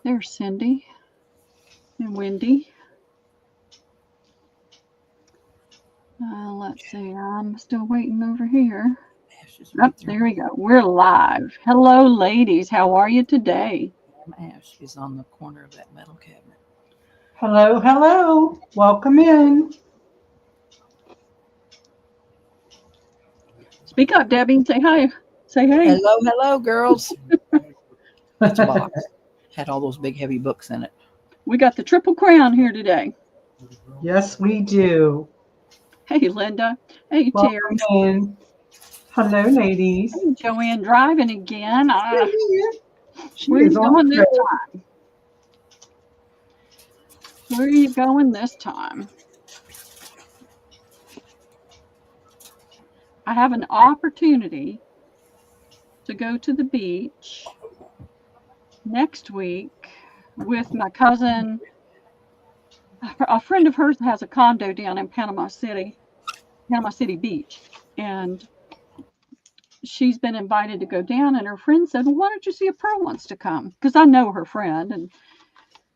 There's Cindy and Wendy. Let's see. I'm still waiting over here. Ash is Oh, right there we go. We're live. Hello, ladies. How are you today? Ash is on the corner of that metal cabinet. Hello, hello. Welcome in. Speak up, Debbie. Say hi. Say hey. Hello, girls. It's a box. Had all those big, heavy books in it. We got the Triple Crown here today. Yes, we do. Hey, Linda. Hey, Welcome Terry. in. Hello, ladies. Hey, Joanne driving again. She Where are is you on going the this road. time? Where are you going this time? I have an opportunity to go to the beach next week with my cousin. A friend of hers has a condo down in Panama City Beach, and she's been invited to go down, and her friend said, well, why don't you see if Pearl wants to come? Because I know her friend,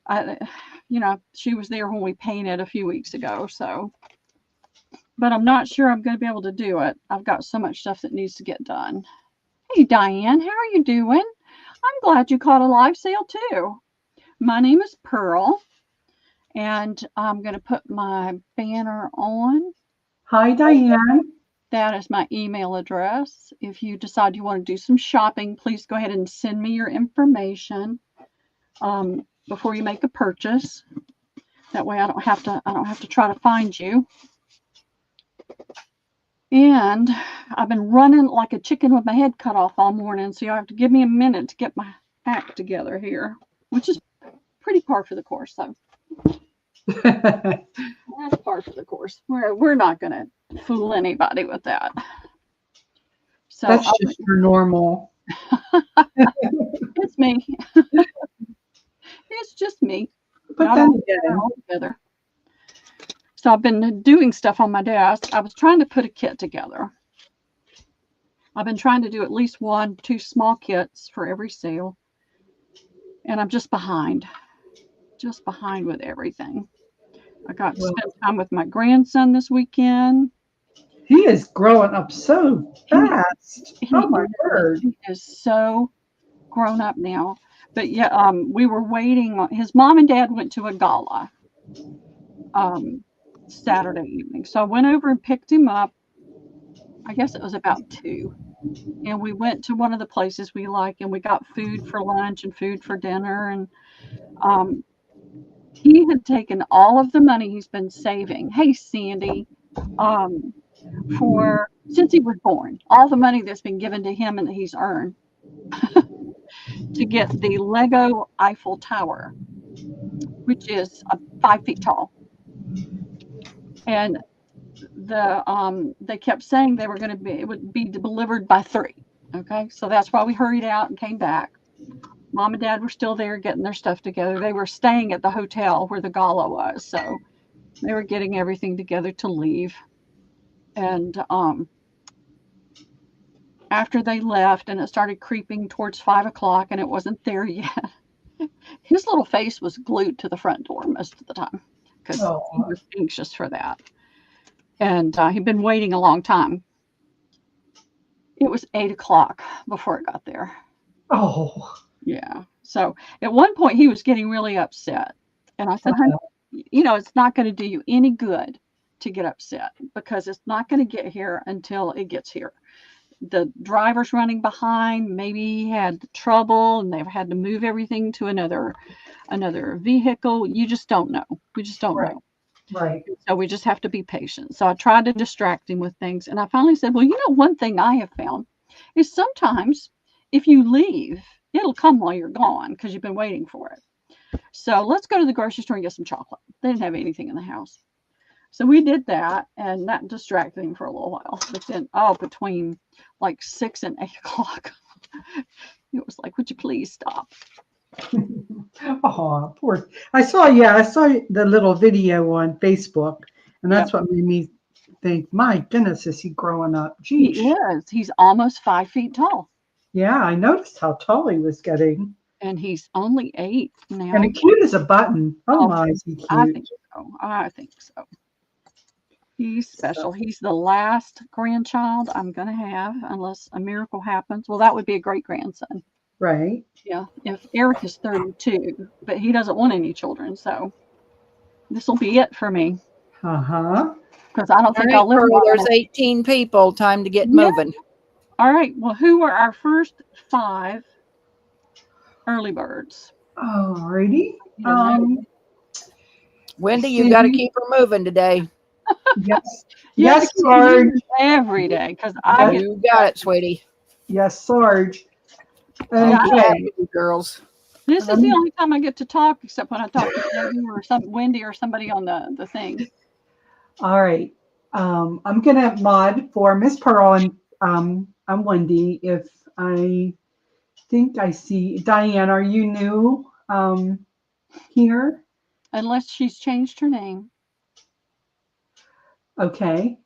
and she was there when we painted a few weeks ago, so. But I'm not sure I'm going to be able to do it. I've got so much stuff that needs to get done. Hey, Diane, how are you doing? I'm glad you caught a live sale too. My name is Pearl, and I'm going to put my banner on. Hi, Diane. That is my email address. If you decide you want to do some shopping, please go ahead and send me your information before you make a purchase. That way I don't have to try to find you. And I've been running like a chicken with my head cut off all morning, so you'll have to give me a minute to get my act together here, which is pretty par for the course, though. That's par for the course. We're not going to fool anybody with that. So that's just your normal. It's me. It's just me. But not then all again, together. So I've been doing stuff on my desk. I was trying to put a kit together. I've been trying to do at least 1-2 small kits for every sale. And I'm just behind with everything. I got to spend time with my grandson this weekend. He is growing up so fast. Oh my word. He is so grown up now. But yeah, we were waiting on his mom and dad went to a gala Saturday evening. So I went over and picked him up. I guess it was about 2. And we went to one of the places we like, and we got food for lunch and food for dinner. And he had taken all of the money he's been saving. Hey, Sandy, for since he was born, all the money that's been given to him and that he's earned to get the Lego Eiffel Tower, which is 5 feet tall. And they kept saying it would be delivered by 3. Okay, so that's why we hurried out and came back. Mom and Dad were still there getting their stuff together. They were staying at the hotel where the gala was, so they were getting everything together to leave. And after they left, and it started creeping towards 5 o'clock, and it wasn't there yet. His little face was glued to the front door most of the time because he was anxious for that. And he'd been waiting a long time. It was 8 o'clock before it got there. Oh. Yeah. So at one point he was getting really upset. And I said, honey, it's not going to do you any good to get upset because it's not going to get here until it gets here. The driver's running behind. Maybe he had trouble and they've had to move everything to another vehicle. You just don't know. We just don't know. Right. So we just have to be patient. So I tried to distract him with things. And I finally said, well, one thing I have found is sometimes if you leave, it'll come while you're gone because you've been waiting for it. So let's go to the grocery store and get some chocolate. They didn't have anything in the house. So we did that, and that distracted him for a little while. But then, between like 6 and 8 o'clock, it was like, would you please stop? Oh, poor. I saw the little video on Facebook, and that's what made me think, my goodness, is he growing up? Geez. He is. He's almost 5 feet tall. Yeah, I noticed how tall he was getting. And he's only 8 now. And cute as a button. Oh, Oh, my, is he cute? I think so. I think so. He's special. He's the last grandchild I'm going to have, unless a miracle happens. Well, that would be a great grandson. Right. Yeah. If Eric is 32, but he doesn't want any children. So this will be it for me. Uh-huh. Because I don't think All I'll right, live Pearl, long there's enough. 18 people. Time to get Yeah. moving. All right. Well, who were our first 5 early birds? Alrighty. Wendy, you got to keep her moving today. Yes. You have Yes, to keep Sarge. moving every day because I get You got it, sweetie. Yes, Sarge. I'll be Okay. happy, you girls. this is the only time I get to talk, except when I talk to Debbie or Wendy or somebody on the thing. All right. I'm gonna mod for Miss Pearl, and I'm Wendy. If I think I see Diane, are you new here? Unless she's changed her name. Okay.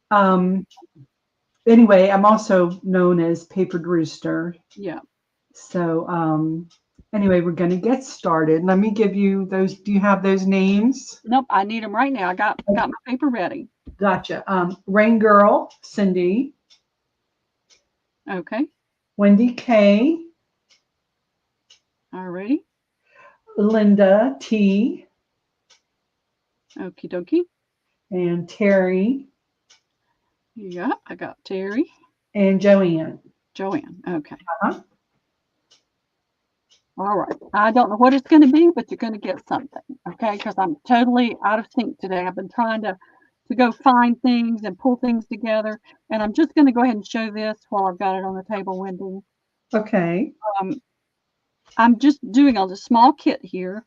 Anyway, I'm also known as Papered Rooster. Yeah. So anyway, we're gonna get started. Let me give you those. Do you have those names? Nope, I need them right now. I got my paper ready. Gotcha. Rain Girl, Cindy. Okay. Wendy K. Alrighty. Linda T. Okie dokie. And Terry. Yeah, I got Terry. And Joanne. Joanne. Okay. Uh-huh. All right. I don't know what it's going to be, but you're going to get something. Okay. Because I'm totally out of sync today. I've been trying to go find things and pull things together. And I'm just going to go ahead and show this while I've got it on the table, Wendy. Okay. I'm just doing a small kit here.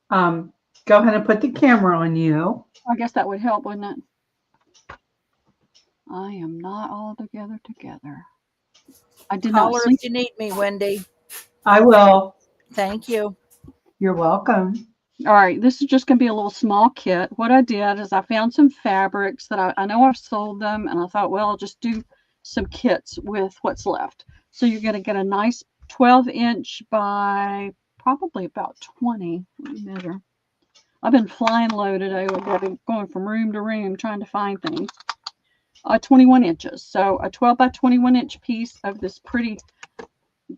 Go ahead and put the camera on you. I guess that would help, wouldn't it? I am not all together. I did Call not her sleep. if you need me, Wendy. I will. Thank you. You're welcome. All right, this is just going to be a little small kit. What I did is I found some fabrics that I know I've sold them, and I thought, well, I'll just do some kits with what's left. So you're going to get a nice 12-inch by probably about 20. Let me measure. I've been flying low today. I've been going from room to room trying to find things. 21 inches. So a 12 by 21 inch piece of this pretty,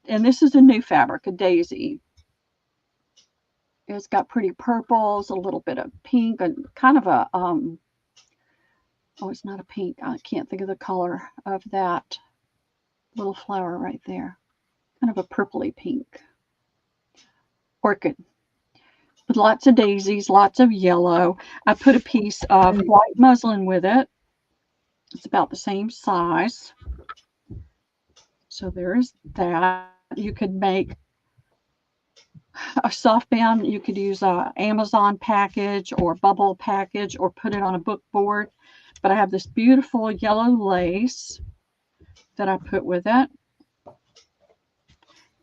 and this is a new fabric, a daisy. It's got pretty purples, a little bit of pink, and kind of a, oh, it's not a pink. I can't think of the color of that little flower right there. Kind of a purpley pink. Orchid. With lots of daisies, lots of yellow. I put a piece of white muslin with it. It's about the same size. So there is that. You could make a soft band. You could use a Amazon package or bubble package or put it on a book board. But I have this beautiful yellow lace that I put with it.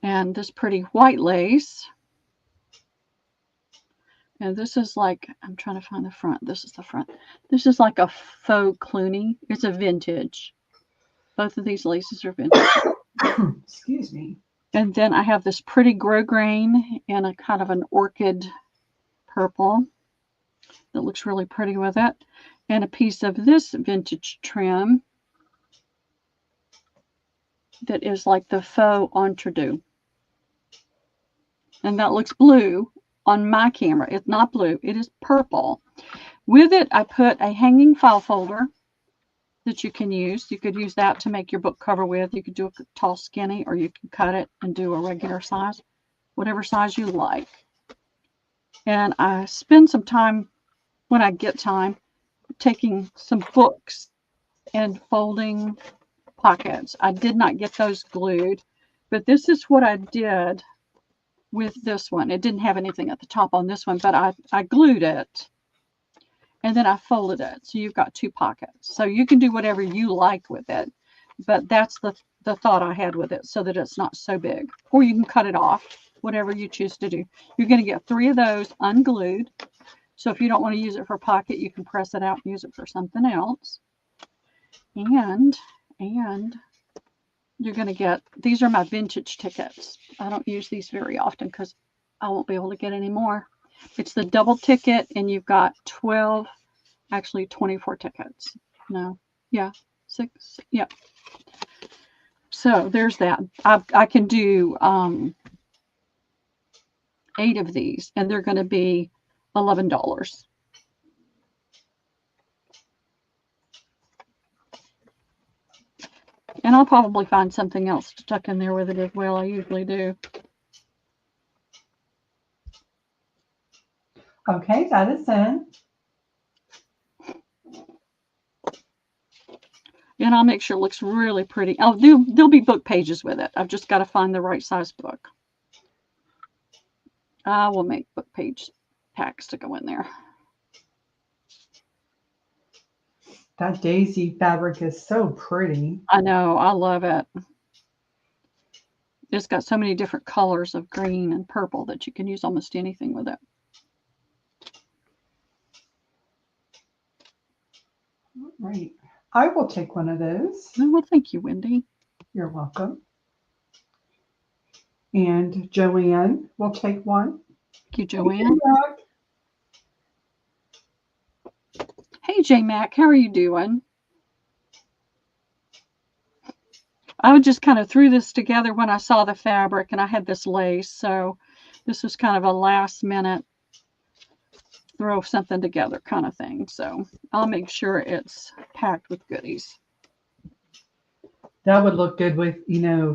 And this pretty white lace. And this is like, I'm trying to find the front. This is the front. This is like a faux Clooney. It's a vintage. Both of these laces are vintage. Excuse me. And then I have this pretty grosgrain and a kind of an orchid purple that looks really pretty with it. And a piece of this vintage trim that is like the faux entredeux. And that looks blue on my camera. It's not blue. It is purple. With it, I put a hanging file folder that you can use. You could use that to make your book cover with. You could do a tall skinny, or you can cut it and do a regular size, whatever size you like. And I spend some time, when I get time, taking some books and folding pockets. I did not get those glued, but this is what I did with this one. It didn't have anything at the top on this one, but I glued it. And then I folded it. So you've got 2 pockets. So you can do whatever you like with it. But that's the thought I had with it, so that it's not so big. Or you can cut it off, whatever you choose to do. You're going to get 3 of those unglued. So if you don't want to use it for a pocket, you can press it out and use it for something else. And you're going to get, these are my vintage tickets. I don't use these very often because I won't be able to get any more. It's the double ticket, and you've got 12, actually 24 tickets. No, yeah, 6, yeah. So there's that. I can do 8 of these, and they're going to be $11. And I'll probably find something else to tuck in there with it as well. I usually do. Okay, that is in. And I'll make sure it looks really pretty. There'll be book pages with it. I've just got to find the right size book. I will make book page packs to go in there. That daisy fabric is so pretty. I know. I love it. It's got so many different colors of green and purple that you can use almost anything with it. All right. I will take one of those. Oh, well, thank you, Wendy. You're welcome. And Joanne will take one. Thank you, Joanne. Hey, J Mac, how are you doing? I just kind of threw this together when I saw the fabric, and I had this lace, so this was kind of a last minute throw something together kind of thing. So I'll make sure it's packed with goodies. That would look good with,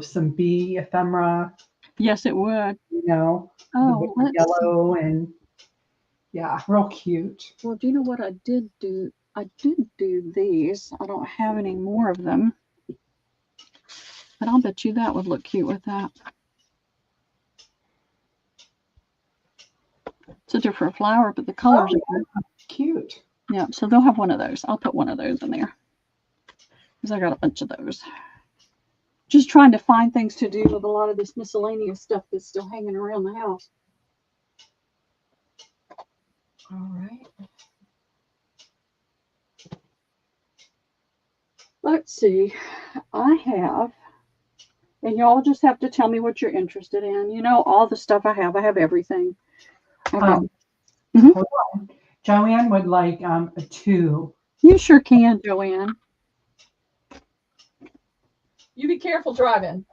some bee ephemera. Yes, it would. Oh, let's yellow see. And yeah, real cute. Well, do you know what I did do? I did do these. I don't have any more of them, but I'll bet you that would look cute with that. It's a different flower, but the colors are cute. Yeah, so they'll have one of those. I'll put one of those in there because I got a bunch of those. Just trying to find things to do with a lot of this miscellaneous stuff that's still hanging around the house. All right. Let's see. I have, and y'all just have to tell me what you're interested in. All the stuff I have everything. Hold on. Joanne would like a 2. You sure can, Joanne. You be careful driving.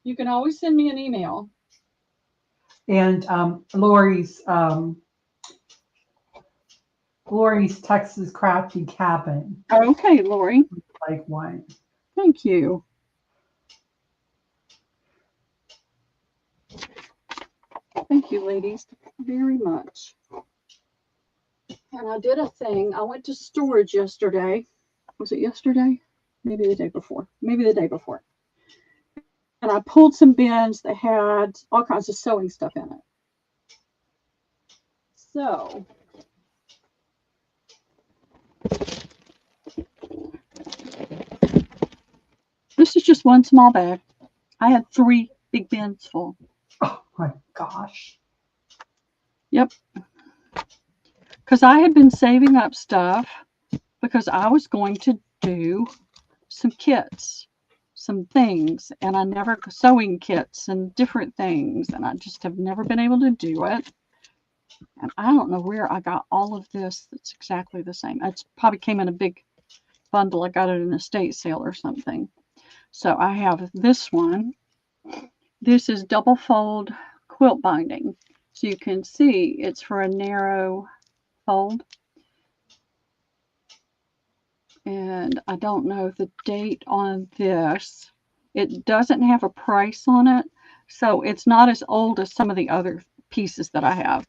You can always send me an email. And Lori's Texas Crafty Cabin. Okay, Lori. Like one. Thank you. Thank you, ladies, very much. And I did a thing. I went to storage yesterday. Was it yesterday? Maybe the day before. Maybe the day before. And I pulled some bins that had all kinds of sewing stuff in it. So this is just one small bag. I had 3 big bins full. Oh my gosh. Yep. Because I had been saving up stuff because I was going to do some kits, some things, and I never, sewing kits and different things, and I just have never been able to do it. And I don't know where I got all of this that's exactly the same. It probably came in a big bundle. I got it in an estate sale or something. So I have this one. This is double fold quilt binding. So you can see it's for a narrow fold. And I don't know the date on this. It doesn't have a price on it. So it's not as old as some of the other pieces that I have.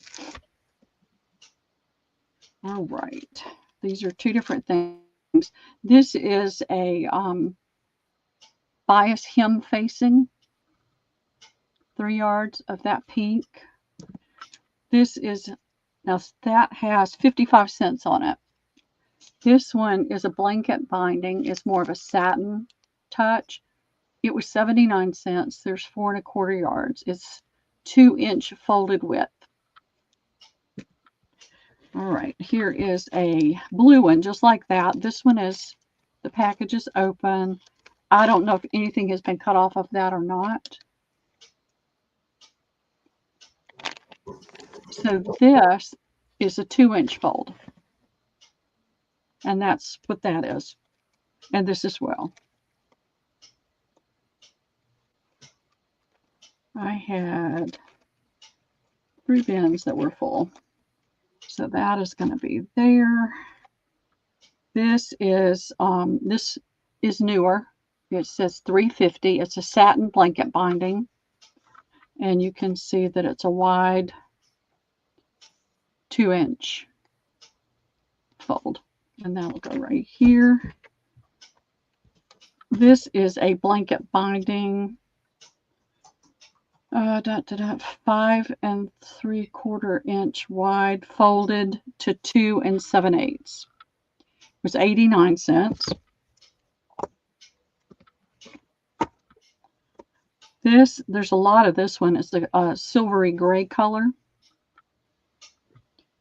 All right. These are 2 different things. This is a bias hem facing. 3 yards of that pink. This is, now that has 55 cents on it. This one is a blanket binding. It's more of a satin touch. It was 79 cents. There's 4 1/4 yards. It's 2-inch folded width. All right, here is a blue one just like that. This one is, the package is open. I don't know if anything has been cut off of that or not. So this is a 2-inch fold. And that's what that is. And this as well. I had 3 bins that were full. So that is going to be there. This is newer. It says 350. It's a satin blanket binding. And you can see that it's a wide 2-inch fold. And that'll go right here. This is a blanket binding. 5 3/4 inch wide, folded to 2 7/8. It was 89 cents. There's a lot of this one. It's a silvery gray color.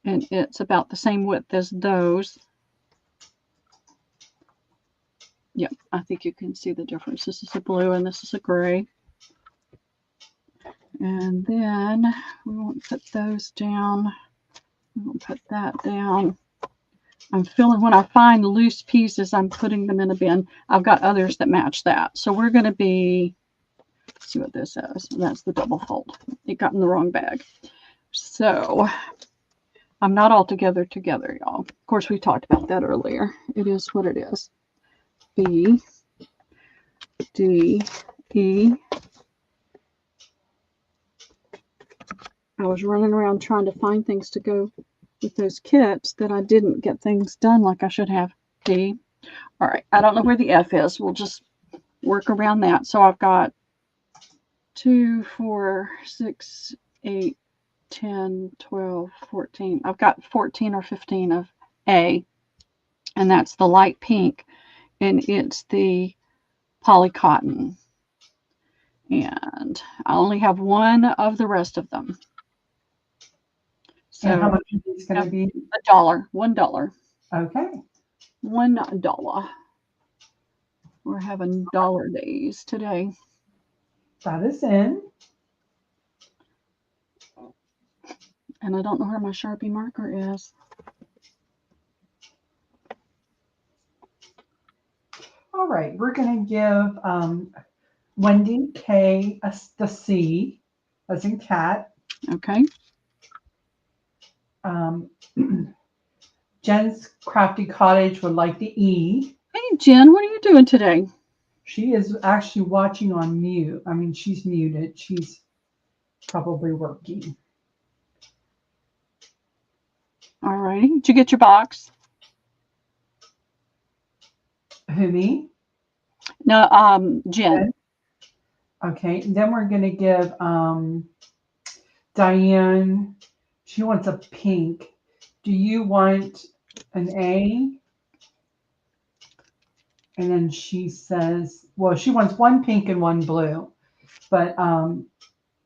And it's about the same width as those. Yep, I think you can see the difference. This is a blue and this is a gray. And then we won't put those down. We won't put that down. I'm feeling when I find loose pieces, I'm putting them in a bin. I've got others that match that. So we're going to be, let's see what this is. That's the double fold. It got in the wrong bag. So I'm not all together, y'all. Of course, we talked about that earlier. It is what it is. B, D, E. I was running around trying to find things to go with those kits that I didn't get things done like I should have. D. All right. I don't know where the F is. We'll just work around that. So I've got 2, 4, 6, 8, 10, 12, 14. I've got 14 or 15 of A. And that's the light pink. And it's the poly cotton. And I only have one of the rest of them. So and how much is this going to be? $1. $1. Okay. $1. We're having dollar days today. That is in. And I don't know where my Sharpie marker is. All right. We're going to give Wendy K the C, as in cat. Okay. Jen's Crafty Cottage would like the E. Hey, Jen, what are you doing today? She is actually watching on mute. I mean, she's muted. She's probably working. All righty. Did you get your box? Who, me? No, Jen. Okay. Then we're going to give Diane. She wants a pink. Do you want an A? And then she says, well, she wants one pink and one blue. But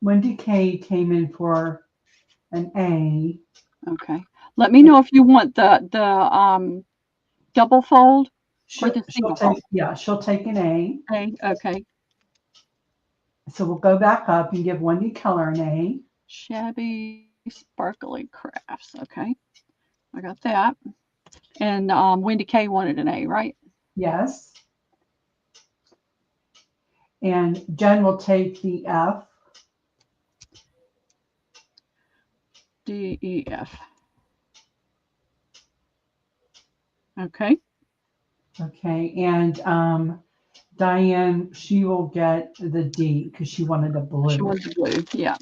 Wendy K came in for an A. Okay. Let me know if you want the double fold or the single fold. She'll take an A. Okay. So we'll go back up and give Wendy Keller an A. Shabby Sparkly Crafts. Okay. I got that. And Wendy K wanted an A, right? Yes. And Jen will take the F. D, E, F. Okay. Okay. And Diane, she will get the D because she wanted a blue. She wants blue. Yeah.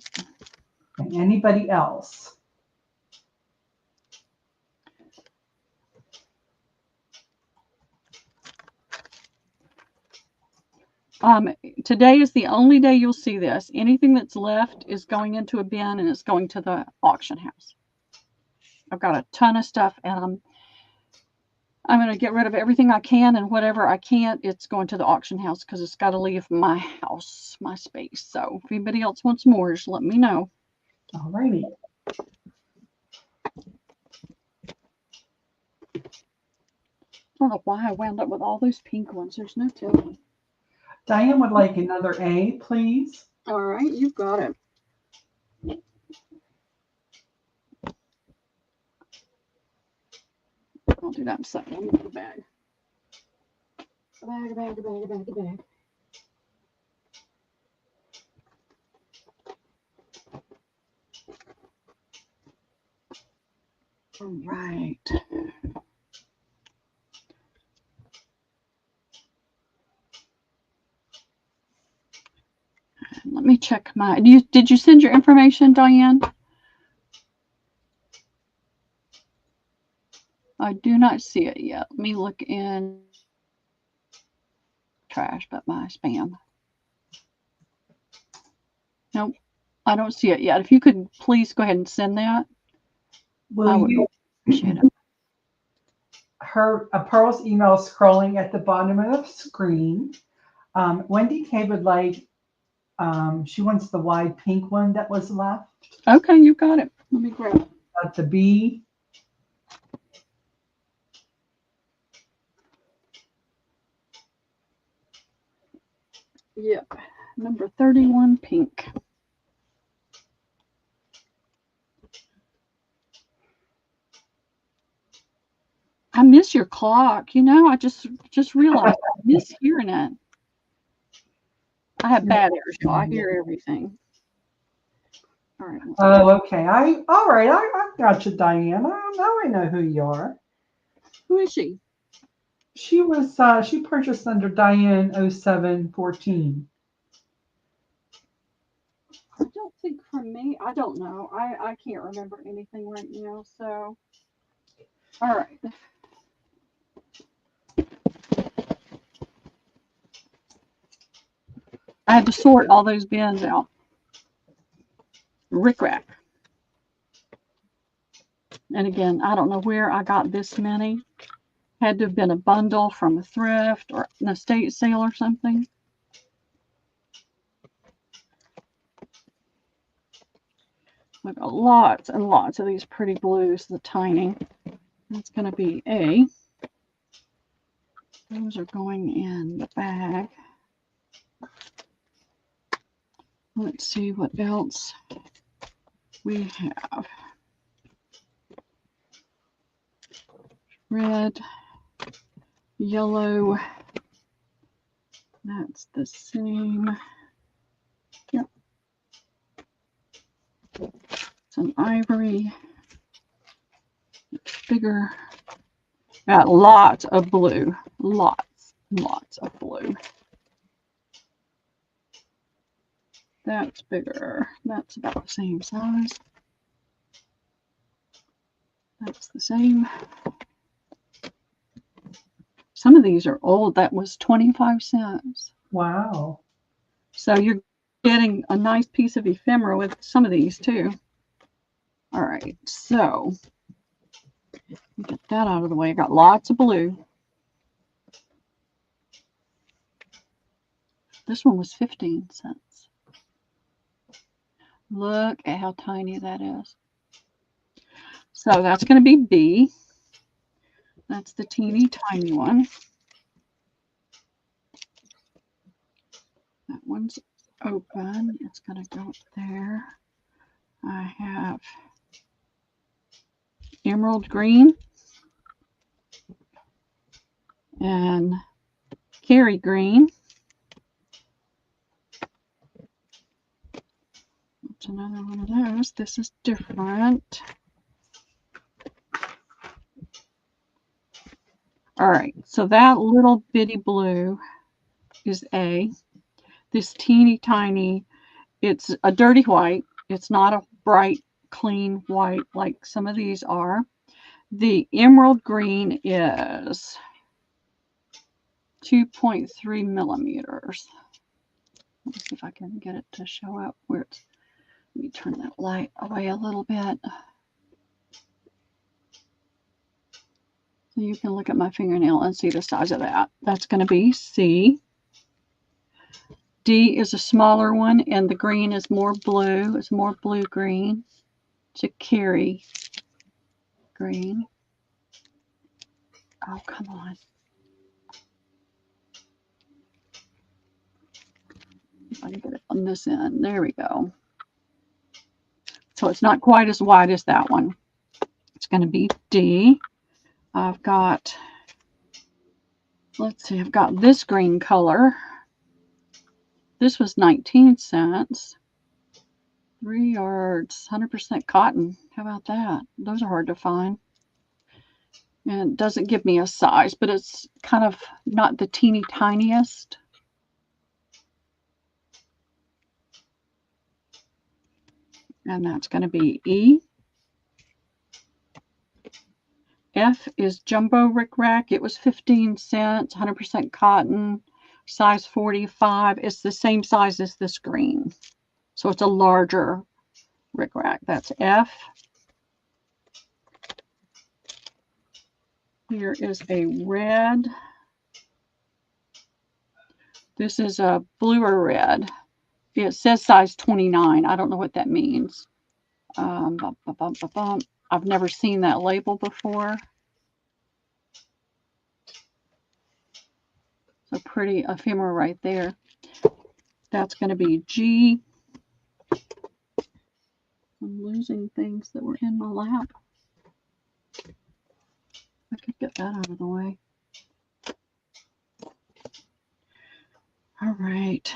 Okay. Anybody else? Today is the only day you'll see this. Anything that's left is going into a bin and it's going to the auction house. I've got a ton of stuff and I'm going to get rid of everything I can, and whatever I can't, it's going to the auction house because it's got to leave my house, my space. So if anybody else wants more, just let me know. All righty. I don't know why I wound up with all those pink ones. There's no telling. Diane would like another A, please. All right, you've got it. I'll do that in a second. Let me get the bag. A bag, a bag, a bag, a bag, a bag. All right. Let me check my. Did you send your information, Diane? I do not see it yet. Let me look in trash, but my spam. Nope, I don't see it yet. If you could please go ahead and send that. Will you? Appreciate it. Pearl's email is scrolling at the bottom of the screen. Wendy K would like, she wants the wide pink one that was left. Okay, you got it. Let me grab it. Got the B. Yep, number 31, pink. I miss your clock. You know, I just realized I miss hearing it. I have bad ears, so I hear everything. All right. Oh, okay. All right. I got you, Diane. Now I know who you are. Who is she? She was she purchased under Diane 0714. I don't think for me. I don't know. I can't remember anything right now. So, all right. I had to sort all those bins out. Rick-rack. And again, I don't know where I got this many. Had to have been a bundle from a thrift or an estate sale or something. I've got lots and lots of these pretty blues, the tiny. That's going to be A. Those are going in the bag. Let's see what else we have. Red, yellow. That's the same. Yep. It's an ivory. It's bigger. Got lots of blue. Lots of blue. That's bigger. That's about the same size. That's the same. Some of these are old. That was 25 cents. Wow. So you're getting a nice piece of ephemera with some of these too. All right, so get that out of the way. I got lots of blue. This one was 15 cents. Look at how tiny that is. So that's going to be B. That's the teeny tiny one. That one's open. It's going to go up there. I have emerald green and Kerry green. That's another one of those. This is different. All right, so that little bitty blue is A. This teeny tiny, it's a dirty white. It's not a bright, clean white like some of these are. The emerald green is 2.3 millimeters. Let me see if I can get it to show up where it's. Let me turn that light away a little bit. So you can look at my fingernail and see the size of that. That's going to be C. D is a smaller one, and the green is more blue. It's more blue-green. It's a Kerry green. Oh, come on. If I can get it on this end. There we go. So it's not quite as wide as that one. It's going to be D. I've got, let's see, I've got this green color. This was 19 cents. 3 yards, 100% cotton. How about that? Those are hard to find. And it doesn't give me a size, but it's kind of not the teeny tiniest. And that's going to be E. F is Jumbo Rick Rack. It was 15 cents, 100% cotton, size 45. It's the same size as this green. So it's a larger Rick Rack. That's F. Here is a red. This is a bluer red. It says size 29. I don't know what that means. I've never seen that label before. So pretty ephemera right there. That's going to be G. I'm losing things that were in my lap. I could get that out of the way. All right.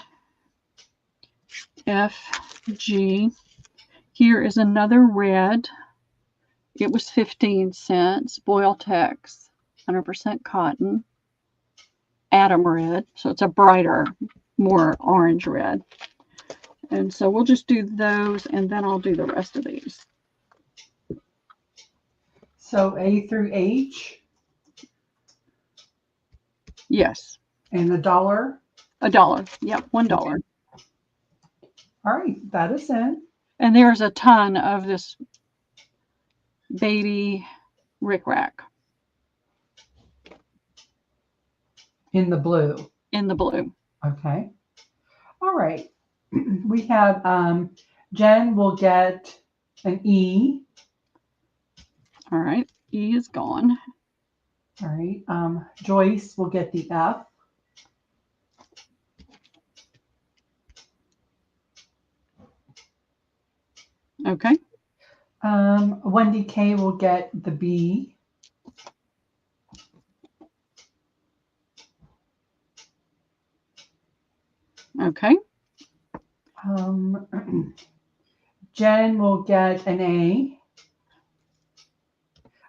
F, G. Here is another red. It was 15 cents. Boil-Tex, 100% cotton. Atom red. So it's a brighter, more orange red. And so we'll just do those, and then I'll do the rest of these. So A through H. Yes. And $1. $1. Yep, $1. Okay. All right, that is in. And there's a ton of this baby Rick Rack In the blue. in the blue. Okay. All right. We have Jen will get an E. All right. E is gone. All right. Joyce will get the F. Okay. Wendy K will get the B. Okay. Jen will get an A.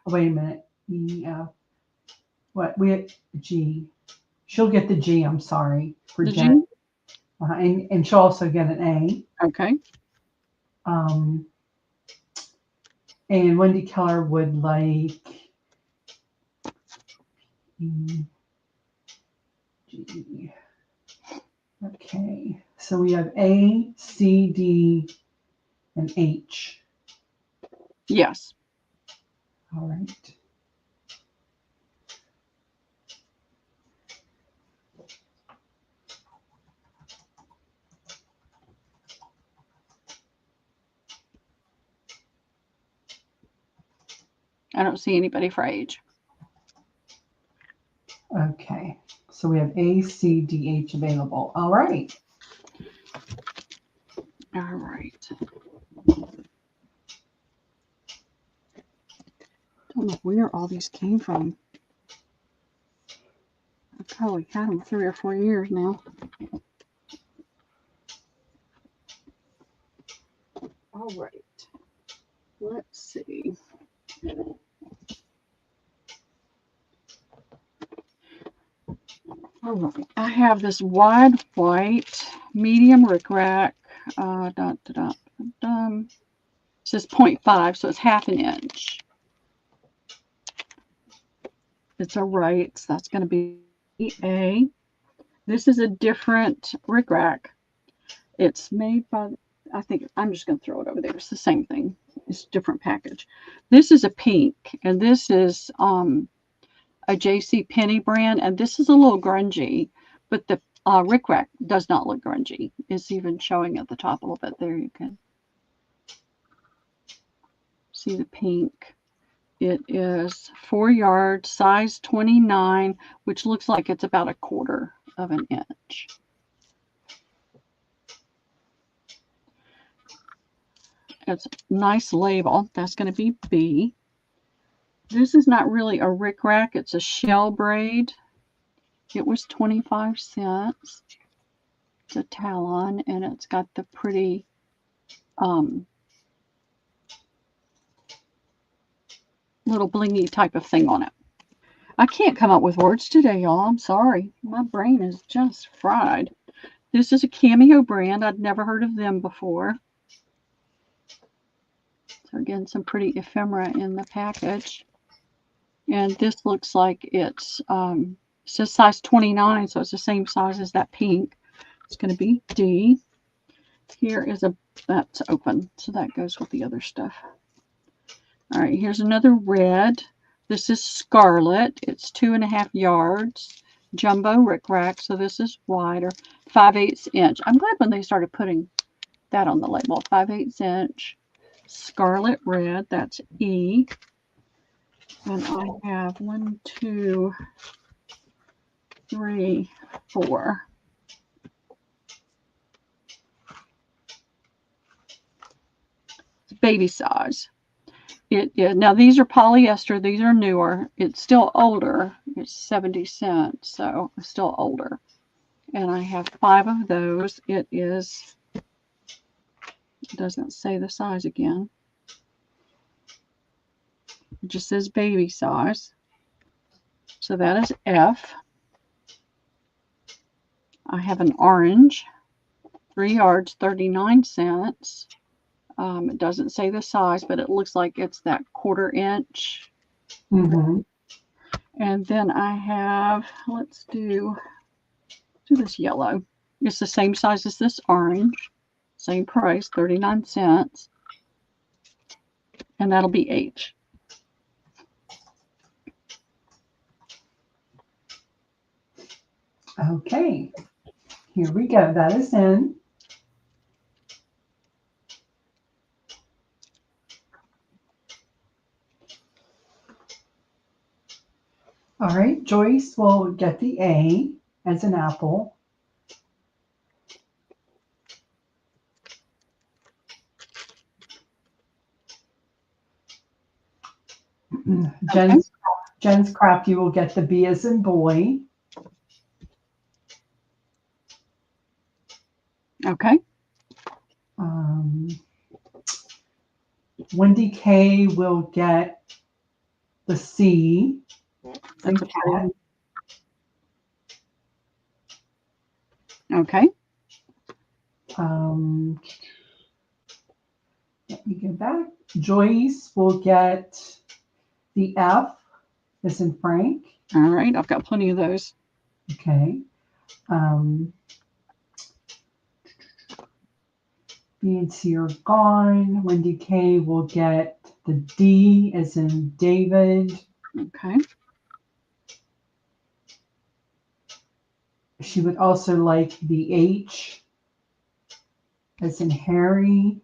Oh, wait a minute. E, F. What? We have G. She'll get the G. I'm sorry for The Jen. G? And she'll also get an A. Okay. And Wendy Keller would like E, G. Okay. So we have A, C, D, and H. Yes. All right. I don't see anybody for H. Okay. So we have A, C, D, H available. All right. All right. Don't know where all these came from. I've probably had them 3 or 4 years now. All right. Let's see. All right. I have this wide white medium Rick Rack. It says 0.5, so it's half an inch. It's a right, so that's going to be A. This is a different Rick Rack. It's made by, I think, I'm just going to throw it over there. It's the same thing. It's a different package. This is a pink, and this is a J.C. Penney brand, and this is a little grungy, but the Rick Rack does not look grungy. It's even showing at the top a little bit. There you can see the pink. It is 4 yards, size 29, which looks like it's about 1/4 of an inch. It's a nice label. That's going to be B. This is not really a rickrack. It's a shell braid. It was 25 cents. It's a talon, and it's got the pretty little blingy type of thing on it. I can't come up with words today, y'all. I'm sorry. My brain is just fried. This is a Cameo brand. I'd never heard of them before. So again, some pretty ephemera in the package. And this looks like it says size 29, so it's the same size as that pink. It's going to be D. Here is that's open, so that goes with the other stuff. All right, here's another red. This is scarlet. It's 2.5 yards. Jumbo rickrack, so this is wider. 5/8 inch. I'm glad when they started putting that on the label. 5/8 inch. Scarlet red, that's E. And I have 1, 2, 3, 4. It's baby size. Now these are polyester. These are newer. It's still older. It's 70 cents, so it's still older. And I have 5 of those. It doesn't say the size again. It just says baby size. So that is F. I have an orange, 3 yards, 39 cents. It doesn't say the size, but it looks like it's that 1/4 inch. Mm-hmm. And then I have, let's do this yellow. It's the same size as this orange. Same price, 39 cents. And that'll be H. Okay, here we go. That is in. All right, Joyce will get the A as an apple. Jen's Crafty will get the B as in boy. Okay. Wendy K will get the C. That's a cat. Okay. Let me go back. Joyce will get the F as in Frank. All right. I've got plenty of those. Okay. B and C are gone. Wendy K will get the D as in David. Okay. She would also like the H as in Harry.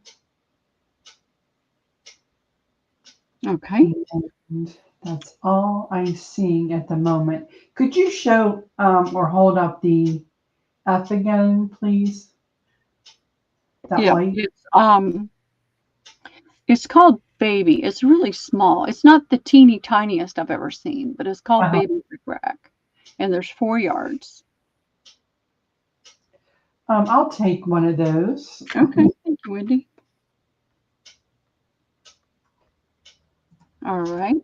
Okay. And that's all I'm seeing at the moment. Could you show or hold up the F again, please? That Yeah. white? It's called Baby. It's really small. It's not the teeny tiniest I've ever seen, but it's called Baby rickrack. And there's 4 yards. I'll take one of those. Okay. Thank you, Wendy. All right.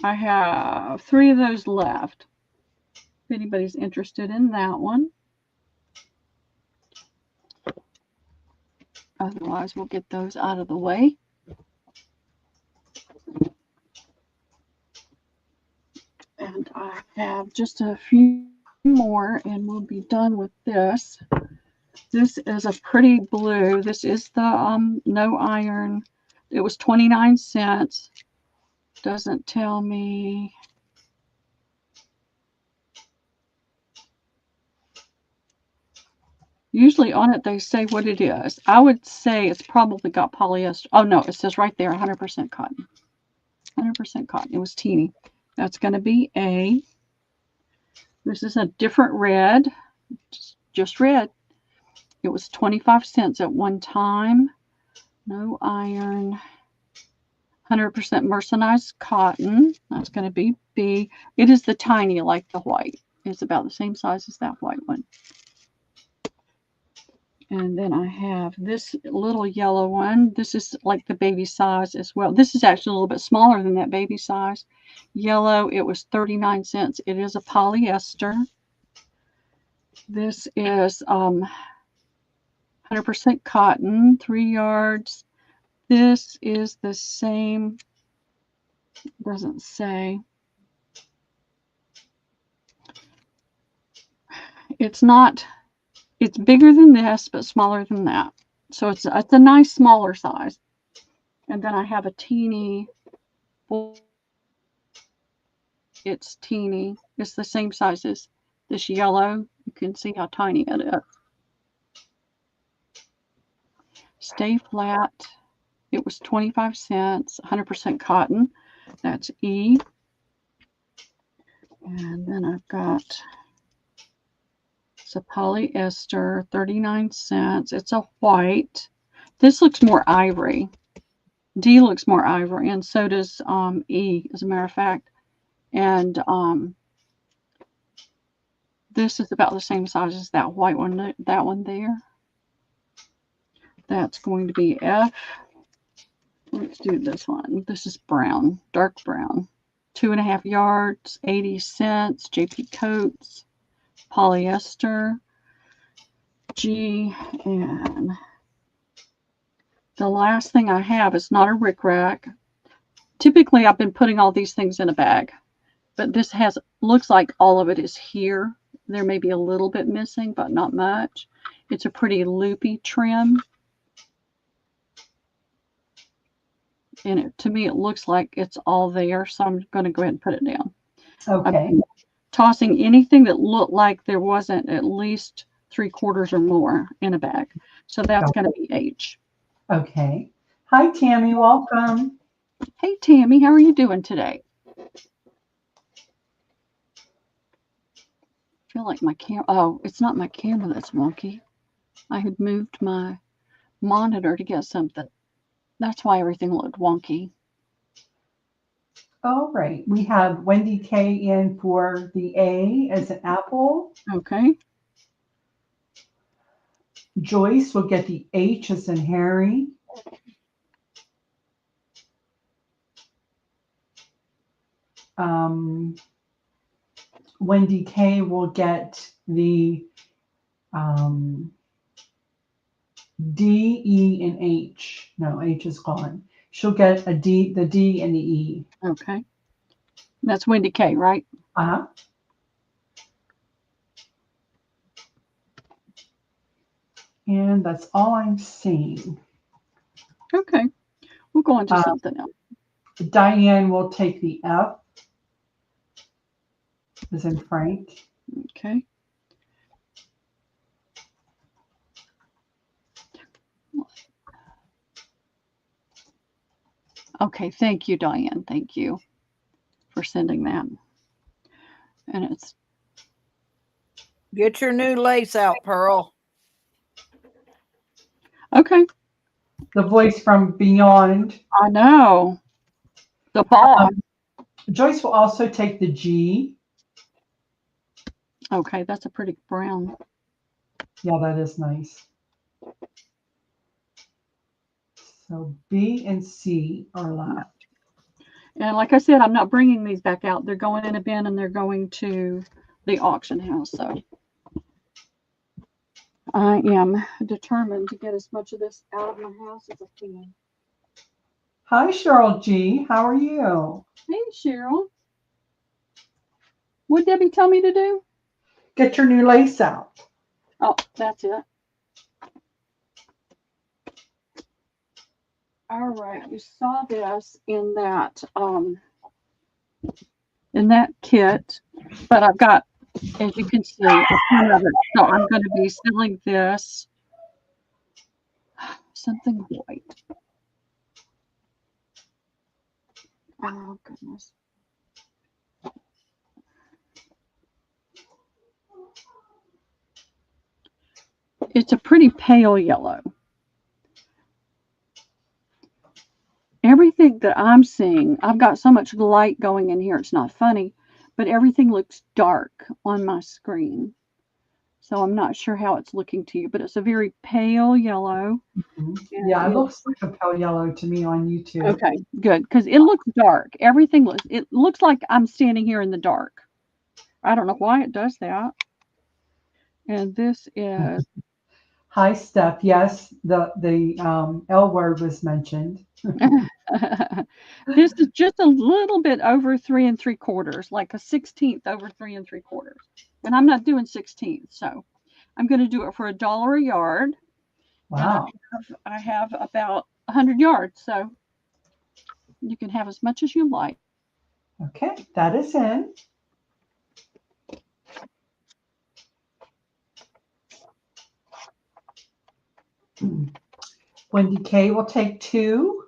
I have 3 of those left. If anybody's interested in that one. Otherwise, we'll get those out of the way. And I have just a few more and we'll be done with this. This is a pretty blue. This is the no iron. It was 29 cents. Doesn't tell me. Usually on it they say what it is. I would say it's probably got polyester. Oh no, it says right there 100% cotton. 100% cotton. It was teeny. That's going to be A. This is a different red. Just red. It was 25 cents at one time. no iron, 100% mercerized cotton. That's going to be B. It is the tiny, like the white. It's about the same size as that white one. And then I have this little yellow one. This is like the baby size as well. This is actually a little bit smaller than that baby size. Yellow, it was 39 cents. It is a polyester. This is 100% cotton, 3 yards. This is the same, doesn't say. It's not, it's bigger than this, but smaller than that. So it's a nice smaller size. And then I have a teeny, it's teeny. It's the same size as this yellow. You can see how tiny it is. Stay flat. It was 25 cents, 100% cotton. That's E. And then I've got, it's a polyester, 39 cents. It's a white. This looks more ivory. D looks more ivory, and so does E, as a matter of fact. And this is about the same size as that white one, that one there. That's going to be F. Let's do this one. This is brown, dark brown. 2.5 yards, 80 cents. JP Coats, polyester, G. And the last thing I have is not a rickrack. Typically, I've been putting all these things in a bag, but this looks like all of it is here. There may be a little bit missing, but not much. It's a pretty loopy trim. And to me, it looks like it's all there, so I'm going to go ahead and put it down. Okay. I'm tossing anything that looked like there wasn't at least 3/4 or more in a bag. So that's going to be H. Okay. Hi, Tammy. Welcome. Hey, Tammy, how are you doing today? I feel like my camera, oh, it's not my camera that's wonky. I had moved my monitor to get something. That's why everything looked wonky. All right. We have Wendy K in for the A as an apple. Okay. Joyce will get the H as in Harry. Wendy K will get the D, E, and H. No, H is gone. She'll get a D, the D and the E. Okay. That's Wendy K, right? Uh-huh. And that's all I'm seeing. Okay. We'll go on to something else. Diane will take the F as in Frank. Okay. Okay, thank you, Diane. Thank you for sending that. And it's Get your new lace out, Pearl. okay. The voice from beyond. I know. The ball. Joyce will also take the G. Okay, that's a pretty brown. Yeah, that is nice. So B and C are left. And like I said, I'm not bringing these back out. They're going in a bin and they're going to the auction house. So I am determined to get as much of this out of my house as I can. Hi, Cheryl G. How are you? Hey, Cheryl. What did Debbie tell me to do? Get your new lace out. Oh, that's it. All right, you saw this in that kit, but I've got, as you can see, a ton of it. So I'm going to be selling this something white. Oh goodness. It's a pretty pale yellow. everything that I'm seeing, I've got so much light going in here, it's not funny, but everything looks dark on my screen. So I'm not sure how it's looking to you, but it's a very pale yellow. Yeah, it looks like a pale yellow to me on YouTube. Okay, good, because it looks dark. Everything looks, it looks like I'm standing here in the dark. I don't know why it does that. And this is Hi, Steph. Yes, the L word was mentioned. this is just a little bit over 3 3/4, like a 16th over 3 3/4. And I'm not doing 16th, so I'm going to do it for $1 a yard. Wow. And I have about 100 yards, so you can have as much as you like. Okay, that is in. Wendy K will take 2.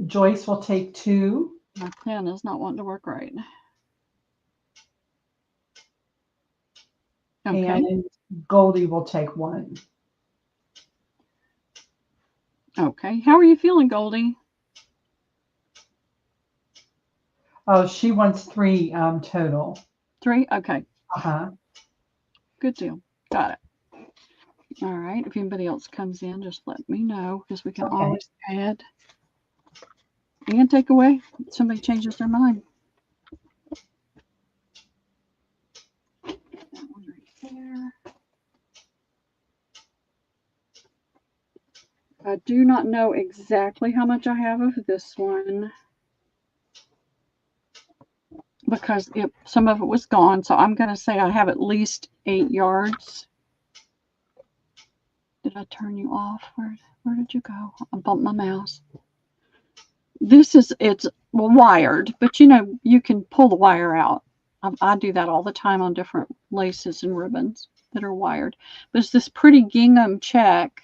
Joyce will take 2. My pen is not wanting to work right. Okay. And Goldie will take 1. Okay. How are you feeling, Goldie? Oh, she wants 3 total. 3? Okay. Uh-huh. Good deal. Got it. All right. If anybody else comes in, just let me know because we can always add and take away if somebody changes their mind. That one right there. I do not know exactly how much I have of this one because some of it was gone. So I'm going to say I have at least 8 yards. Did I turn you off? Where did you go? I bumped my mouse. It's wired, but you can pull the wire out. I do that all the time on different laces and ribbons that are wired. But it's this pretty gingham check.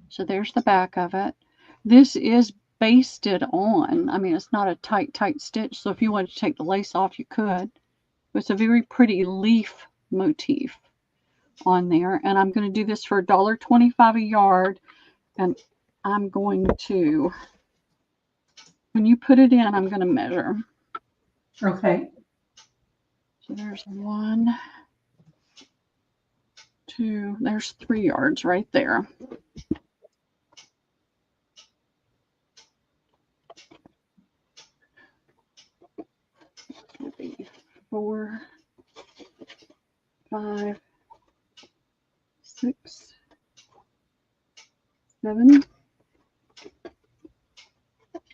So there's the back of it. This is basted on. I mean, it's not a tight stitch. So if you wanted to take the lace off, you could. It's a very pretty leaf motif on there. And I'm going to do this for $1.25 a yard. And I'm going to, when you put it in, I'm going to measure. Okay. So there's 1, 2, there's 3 yards right there. Maybe 4, 5, 6, 7,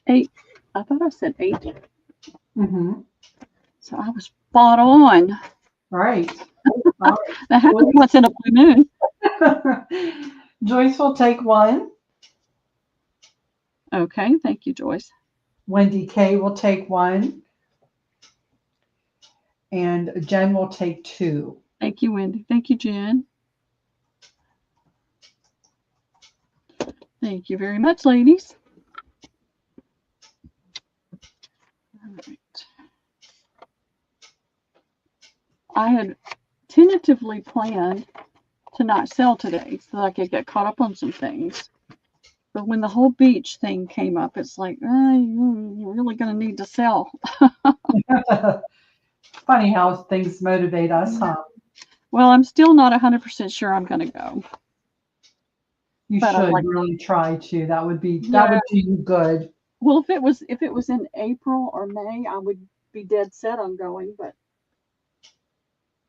8. I thought I said 8. Mm-hmm. So I was spot on. Right. That happens once in a blue moon. Joyce will take 1. Okay, thank you, Joyce. Wendy K will take 1. And Jen will take 2. Thank you, Wendy. Thank you, Jen. Thank you very much, ladies. All right. I had tentatively planned to not sell today so that I could get caught up on some things. But when the whole beach thing came up, it's like, you're really going to need to sell. Funny how things motivate us, huh? Well, I'm still not 100% sure I'm going to go. You But should really try to. That would do you good. Well, if it was in April or May, I would be dead set on going. But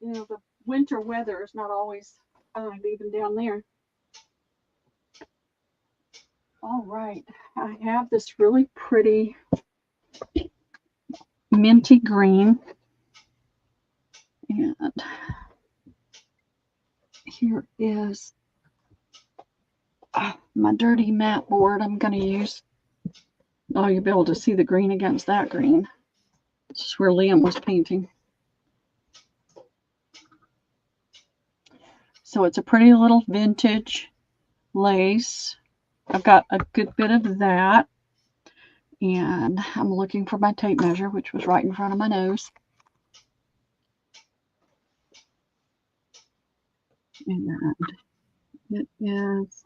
the winter weather is not always fine, even down there. All right, I have this really pretty minty green, and here is my dirty mat board I'm going to use. Oh, you'll be able to see the green against that green. This is where Liam was painting. So it's a pretty little vintage lace. I've got a good bit of that. And I'm looking for my tape measure, which was right in front of my nose. And it is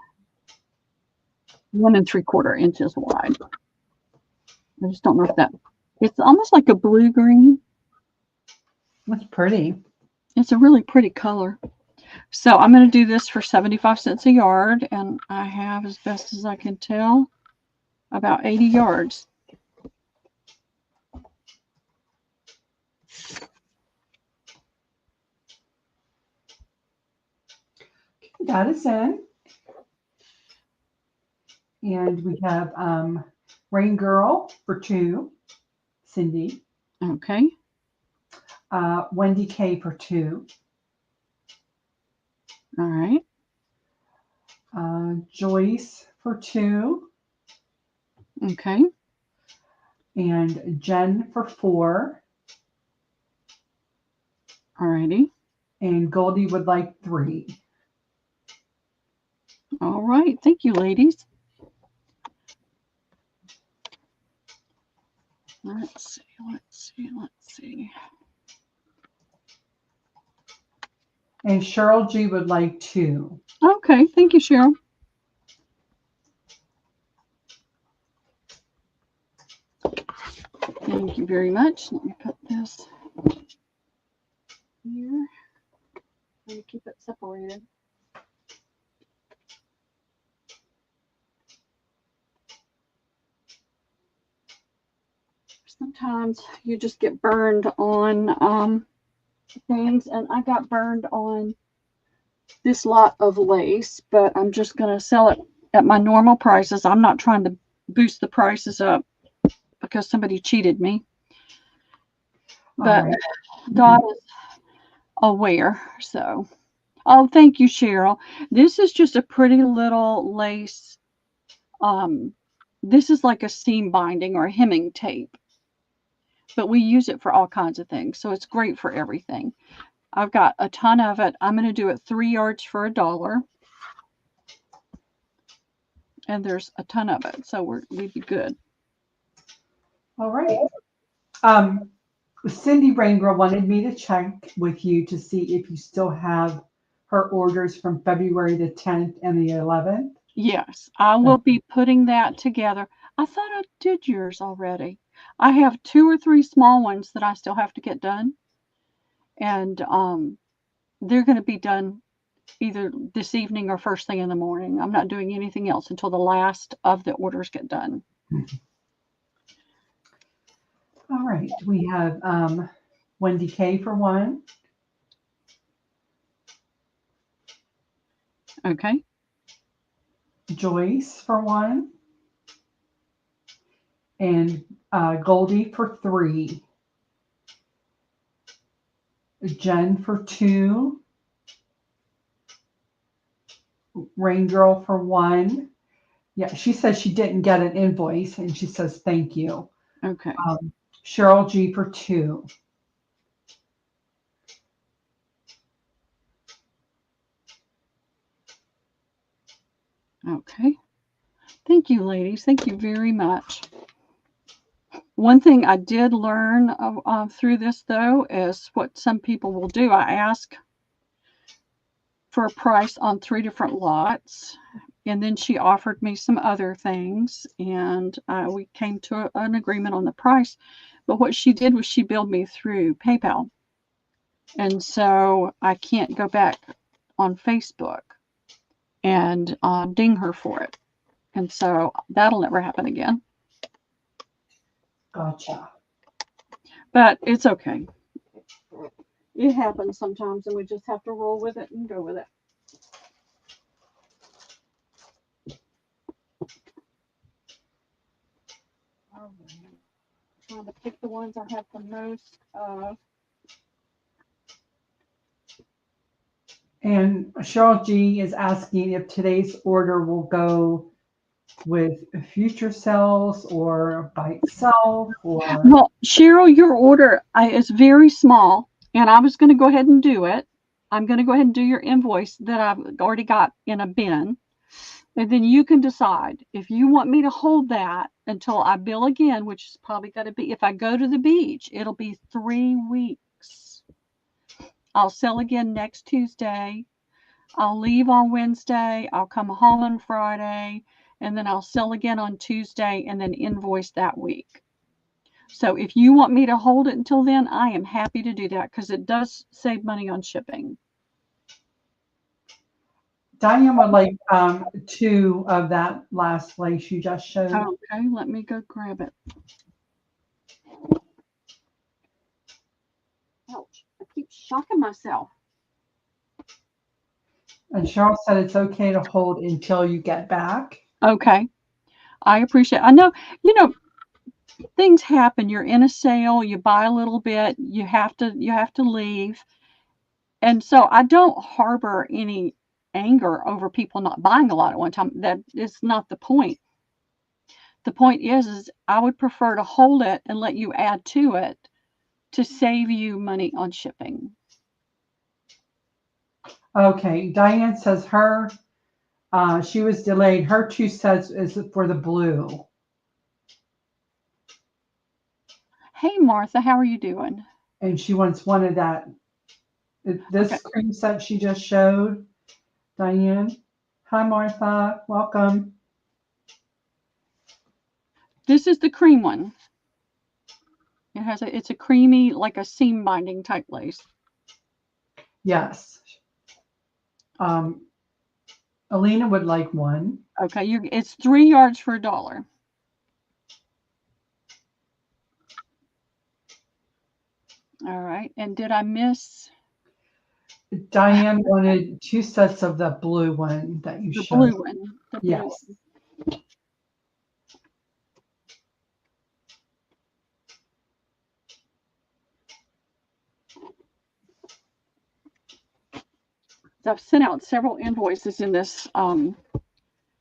1 3/4 inches wide. I just don't know if that, it's almost like a blue-green. That's pretty. It's a really pretty color. So I'm going to do this for 75 cents a yard, and I have, as best as I can tell, about 80 yards. That is in. And we have Rain Girl for 2, Cindy. Okay. Wendy K for 2. All right. Joyce for 2. Okay. And Jen for 4. All righty. And Goldie would like 3. All right. Thank you, ladies. Let's see. And Cheryl G would like 2. Okay. Thank you, Cheryl. Thank you very much. Let me put this here. Let me keep it separated. Sometimes you just get burned on things, and I got burned on this lot of lace, but I'm just going to sell it at my normal prices. I'm not trying to boost the prices up because somebody cheated me. But right. Dot is aware, so. Oh, thank you, Cheryl. This is just a pretty little lace. This is like a seam binding or a hemming tape, but we use it for all kinds of things, so it's great for everything. I've got a ton of it. I'm going to do it 3 yards for $1. And there's a ton of it, so we'd be good. All right. Cindy Rain Girl wanted me to check with you to see if you still have her orders from February the 10th and the 11th. Yes, I will be putting that together. I thought I did yours already. I have 2 or 3 small ones that I still have to get done. And they're going to be done either this evening or first thing in the morning. I'm not doing anything else until the last of the orders get done. All right. We have Wendy K for 1. Okay. Joyce for 1. And Goldie for 3. Jen for 2. Rain Girl for 1. Yeah, she says she didn't get an invoice, and she says thank you. Okay. Cheryl G for 2. Okay. Thank you, ladies. Thank you very much. One thing I did learn through this, though, is what some people will do. I ask for a price on 3 different lots, and then she offered me some other things, and we came to an agreement on the price. But what she did was she billed me through PayPal, and so I can't go back on Facebook and ding her for it, and so that'll never happen again. Gotcha. But it's okay. It happens sometimes, and we just have to roll with it and go with it. All right. I'm trying to pick the ones I have the most of. And Cheryl G is asking if today's order will go with future sales or by itself, or Well, Cheryl, your order is very small, and I was going to go ahead and do it. I'm going to go ahead and do your invoice that I've already got in a bin. And then you can decide if you want me to hold that until I bill again, which is probably going to be, if I go to the beach, it'll be 3 weeks. I'll sell again next Tuesday. I'll leave on Wednesday, I'll come home on Friday, and then I'll sell again on Tuesday and then invoice that week. So if you want me to hold it until then, I am happy to do that because it does save money on shipping. Diane would like 2 of that last lace you just showed. Okay, let me go grab it. Ouch, I keep shocking myself. And Cheryl said it's okay to hold until you get back. Okay, I appreciate it. I know, things happen. You're in a sale, you buy a little bit, you have to leave. And so I don't harbor any anger over people not buying a lot at one time. That is not the point. The point is I would prefer to hold it and let you add to it to save you money on shipping. Okay, Diane says she was delayed. Her 2 sets is for the blue. Hey, Martha, how are you doing? And she wants one of that. This Okay. cream set she just showed, Diane. Hi, Martha. Welcome. This is the cream one. It's a creamy, like a seam binding type lace. Yes. Alina would like one. Okay, it's 3 yards for $1. All right, and did I miss? Diane wanted 2 sets of the blue one that you The showed. blue one. The blue Yes. one. So I've sent out several invoices in this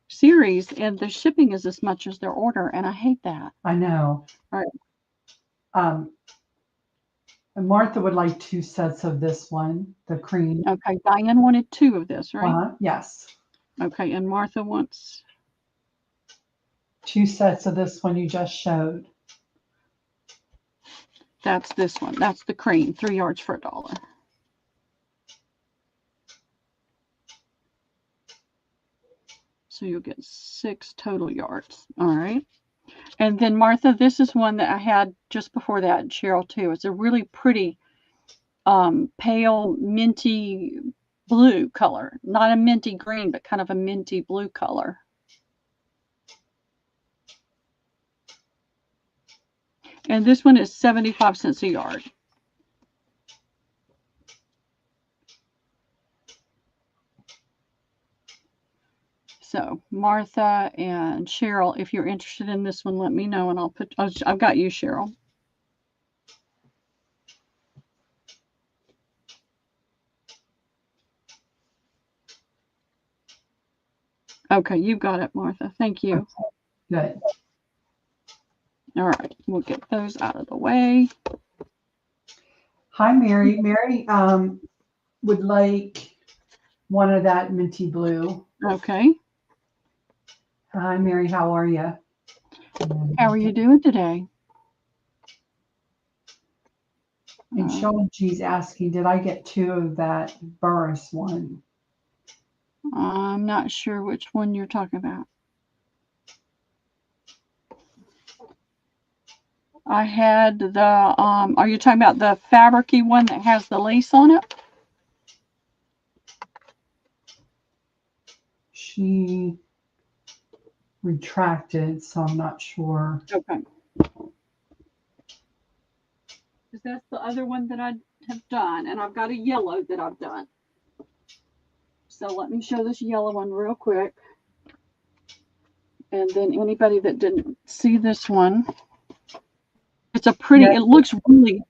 series, and the shipping is as much as their order, and I hate that. I know. All right. And Martha would like 2 sets of this one, the cream. Okay, Diane wanted 2 of this, right? Yes. Okay, and Martha wants 2 sets of this one you just showed. That's this one. That's the cream, 3 yards for $1. So you'll get 6 total yards. All right. And then Martha, this is one that I had just before that, Cheryl too. It's a really pretty pale minty blue color. Not a minty green, but kind of a minty blue color. And this one is 75 cents a yard. So Martha and Cheryl, if you're interested in this one, let me know and I've got you, Cheryl. Okay, you got it, Martha. Thank you. Good. All right, we'll get those out of the way. Hi, Mary. Mary would like one of that minty blue. Okay. Hi, Mary. How are you? How are you doing today? And Sean G's asking, did I get 2 of that Burris one? I'm not sure which one you're talking about. I had the, are you talking about the fabric-y one that has the lace on it? She retracted, so I'm not sure. Okay. Because that's the other one that I have done, and I've got a yellow that I've done. So let me show this yellow one real quick. And then anybody that didn't see this one, it's a pretty, it looks really,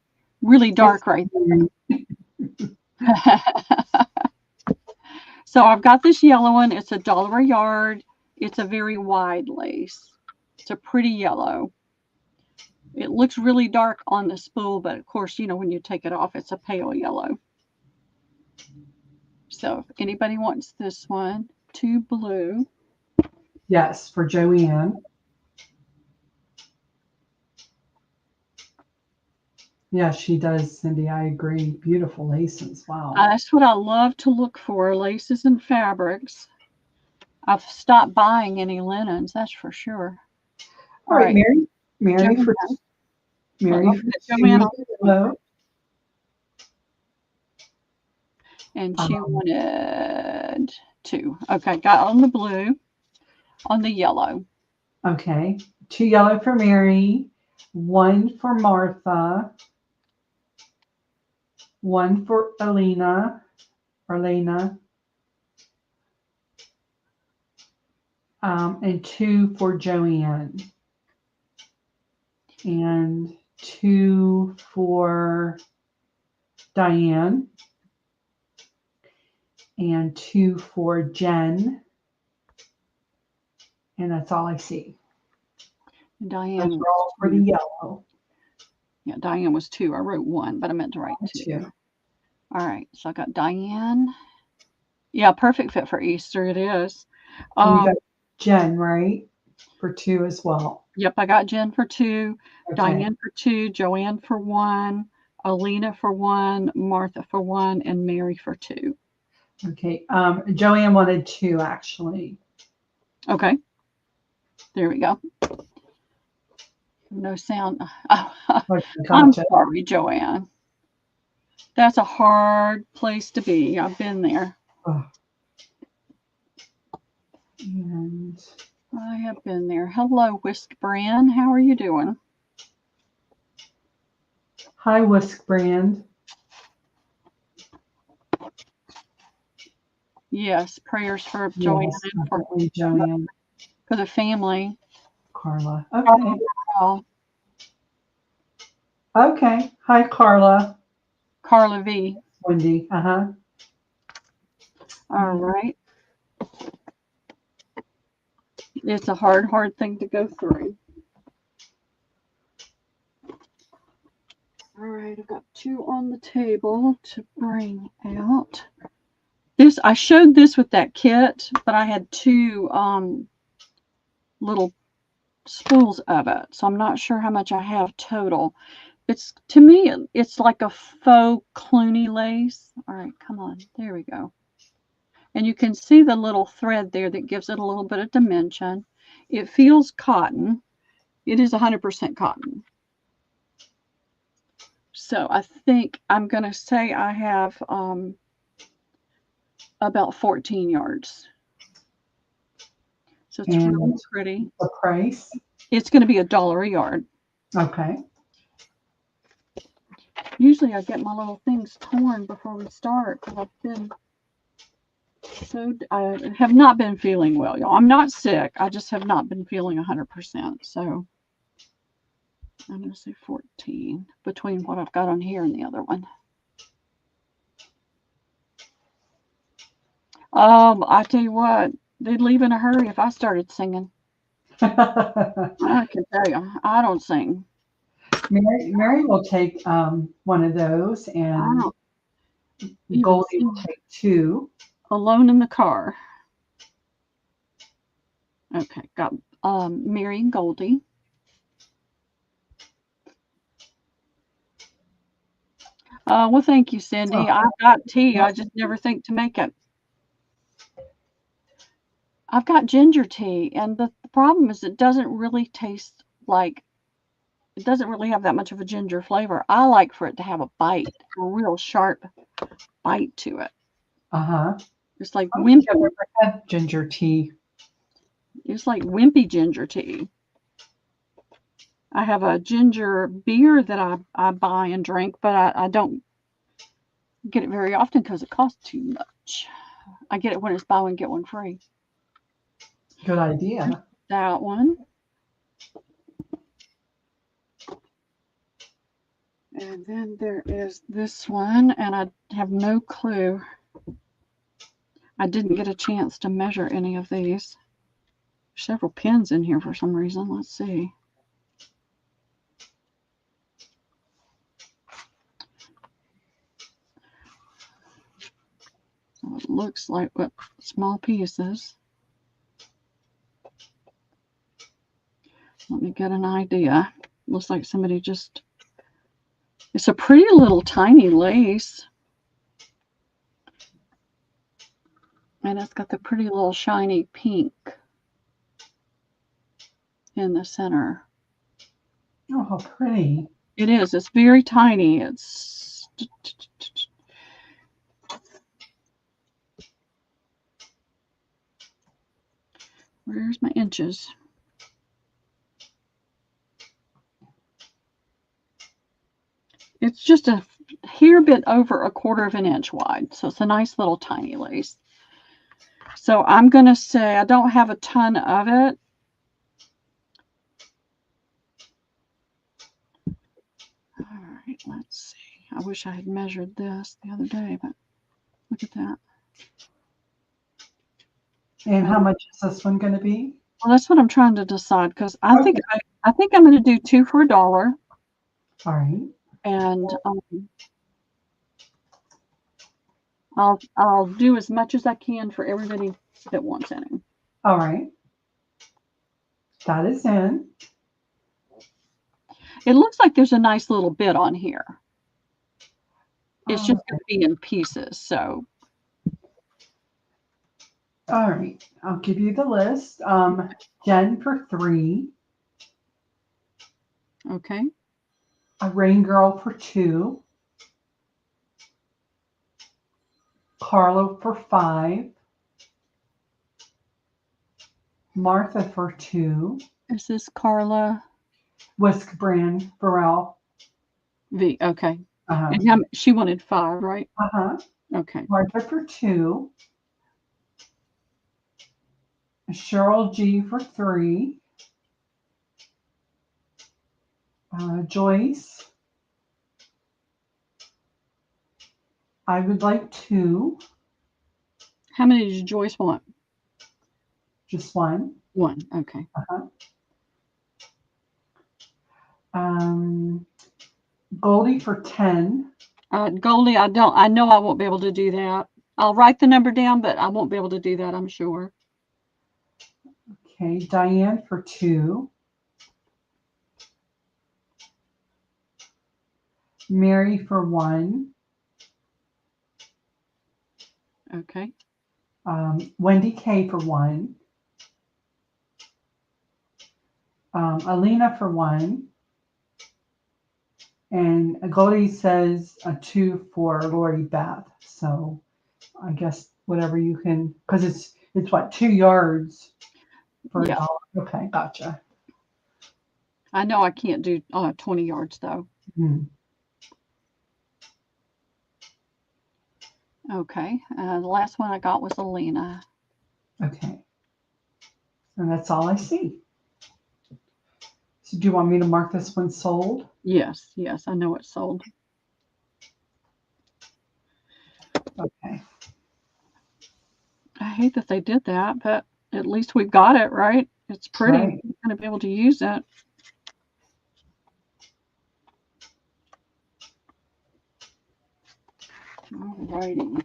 really dark right there. So I've got this yellow one. It's $1 a yard. It's a very wide lace. It's a pretty yellow. It looks really dark on the spool, but of course, when you take it off, it's a pale yellow. So if anybody wants this one, 2 blue. Yes, for Joanne. Yeah, she does, Cindy. I agree. Beautiful laces. Wow. That's what I love to look for, laces and fabrics. I've stopped buying any linens, that's for sure. All right, Mary. Mary Joanne. for Mary Let's for get Joanne on. hello. And she wanted 2. Okay, got on the blue, on the yellow. Okay. 2 yellow for Mary, 1 for Martha, 1 for Elena, and 2 for Joanne, and 2 for Diane, and 2 for Jen, and that's all I see. Diane. Those are all for the yellow. Yeah, Diane was 2. I wrote 1, but I meant to write 2. All right, so I got Diane. Yeah, perfect fit for Easter it is. And you got Jen, right? For 2 as well. Yep, I got Jen for 2, Okay. Diane for 2, Joanne for 1, Alina for 1, Martha for 1, and Mary for 2. Okay. Joanne wanted 2 actually. Okay. There we go. No sound. I'm sorry, Joanne. That's a hard place to be. I've been there. Oh. And I have been there. Hello, Whisk Brand. How are you doing? hi, Whisk Brand. Yes, prayers for Joanne and for Joanne. For the family. Carla. Okay. Okay. Hi, Carla. Carla V. Wendy. Uh-huh. All right. It's a hard thing to go through. All right, I've got 2 on the table to bring out. This I showed this with that kit, but I had 2 little spools of it, so I'm not sure how much I have total. It's to me, it's like a faux Clooney lace. All right, come on, there we go. And you can see the little thread there that gives it a little bit of dimension. It feels cotton. It is 100% cotton. So I think I'm going to say I have about 14 yards. So it's really pretty. The price? It's going to be $1 a yard. Okay. Usually I get my little things torn before we start because I have not been feeling well, y'all. I'm not sick. I just have not been feeling 100%. So I'm going to say 14 between what I've got on here and the other one. I tell you what, they'd leave in a hurry if I started singing. I can tell you, I don't sing. Mary will take one of those, and Goldie will take 2. Alone in the car. Okay, got Mary and Goldie. Well, thank you, Cindy. I've got tea. I just never think to make it. I've got ginger tea, and the problem is it doesn't really taste like, it doesn't really have that much of a ginger flavor. I like for it to have a bite, a real sharp bite to it. Uh-huh. It's like wimpy. I've never had ginger tea. It's like wimpy ginger tea. I have a ginger beer that I buy and drink, but I don't get it very often because it costs too much. I get it when it's buy one, get one free. Good idea. That one. And then there is this one, and I have no clue. I didn't get a chance to measure any of these. Several pins in here for some reason. Let's see. So it looks like small pieces. Let me get an idea. Looks like somebody just It's a pretty little tiny lace. And it's got the pretty little shiny pink in the center. Oh, how pretty. It is. It's very tiny. It's where's my inches? It's just a hair bit over 1/4 of an inch wide. So it's a nice little tiny lace. So I'm going to say I don't have a ton of it. All right, let's see. I wish I had measured this the other day, but look at that. And how much is this one going to be? Well, that's what I'm trying to decide because I think I'm going to do 2 for $1. All right. And I'll do as much as I can for everybody that wants any. All right. That is in. It looks like there's a nice little bit on here. It's just going to be in pieces. So. All right. I'll give you the list. Jen for 3. Okay. A Rain Girl for 2. Carlo for 5. Martha for 2. Is this Carla? Whisk Brand Burrell. V. Okay. Uh-huh. And she wanted 5, right? Uh-huh. Okay. Martha for 2. Cheryl G for 3. Joyce. I would like 2. How many did Joyce want? Just 1. 1. Okay. Uh-huh. Goldie for 10. Goldie, I know I won't be able to do that. I'll write the number down, but I won't be able to do that, I'm sure. Okay. Diane for 2. Mary for 1. Okay. Wendy K for 1. Alina for 1. And Goldie says a 2 for Lori Beth. So I guess whatever you can, because it's what, 2 yards for Yeah. $1. Okay, gotcha. I know I can't do 20 yards though. Hmm. Okay. The last one I got was Alina. Okay. And that's all I see. So do you want me to mark this one sold? Yes, I know it's sold. Okay. I hate that they did that, but at least we've got it, right? It's pretty. Right. We're going to be able to use it. Alrighty.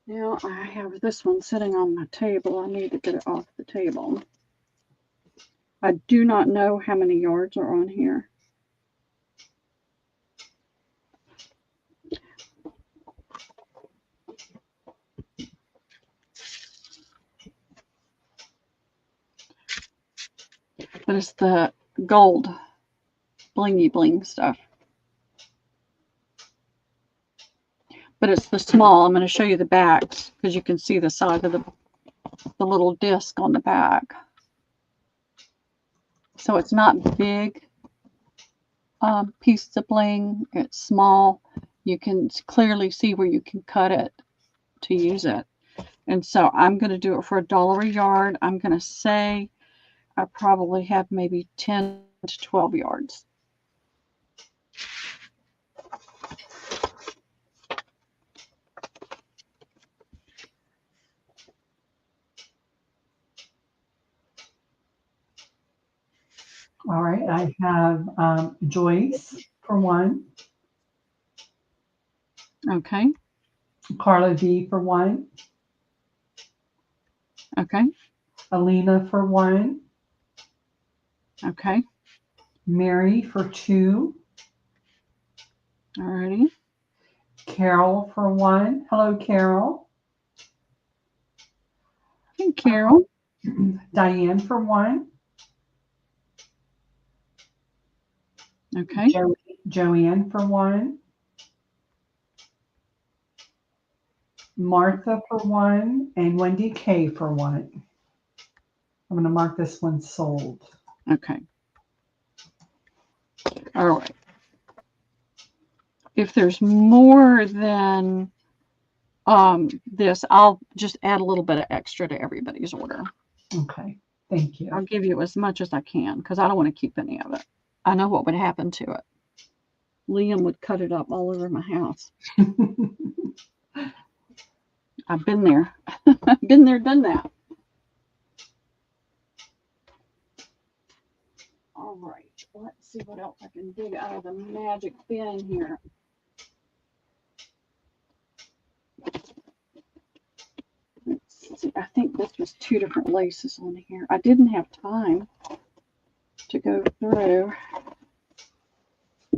Now I have this one sitting on my table. I need to get it off the table. I do not know how many yards are on here. But it's the gold blingy bling stuff. But it's the small. I'm going to show you the backs because you can see the size of the little disc on the back. So it's not big pieces of bling. It's small. You can clearly see where you can cut it to use it. And so I'm going to do it for $1 a yard. I'm going to say I probably have maybe 10 to 12 yards. All right. I have Joyce for 1. Okay. Carla V for 1. Okay. Alina for 1. Okay. Mary for 2. Alrighty. Carol for 1. Hello, Carol. Hey, Carol. Diane for 1. Okay. Joanne for 1. Martha for 1. And Wendy K for 1. I'm going to mark this one sold. Okay. All right. If there's more than this, I'll just add a little bit of extra to everybody's order. Okay. Thank you. I'll give you as much as I can because I don't want to keep any of it. I know what would happen to it. Liam would cut it up all over my house. I've been there. Been there, done that. All right. Let's see what else I can dig out of the magic bin here. Let's see. I think this was 2 different laces on here. I didn't have time to go through. I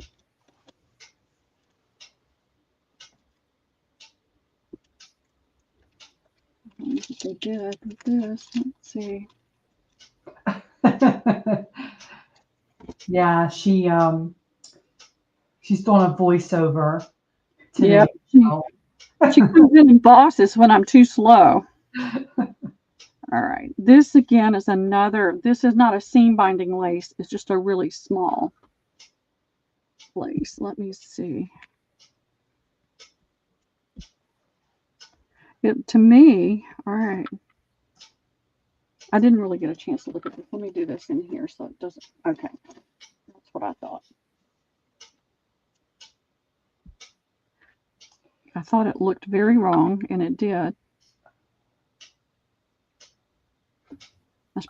wonder if they did with this. Let's see. Yeah, she's doing a voiceover today. Yep. She comes in and bosses when I'm too slow. All right. This again is another, this is not a seam binding lace. It's just a really small lace. Let me see. To me, all right. I didn't really get a chance to look at this. Let me do this in here so it doesn't, okay. That's what I thought. I thought it looked very wrong, and it did.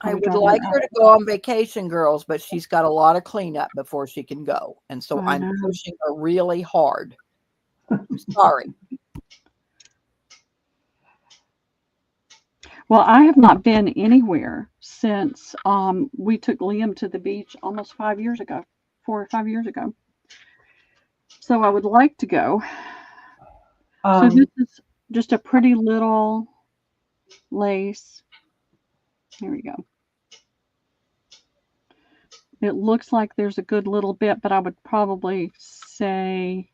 I would like her to go on vacation, girls, but she's got a lot of cleanup before she can go. And so I'm pushing her really hard. I'm sorry. Well, I have not been anywhere since we took Liam to the beach almost 5 years ago, 4 or 5 years ago. So I would like to go. So this is just a pretty little lace. Here we go. It looks like there's a good little bit, but I would probably say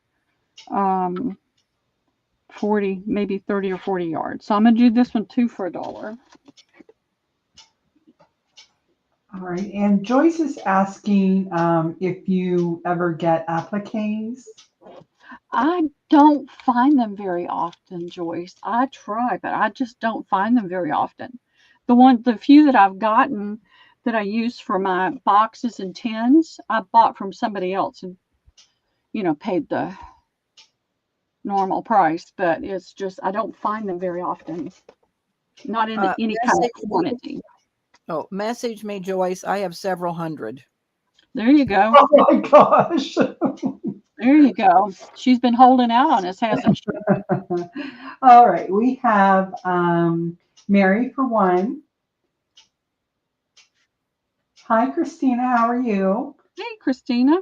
40, maybe 30 or 40 yards. So I'm going to do this one 2 for $1. All right. And Joyce is asking if you ever get appliques. I don't find them very often, Joyce. I try, but I just don't find them very often. The few that I've gotten that I use for my boxes and tins, I bought from somebody else and, paid the normal price, but it's just, I don't find them very often. Not in any kind of quantity. Oh, message me, Joyce. I have several hundred. There you go. Oh my gosh. There you go. She's been holding out on us, hasn't she? All right. We have Mary for 1. Hi, Christina. How are you? Hey, Christina.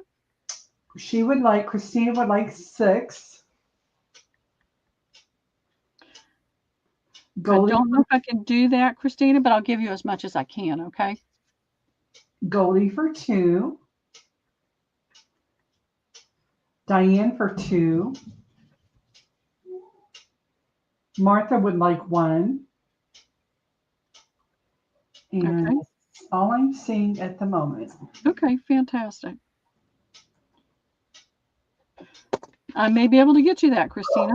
Christina would like 6. Goldie, I don't know if I can do that, Christina, but I'll give you as much as I can, okay? Goldie for 2. Diane for 2. Martha would like 1. And that's all I'm seeing at the moment. Okay, fantastic. I may be able to get you that, Christina.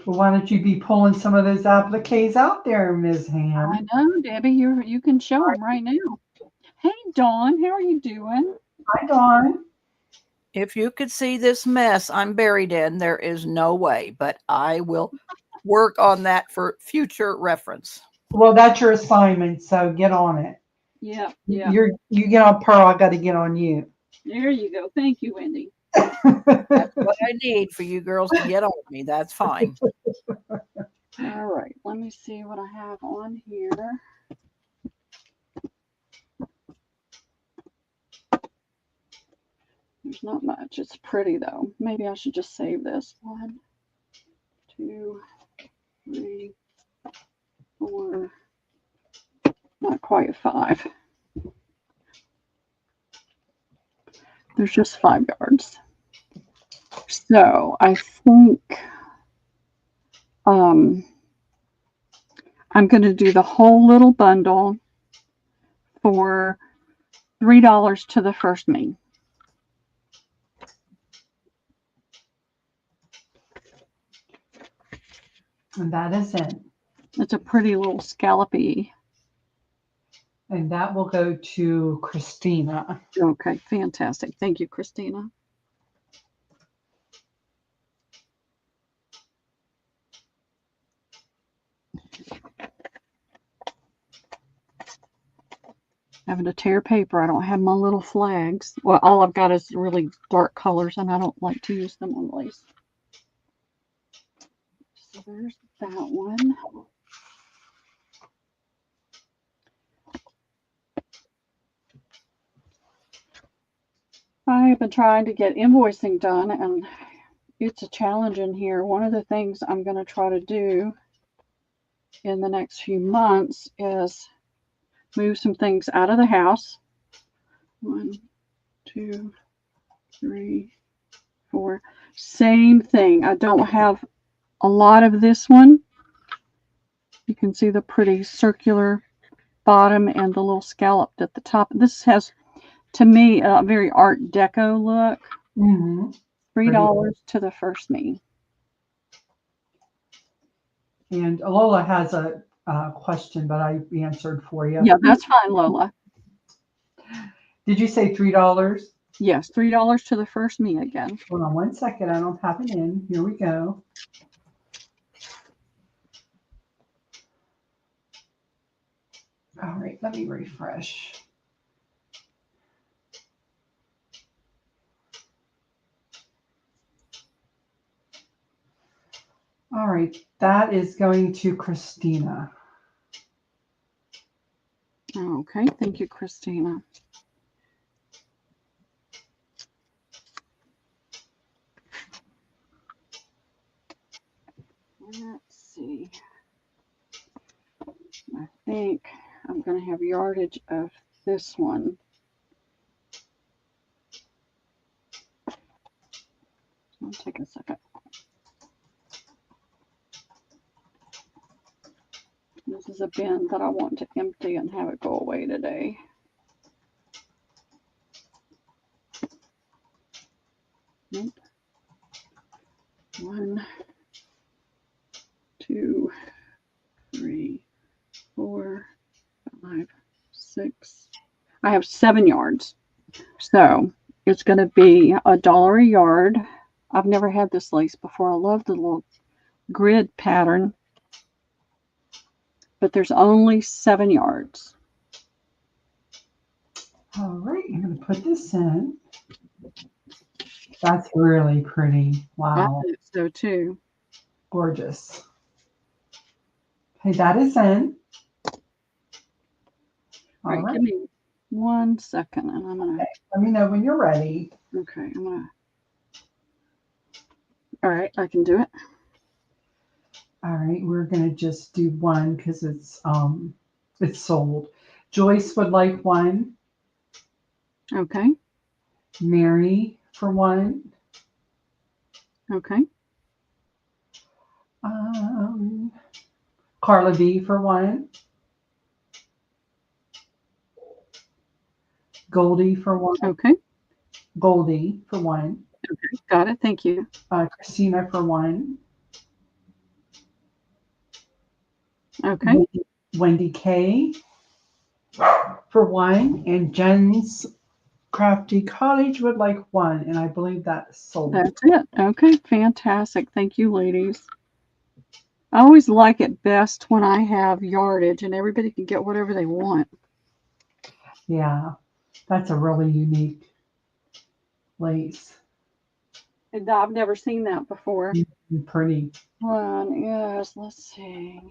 Well, why don't you be pulling some of those appliques out there, Ms. Ham? I know, Debbie. You can show them right now. Hey, Dawn, how are you doing? Hi, Dawn. If you could see this mess I'm buried in, there is no way, but I will work on that for future reference. Well, that's your assignment, so get on it. Yeah. You get on Pearl, I got to get on you. There you go. Thank you, Wendy. That's what I need for you girls to get on me. That's fine. All right, let me see what I have on here. There's not much. It's pretty though. Maybe I should just save this. 1, 2, 3, 4. Not quite 5. There's just 5 yards. So I think I'm going to do the whole little bundle for $3 to the first me. And that is it. It's a pretty little scallopy. And that will go to Christina. Okay, fantastic. Thank you, Christina. Having to tear paper. I don't have my little flags. Well, all I've got is really dark colors, and I don't like to use them on lace. So there's that one. I have been trying to get invoicing done, and it's a challenge in here. One of the things I'm going to try to do in the next few months is move some things out of the house. 1, 2, 3, 4. Same thing. I don't have a lot of this one. You can see the pretty circular bottom and the little scalloped at the top. This has, to me, a very Art Deco look. Mm-hmm. $3 to the first me. And Lola has a question, but I answered for you. Yeah, that's fine, Lola. Did you say $3? Yes, $3 to the first me again. Hold on 1 second. I don't have it in. Here we go. All right, let me refresh. All right, that is going to Christina. Okay, thank you, Christina. Let's see. I think I'm going to have yardage of this one. I'll take a second. This is a bin that I want to empty and have it go away today. Nope. 1, 2, 3, 4, 5, 6. I have 7 yards. So it's going to be $1 a yard. I've never had this lace before. I love the little grid pattern. But there's only 7 yards. All right, I'm going to put this in. That's really pretty. Wow. I think so too. Gorgeous. Okay, that is in. All right. Give me 1 second and I'm going to. Okay. Let me know when you're ready. Okay, I'm going to. All right, I can do it. All right, we're going to just do one because it's sold. Joyce would like one. Okay. Mary for one. Okay. Carla V for one. Goldie for one. Okay. Goldie for one. Okay. Got it. Thank you. Christina for one. Okay. Wendy K for one. And Jen's Crafty Cottage would like one. And I believe that's sold. That's it. Okay. Fantastic. Thank you, ladies. I always like it best when I have yardage and everybody can get whatever they want. Yeah, that's a really unique lace. I've never seen that before. Pretty. One is, let's see.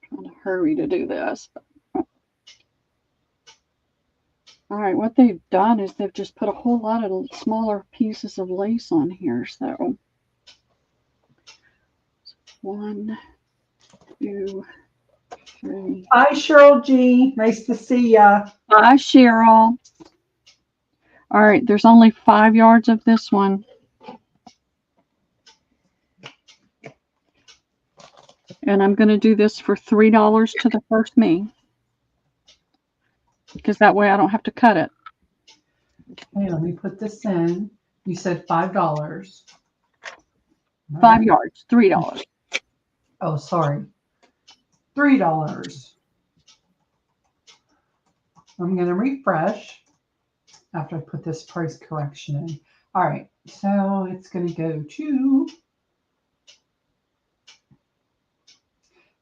Trying to hurry to do this. All right, what they've done is they've just put a whole lot of smaller pieces of lace on here. So 1, 2, 3. Hi, Cheryl G. Nice to see ya. Hi, Cheryl. All right, there's only 5 yards of this one. And I'm going to do this for $3 to the first me. Because that way I don't have to cut it. Okay, let me put this in. You said $5. 5 yards, $3. Oh, sorry. $3. I'm going to refresh after I put this price correction in. All right, so it's going to go to,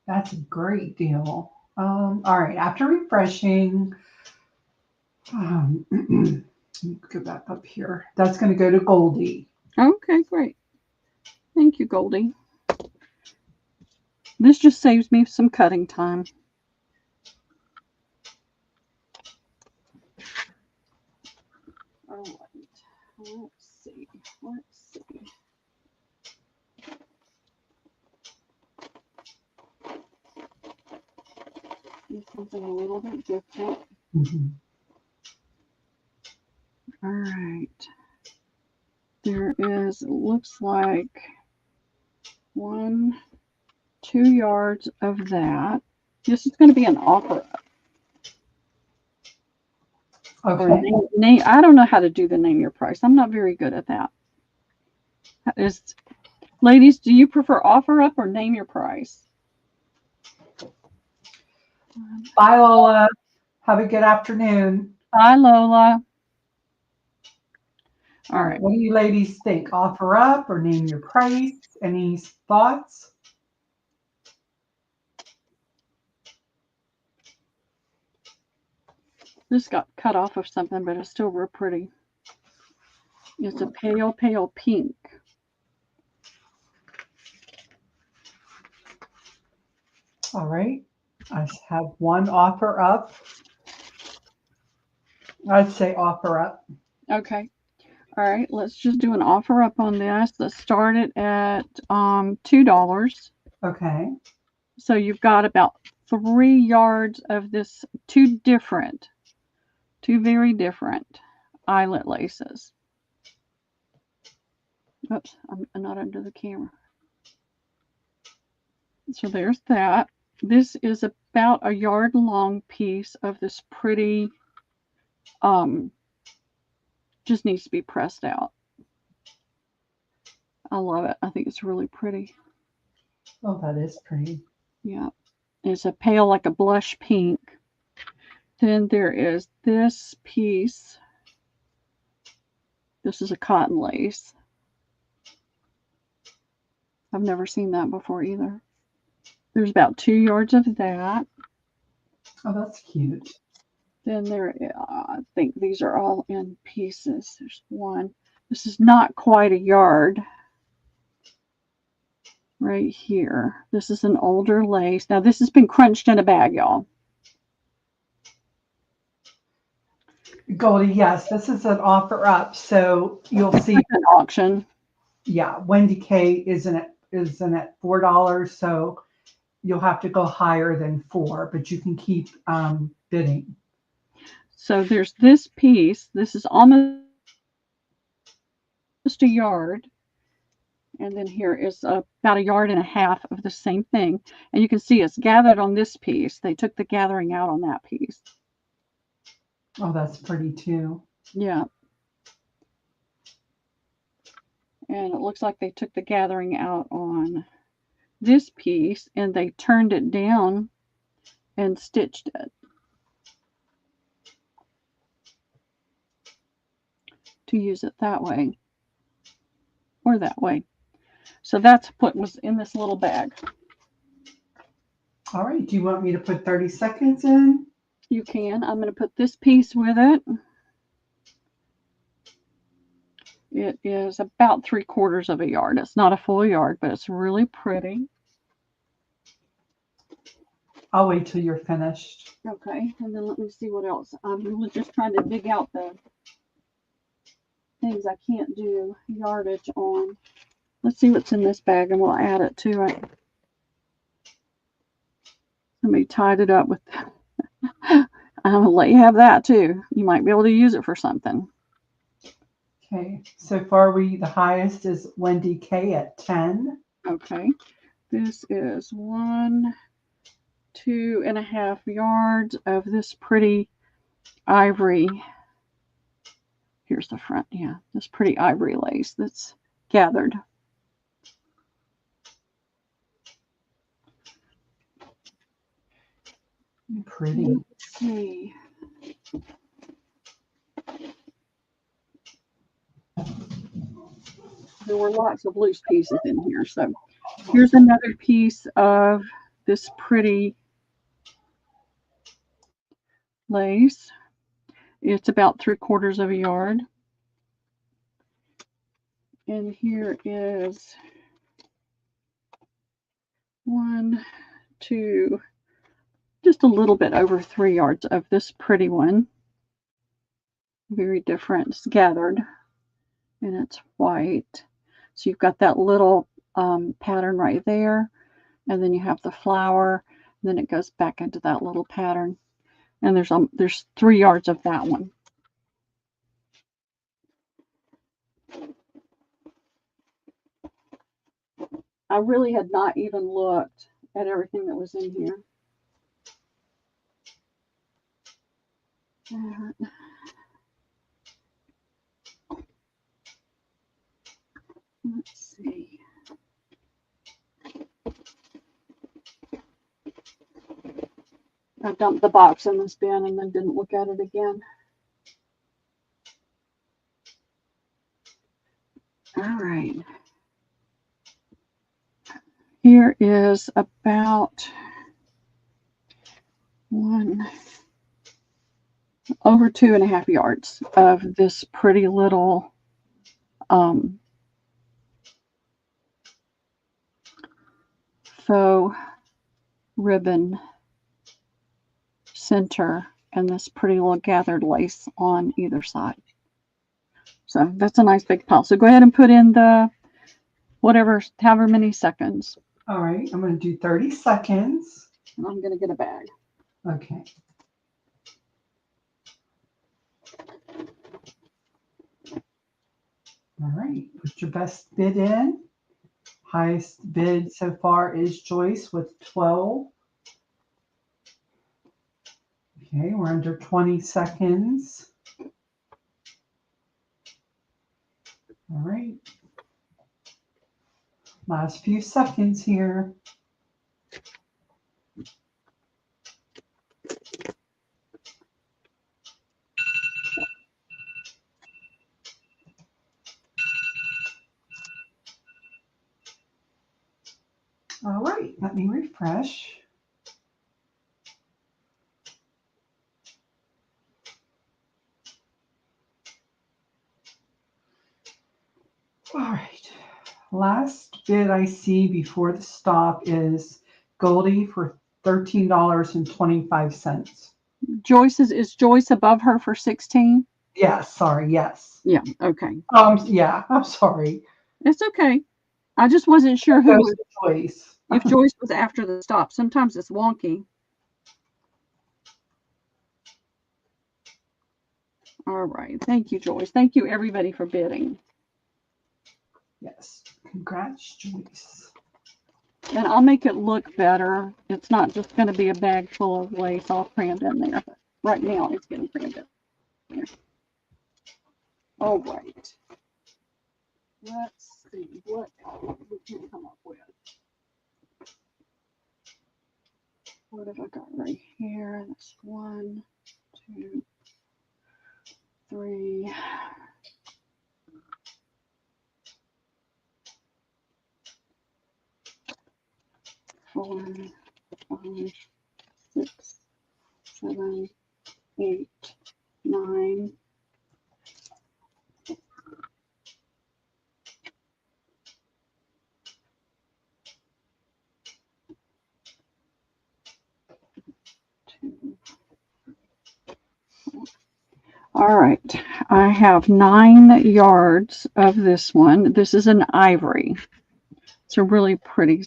that's a great deal. All right, after refreshing, let me go back up here. That's going to go to Goldie. Okay, great. Thank you, Goldie. This just saves me some cutting time. All right. Let's see. Do something a little bit different. Mm-hmm. All right. There is, it looks like 1, 2 yards of that. This is going to be an offer. Okay. Name, I don't know how to do the name your price. I'm not very good at that. Ladies, do you prefer offer up or name your price? Bye, Lola. Have a good afternoon. Bye, Lola. All right. What do you ladies think? Offer up or name your price? Any thoughts? This got cut off of something, but it's still real pretty. It's a pale, pale pink. All right. I have one offer up. I'd say offer up. Okay. All right. Let's just do an offer up on this. Let's start it at $2. Okay. So you've got about 3 yards of this, two very different eyelet laces. Oops, I'm not under the camera. So there's that. This is about a yard long piece of this pretty, just needs to be pressed out. I love it. I think it's really pretty. Oh, that is pretty. Yeah. It's a pale, like a blush pink. Then there is this piece. This is a cotton lace. I've never seen that before either. There's about 2 yards of that. Oh, that's cute. Then there, I think these are all in pieces. There's one. This is not quite a yard. Right here. This is an older lace. Now this has been crunched in a bag, y'all. Goldie, yes, this is an offer up. So you'll see an auction. Yeah, Wendy K isn't at $4, so you'll have to go higher than 4, but you can keep bidding. So there's this piece. This is almost a yard. And then here is about a yard and a half of the same thing. And you can see it's gathered on this piece. They took the gathering out on that piece. Oh, that's pretty too. Yeah. And it looks like they took the gathering out on this piece and they turned it down and stitched it to use it that way or that way. So that's what was in this little bag. All right. Do you want me to put 30 seconds in? You can. I'm going to put this piece with it. It is about 3/4 of a yard. It's not a full yard, but it's really pretty. I'll wait till you're finished. Okay, and then let me see what else. I'm really just trying to dig out the things I can't do yardage on. Let's see what's in this bag and we'll add it to it. Somebody tied it up with, I'm going to let you have that too. You might be able to use it for something. Okay, so far the highest is Wendy K at 10. Okay, this is 1, 2.5 yards of this pretty ivory. Here's the front, yeah, this pretty ivory lace that's gathered. Pretty. Let's see. There were lots of loose pieces in here. So here's another piece of this pretty lace. It's about 3/4 of a yard. And here is 1, 2, just a little bit over 3 yards of this pretty one. Very different. It's gathered and it's white. So you've got that little pattern right there. And then you have the flower. And then it goes back into that little pattern. And there's 3 yards of that one. I really had not even looked at everything that was in here. Let's see. I dumped the box in this bin and then didn't look at it again. All right. Here is about over 2.5 yards of this pretty little faux ribbon center and this pretty little gathered lace on either side. So that's a nice big pile. So go ahead and put in the however many seconds. All right, I'm going to do 30 seconds. And I'm going to get a bag. Okay. All right, put your best bid in. Highest bid so far is Joyce with 12. Okay, we're under 20 seconds. All right. Last few seconds here. All right, let me refresh. All right, last bid I see before the stop is Goldie for $13.25. Joyce is Joyce above her for 16? Yes, sorry, yes. Yeah, okay. Yeah, I'm sorry. It's okay. I just wasn't sure who was Joyce. if Joyce was after the stop. Sometimes it's wonky. All right. Thank you, Joyce. Thank you, everybody, for bidding. Yes. Congrats, Joyce. And I'll make it look better. It's not just going to be a bag full of lace all crammed in there. But right now, it's getting crammed in there. All right. Let's see what else we can come up with. What have I got right here? That's 1, 2, 3. 4, 5, 6, 7, 8, 9. All right, I have 9 yards of this one. This is an ivory. It's a really pretty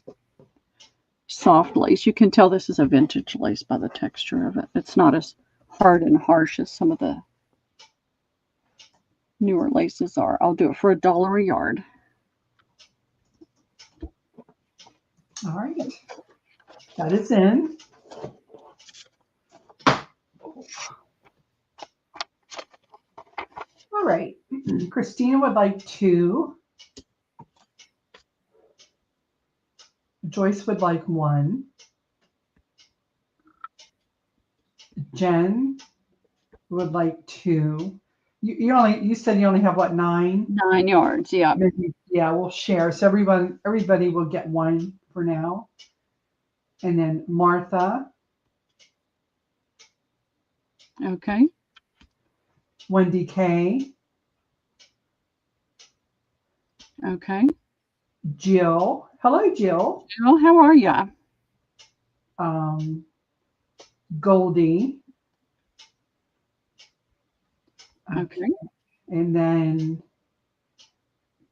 soft lace. You can tell this is a vintage lace by the texture of it. It's not as hard and harsh as some of the newer laces are. I'll do it for $1 a yard. All right. That is in. All right. Christina would like 2. Joyce would like 1. Jen would like 2. You said you only have what, 9? 9 yards, yeah. Maybe, yeah, we'll share. So everybody will get 1 for now. And then Martha. Okay. Wendy K. Okay. Jill. Hello, Jill. Jill, how are ya? Goldie. Okay. And then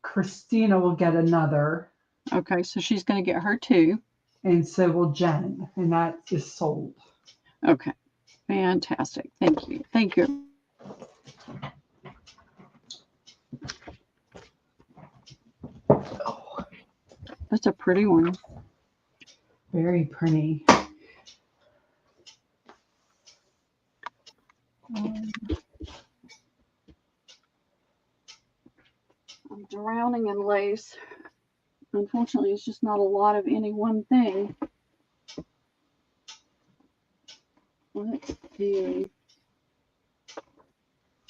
Christina will get another. Okay, so she's going to get her 2. And so will Jen. And that is sold. Okay. Fantastic. Thank you. Thank you. Oh, That's a pretty one. very pretty. I'm drowning in lace. Unfortunately, it's just not a lot of any one thing. Let's see.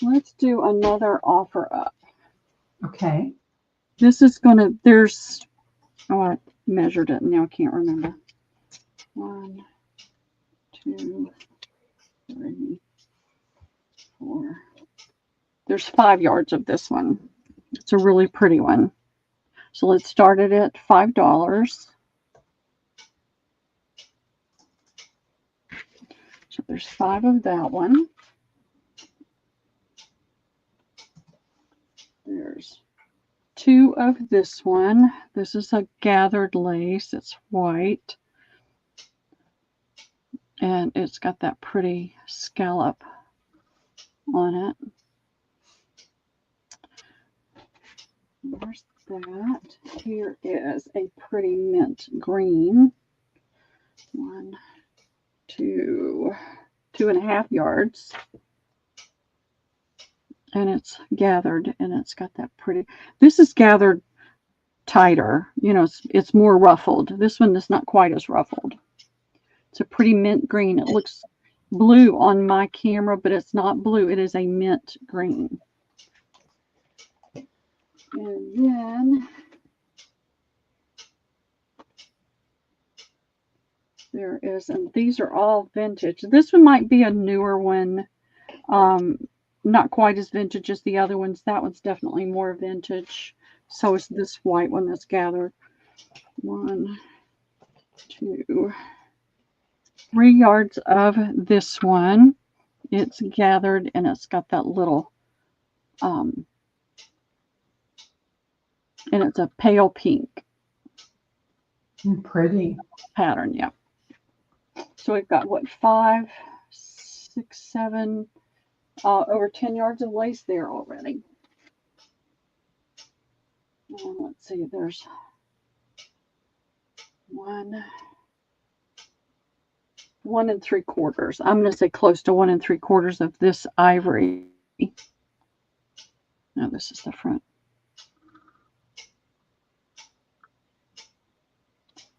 Let's do another offer up. Okay. This is going to, I measured it and now I can't remember. 1, 2, 3, 4. There's 5 yards of this one. It's a really pretty one. So let's start it at $5. So there's 5 of that one. There's 2 of this one. This is a gathered lace. It's white. And it's got that pretty scallop on it. There's that. Here is a pretty mint green. 1, 2, 2.5 yards. And it's gathered and it's got that pretty, this is gathered tighter, you know, it's more ruffled. This one is not quite as ruffled. It's a pretty mint green. It looks blue on my camera, but it's not blue. It is a mint green. And then there is, and these are all vintage. This one might be a newer one. Not quite as vintage as the other ones. That one's definitely more vintage. So is this white one that's gathered. 1, 2, 3 yards of this one. It's gathered and it's got that little, and it's a pale pink. Pretty. Pattern, yeah. So we've got what, 5, 6, 7, over 10 yards of lace there already. And let's see, there's 1 3/4. I'm going to say close to 1 3/4 of this ivory. Now this is the front.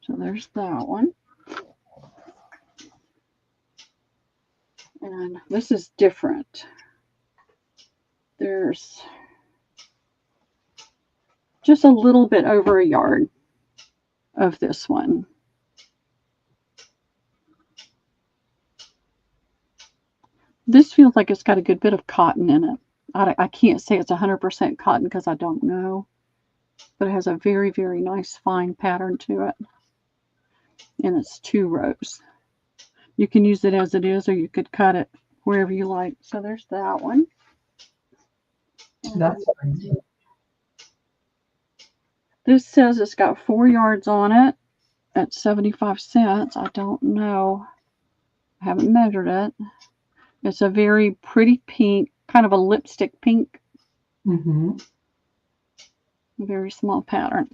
So there's that one. And this is different. There's just a little bit over a yard of this one. This feels like it's got a good bit of cotton in it. I can't say it's 100% cotton because I don't know. But it has a very, very nice fine pattern to it. And it's 2 rows. You can use it as it is, or you could cut it wherever you like. So there's that one. That's pretty. This says it's got 4 yards on it at 75 cents. I don't know. I haven't measured it. It's a very pretty pink, kind of a lipstick pink. Mm-hmm. Very small pattern.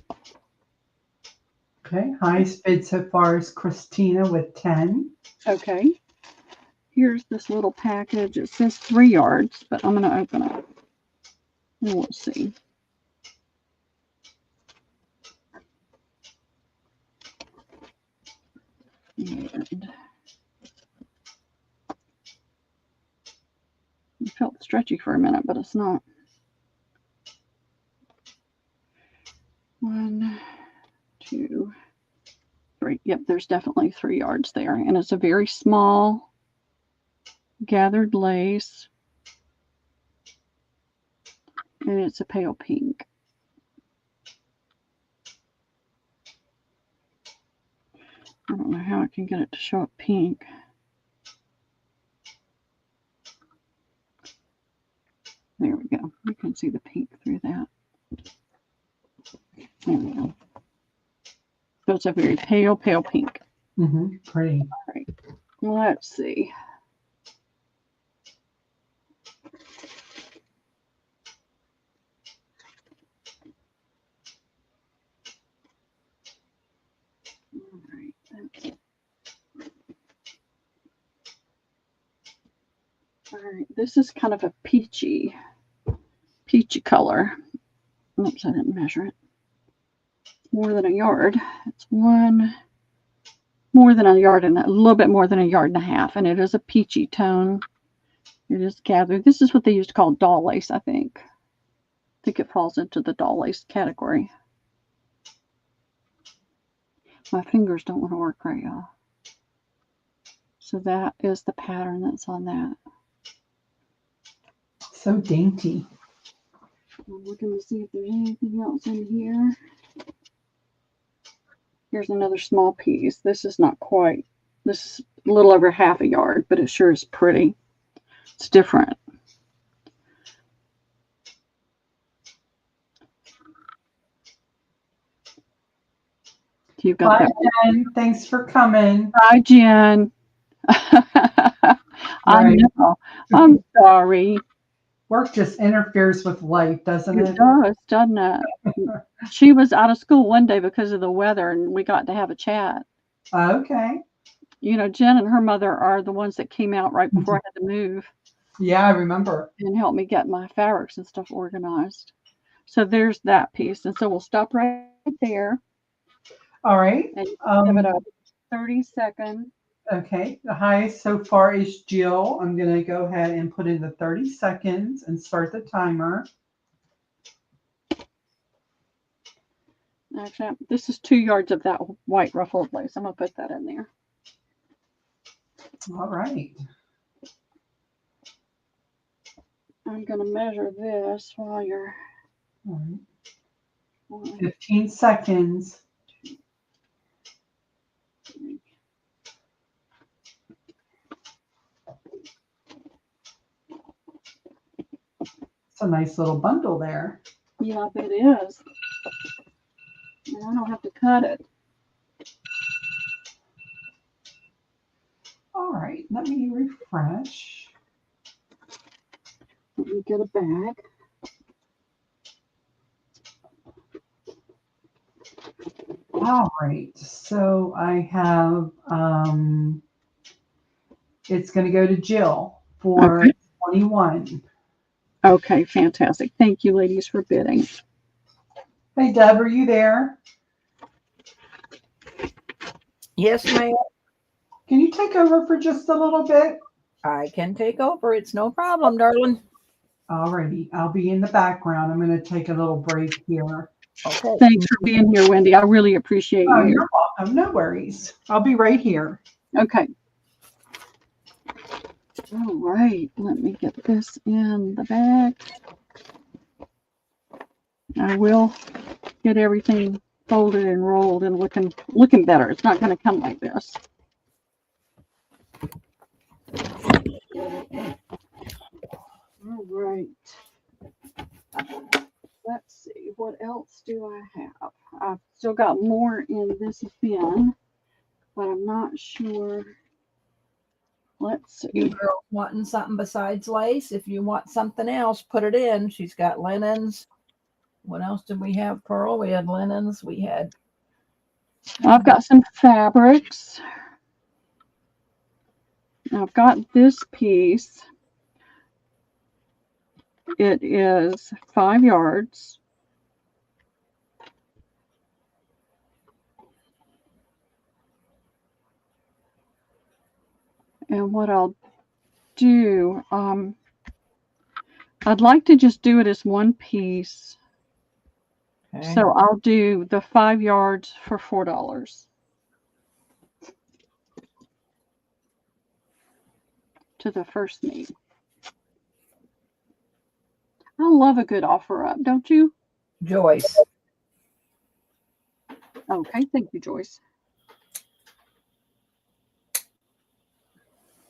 Okay, highest bid so far is Christina with 10. Okay. Here's this little package. It says 3 yards, but I'm going to open it. And we'll see. And it felt stretchy for a minute, but it's not. 1, 2, 3. Yep, there's definitely 3 yards there. And it's a very small gathered lace. And it's a pale pink. I don't know how I can get it to show up pink. There we go. You can see the pink through that. There we go. So it's a very pale, pale pink. Mm-hmm. Pretty. All right. Let's see. All right. That's it. All right. This is kind of a peachy color. Oops, I didn't measure it. More than a yard. It's more than a yard and a little bit more than a yard and a half, and it is a peachy tone. It is gathered. This is what they used to call doll lace, I think. I think it falls into the doll lace category. My fingers don't want to work right, y'all. So that is the pattern that's on that. So dainty. I'm looking to see if there's anything else in here. Here's another small piece. This is not quite. This is a little over half a yard, but it sure is pretty. It's different. You've got Bye, that. Jen. Thanks for coming. Hi, Jen. I Right. know. I'm sorry. Work just interferes with life, doesn't It it? does, doesn't it? She was out of school one day because of the weather, and we got to have a chat. Okay. You know, Jen and her mother are the ones that came out right before I had to move Yeah, I remember. and helped me get my fabrics and stuff organized. So there's that piece. And so we'll stop right there. All right. And give it a 30-second. Okay. The highest so far is Jill. I'm going to go ahead and put in the 30 seconds and start the timer. Actually, this is 2 yards of that white ruffled lace. I'm going to put that in there. All right. I'm going to measure this while you're... All right. 15 seconds. It's a nice little bundle there. Yeah, it is. And I don't have to cut it. All right. Let me refresh. Let me get a bag. All right. So I have, it's going to go to Jill for Okay. 21. Okay, fantastic. Thank you, ladies, for bidding. Hey, Deb, are you there? Yes, ma'am. Can you take over for just a little bit? I can take over. It's no problem, darling. All righty. I'll be in the background. I'm going to take a little break here. Okay. Thanks for being here, Wendy. I really appreciate Oh, you. you're welcome. No worries. I'll be right here. Okay. All right, let me get this in the bag. I will get everything folded and rolled and looking better. It's not going to come like this. All right. Let's see, what else do I have? I've still got more in this bin, but I'm not sure. Let's see. You girls wanting something besides lace? If you want something else, put it in. She's got linens. What else did we have, Pearl? We had linens. We had... I've got some fabrics. I've got this piece. It is 5 yards. And what I'll do, I'd like to just do it as one piece. Okay. So I'll do the 5 yards for $4 to the first me. I love a good offer up, don't you? Joyce. Okay, thank you, Joyce.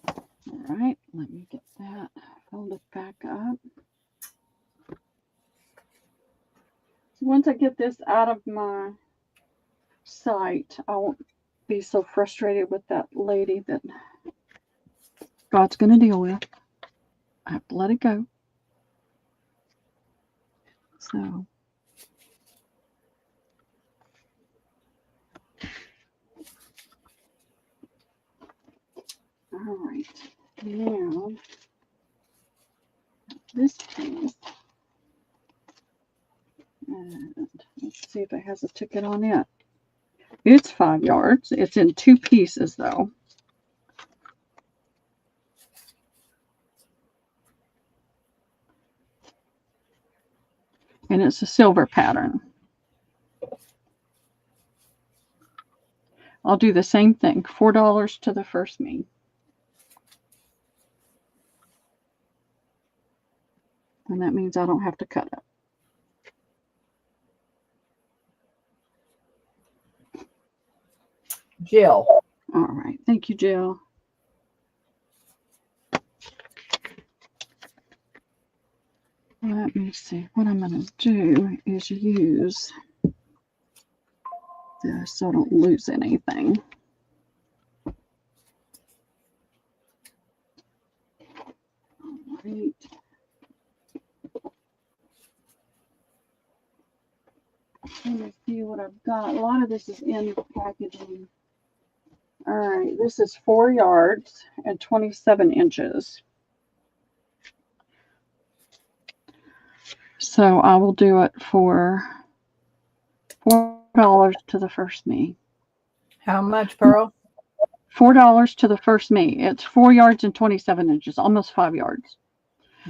All right, let me get that folded back up. So once I get this out of my sight, I won't be so frustrated with that lady that God's going to deal with. I have to let it go. So, all right, now this piece, and let's see if it has a ticket on it. It's 5 yards. It's in 2 pieces though. And it's a silver pattern. I'll do the same thing, $4 to the first me. And that means I don't have to cut it. Jill. All right, thank you, Jill. Let me see. What I'm going to do is use this so I don't lose anything. All right. Let me see what I've got. A lot of this is in packaging. All right, this is 4 yards and 27 inches. So I will do it for $4 to the first me. How much, Pearl? $4 to the first me. It's 4 yards and 27 inches, almost 5 yards.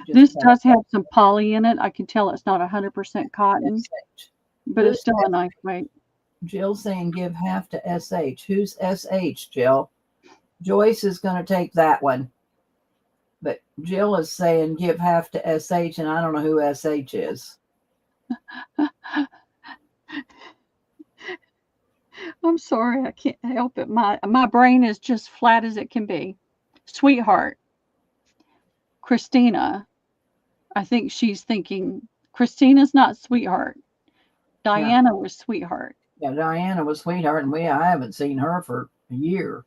This does have some poly in it. I can tell it's not 100% cotton, but it's still a nice weight. Jill's saying give half to SH. Who's SH, Jill? Joyce is going to take that one. But Jill is saying give half to SH, and I don't know who SH is. I'm sorry, I can't help it. My brain is just flat as it can be. Sweetheart. Christina. I think she's thinking Christina's not sweetheart. Diana was sweetheart. Yeah, Diana was sweetheart, and I haven't seen her for a year.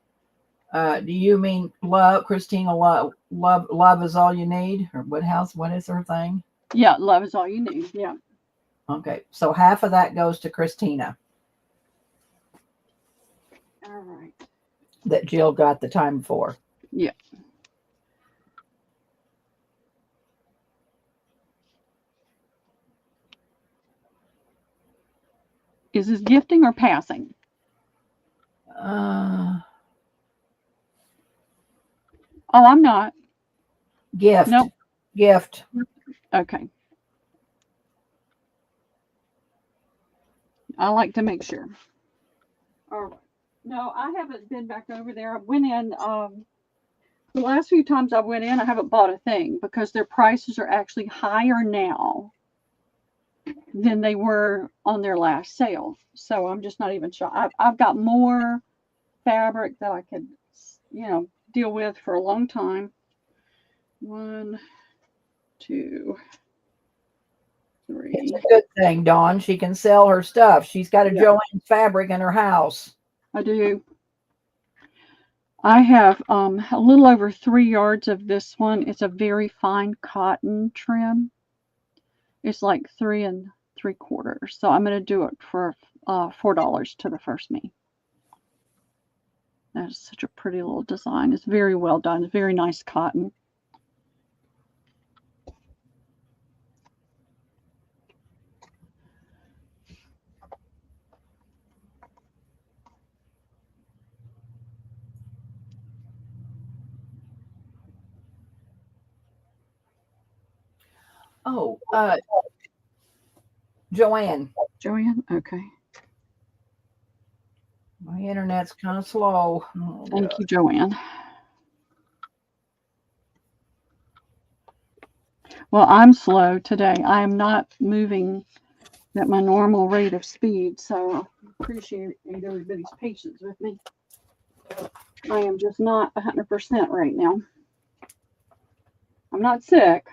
Do you mean love, Christina? Love is all you need, or what is her thing? Yeah, love is all you need. Yeah. Okay, so half of that goes to Christina. All right. That Jill got the time for. Yeah. Is this gifting or passing? Oh, I'm not. Gift. Nope. Gift. Okay. I like to make sure. All right. No, I haven't been back over there. I went in The last few times I went in, I haven't bought a thing because their prices are actually higher now than they were on their last sale. So I'm just not even sure. I've got more fabric that I could, deal with for a long time. 1, 2, 3. It's a good thing, Dawn. She can sell her stuff. She's got a Joanne fabric in her house. I do. I have a little over 3 yards of this one. It's a very fine cotton trim. It's like 3 3/4. So I'm going to do it for $4 to the first me. That is such a pretty little design. It's very well done. It's very nice cotton. Oh, Joanne. Joanne? Okay. My internet's kind of slow. Thank you, Joanne. Well, I'm slow today. I am not moving at my normal rate of speed, so I appreciate everybody's patience with me. I am just not 100% right now. I'm not sick.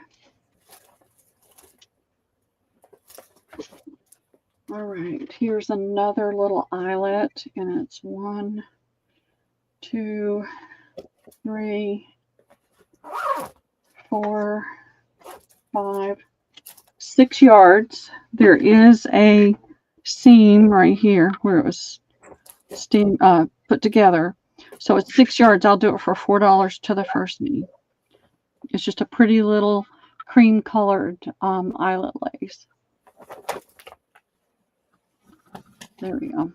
All right, here's another little eyelet, and it's 1, 2, 3, 4, 5, 6 yards. There is a seam right here where it was put together. So it's 6 yards. I'll do it for $4 to the first me. It's just a pretty little cream colored eyelet lace. There we go.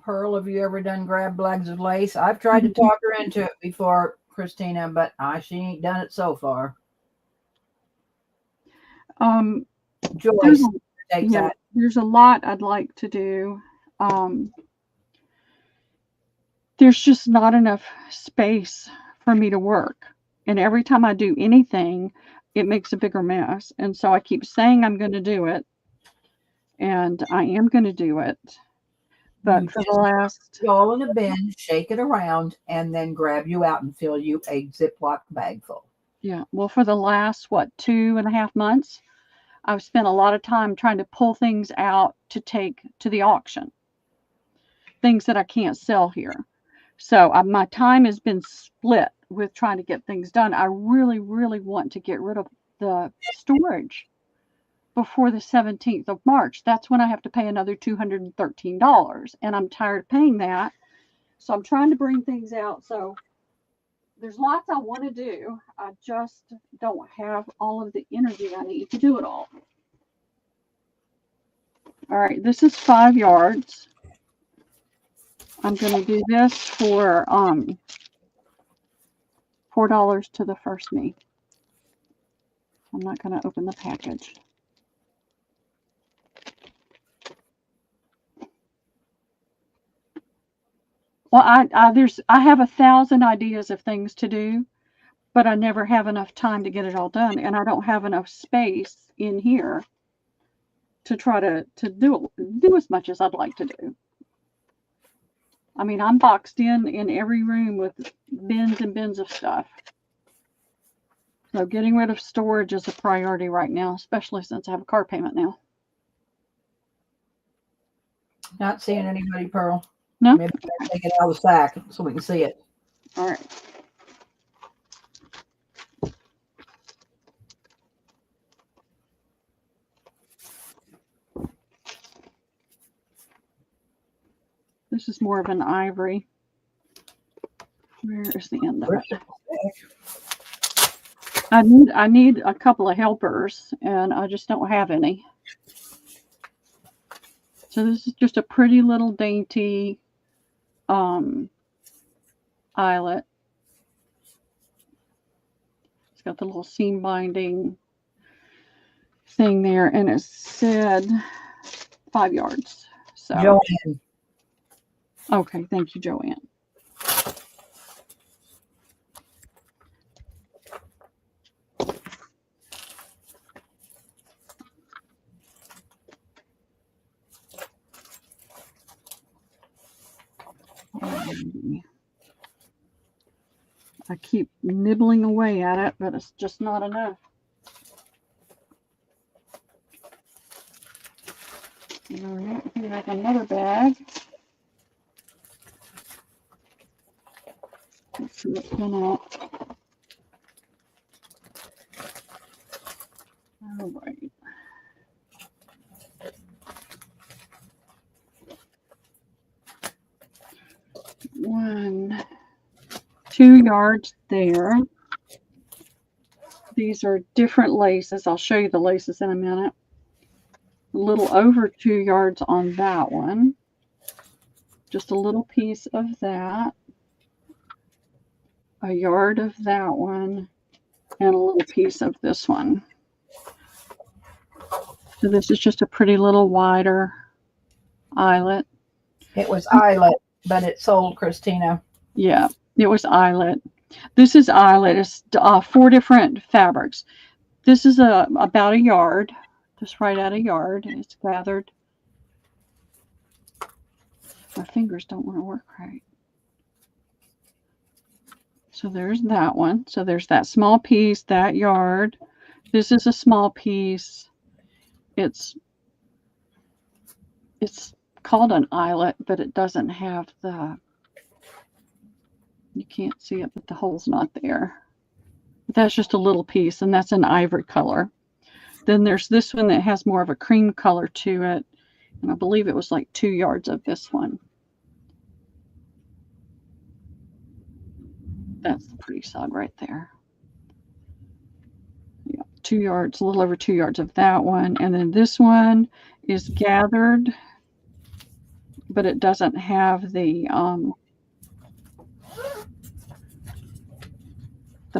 Pearl, have you ever done grab bags of lace? I've tried to talk her into it before, Christina, but she ain't done it so far. Joyce takes that. There's a lot I'd like to do. There's just not enough space for me to work. And every time I do anything, it makes a bigger mess. And so I keep saying I'm going to do it. And I am going to do it. But for the last... Go all in a bin, shake it around, and then grab you out and fill you a Ziploc bag full. Yeah. Well, for the last, 2.5 months, I've spent a lot of time trying to pull things out to take to the auction. Things that I can't sell here. So my time has been split with trying to get things done. I really, really want to get rid of the storage before the 17th of March. That's when I have to pay another $213. And I'm tired of paying that. So I'm trying to bring things out. So there's lots I want to do. I just don't have all of the energy I need to do it all. All right, this is 5 yards. I'm going to do this for $4 to the first me. I'm not going to open the package. Well, I have 1,000 ideas of things to do, but I never have enough time to get it all done, and I don't have enough space in here to try to do as much as I'd like to do. I mean, I'm boxed in every room with bins and bins of stuff. So getting rid of storage is a priority right now, especially since I have a car payment now. Not seeing anybody, Pearl. No? Maybe take it out of the sack so we can see it. All right. This is more of an ivory. Where is the end of it? I need a couple of helpers, and I just don't have any. So this is just a pretty little dainty eyelet. It's got the little seam binding. thing there, and it said 5 yards. So, Joanne. okay, thank you, Joanne. I keep nibbling away at it, but it's just not enough. All right, here's another bag. Let's see what's going on. All right. One, 2 yards there. These are different laces. I'll show you the laces in a minute. A little over 2 yards on that one. Just a little piece of that. A yard of that one. And a little piece of this one. So this is just a pretty little wider eyelet. It was eyelet, but it sold, Christina. Yeah, it was eyelet. This is eyelet. It's 4 different fabrics. This is about a yard, just right at a yard. It's gathered. My fingers don't want to work right. So there's that one. So there's that small piece, that yard. This is a small piece. It's called an eyelet, but it doesn't have the, you can't see it, but the hole's not there. But that's just a little piece, and that's an ivory color. Then there's this one that has more of a cream color to it, and I believe it was like 2 yards of this one. That's the pretty side right there. Yeah, 2 yards, a little over 2 yards of that one. And then this one is gathered, but it doesn't have the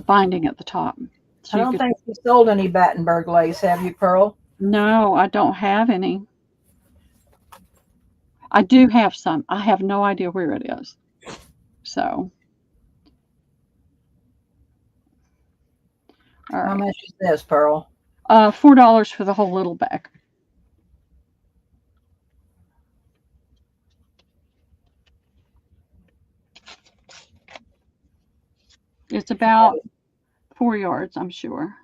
binding at the top. So I don't think you sold any Battenberg lace, have you, Pearl? No, I don't have any. I do have some. I have no idea where it is. So. All right. How much is this, Pearl? $4 for the whole little bag. It's about 4 yards, I'm sure.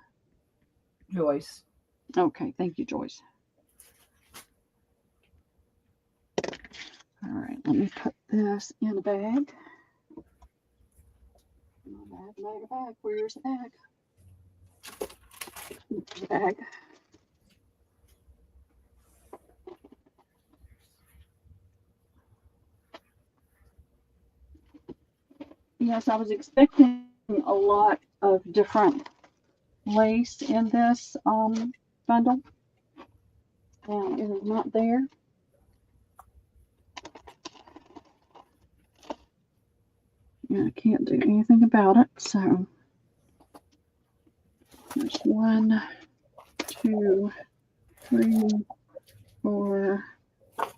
Joyce. Okay, thank you, Joyce. All right, let me put this in a bag. Bag. Where's the bag? The bag. Yes, I was expecting a lot of different lace in this bundle, and it is not there. Yeah, I can't do anything about it. So there's 1, 2, 3, 4,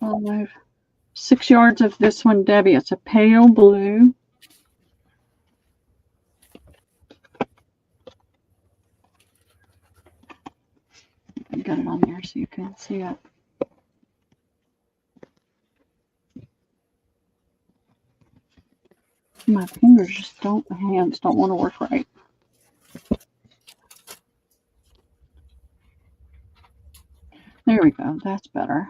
5, 6 yards of this one, Debbie. It's a pale blue. I got it on there so you can see it. My fingers just don't, my hands don't want to work right. There we go. That's better.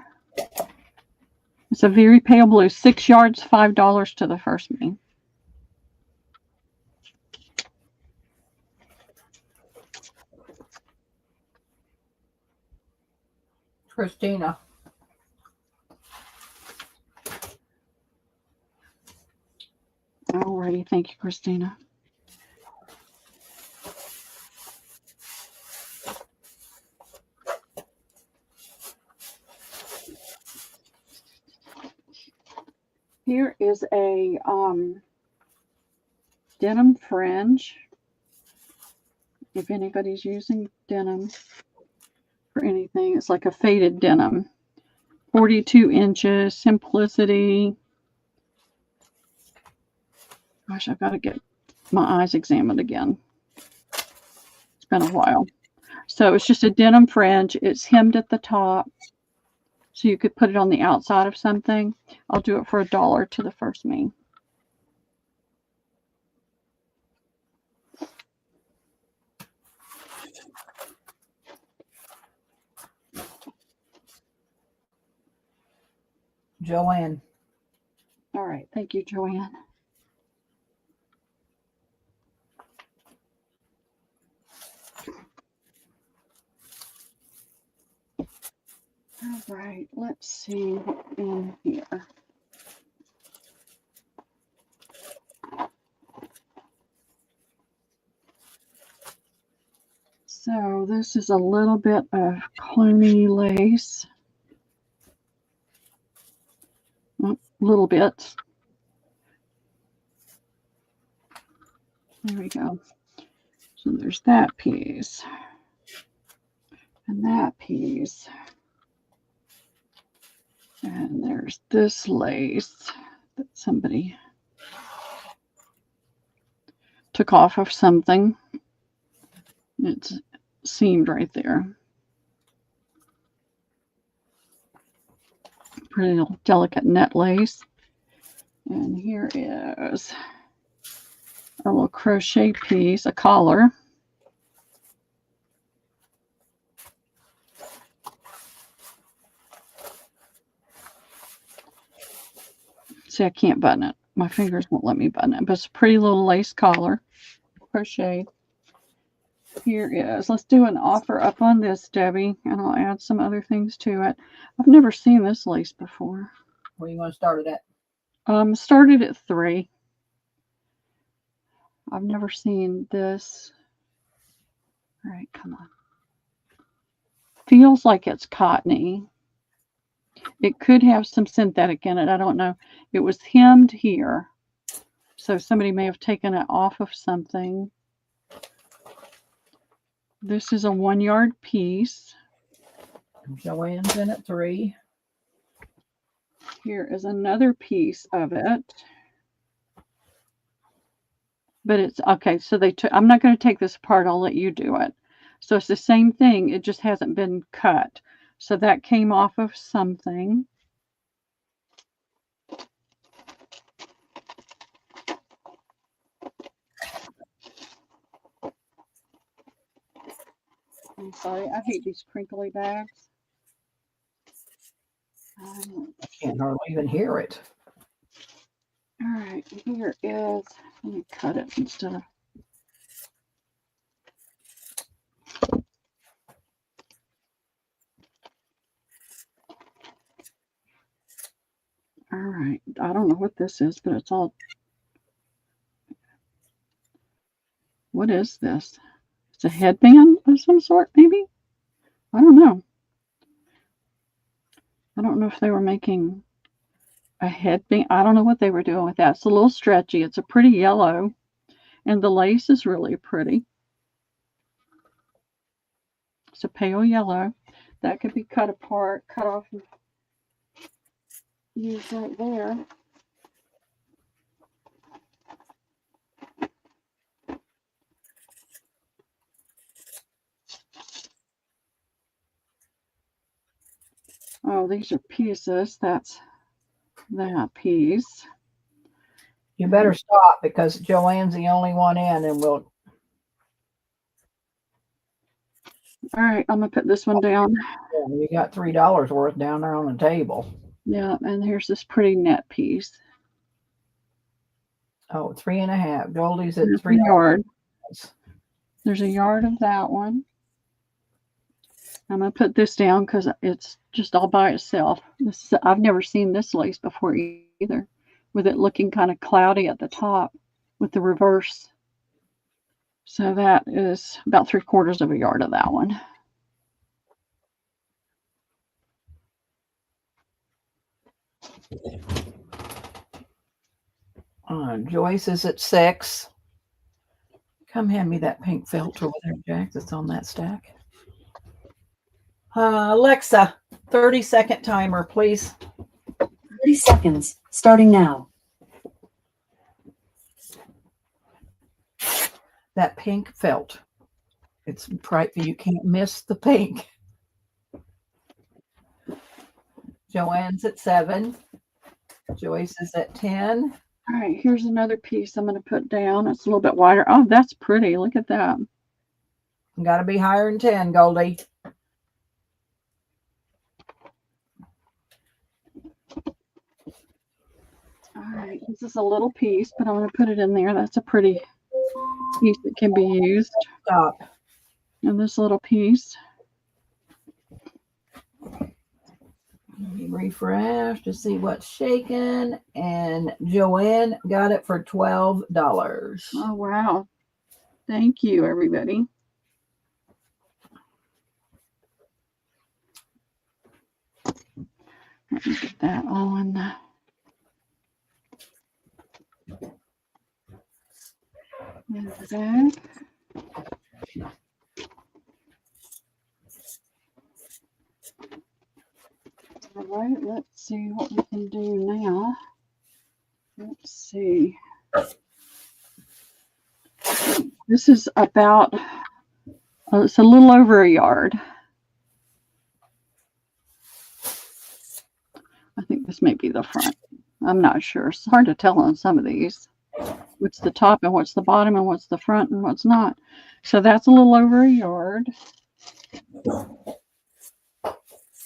It's a very pale blue. 6 yards, $5 to the first me. Christina. Alrighty, thank you, Christina. Here is a denim fringe. If anybody's using denim, for anything. It's like a faded denim. 42 inches, simplicity. Gosh, I've got to get my eyes examined again. It's been a while. So it's just a denim fringe. It's hemmed at the top. So you could put it on the outside of something. I'll do it for $1 to the first me. Joanne. All right. Thank you, Joanne. All right. Let's see what's in here. So this is a little bit of Clooney lace. Little bits. There we go. So there's that piece. And that piece. And there's this lace that somebody took off of something. It's seamed right there. Pretty little delicate net lace. And here is a little crochet piece, a collar. See, I can't button it. My fingers won't let me button it, but it's a pretty little lace collar, crocheted. Here is, let's do an offer up on this, Debbie, and I'll add some other things to it. I've never seen this lace before. Where you want to start it at? Started at 3. I've never seen this. All right, come on. Feels like it's cottony. It could have some synthetic in it. I don't know. It was hemmed here. So somebody may have taken it off of something. This is a 1 yard piece. Joanne's in at 3. Here is another piece of it. But it's okay. So they took, I'm not going to take this apart. I'll let you do it. So it's the same thing. It just hasn't been cut. So that came off of something. I'm sorry. I hate these crinkly bags. I can't hardly even hear it. All right. Here is, let me cut it instead of. All right. I don't know what this is, but it's all. What is this? It's a headband of some sort, maybe? I don't know. I don't know if they were making a headband. I don't know what they were doing with that. It's a little stretchy. It's a pretty yellow. And the lace is really pretty. It's a pale yellow. That could be cut apart, cut off, and used right there. Oh, these are pieces. That's that piece. You better stop because Joanne's the only one in, and we'll. All right, I'm gonna put this one down. Yeah, you got $3 worth down there on the table. Yeah, and here's this pretty net piece. Oh, 3.5. Goldie's at There's 3 a yard. yards. There's a yard of that one. I'm gonna put this down because it's just all by itself. This, I've never seen this lace before either, with it looking kind of cloudy at the top with the reverse. So that is about 3/4 of a yard of that one. Joyce is at 6. Come hand me that pink felt over there, Jack, that's on that stack. Alexa, 30-second timer, please. 30 seconds, starting now. That pink felt. It's bright, you can't miss the pink. Joanne's at 7. Joyce is at 10. All right, here's another piece I'm going to put down. It's a little bit wider. Oh, that's pretty. Look at that. Got to be higher than 10, Goldie. All right, this is a little piece, but I'm going to put it in there. That's a pretty piece that can be used. Stop. And this little piece. Let me refresh to see what's shaking. And Joanne got it for $12. Oh, wow. Thank you, everybody. Let me get that all in the bag. All right, let's see what we can do now. Let's see. This is about, it's a little over a yard. I think this may be the front. I'm not sure. It's hard to tell on some of these. What's the top and what's the bottom and what's the front and what's not. So that's a little over a yard.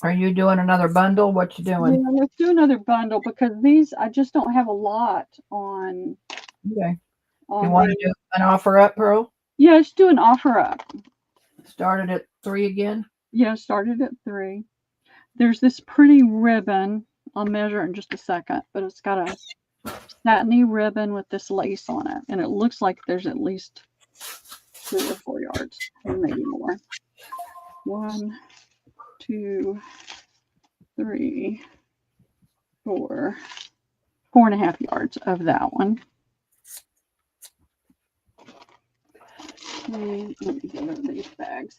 Are you doing another bundle? What you doing? Yeah, let's do another bundle because these, I just don't have a lot on. Okay. on You want to do an offer up, Pearl? Yeah, let's do an offer up. Started at 3 again? Yeah, started at 3. There's this pretty ribbon. I'll measure it in just a second, but it's got a satiny ribbon with this lace on it. And it looks like there's at least 3 or 4 yards, or maybe more. 1, 2, 3, 4, 4.5 yards of that one. Okay, let me get rid of these bags.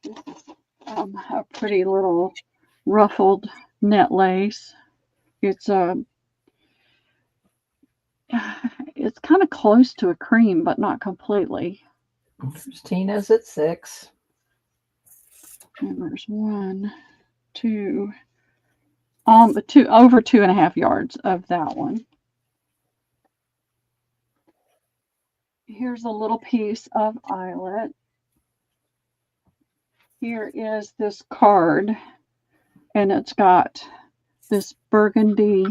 This is a pretty little ruffled net lace. It's it's kind of close to a cream, but not completely. Christina's at 6. And there's 1, 2, over 2.5 yards of that one. Here's a little piece of eyelet. Here is this card, and it's got this burgundy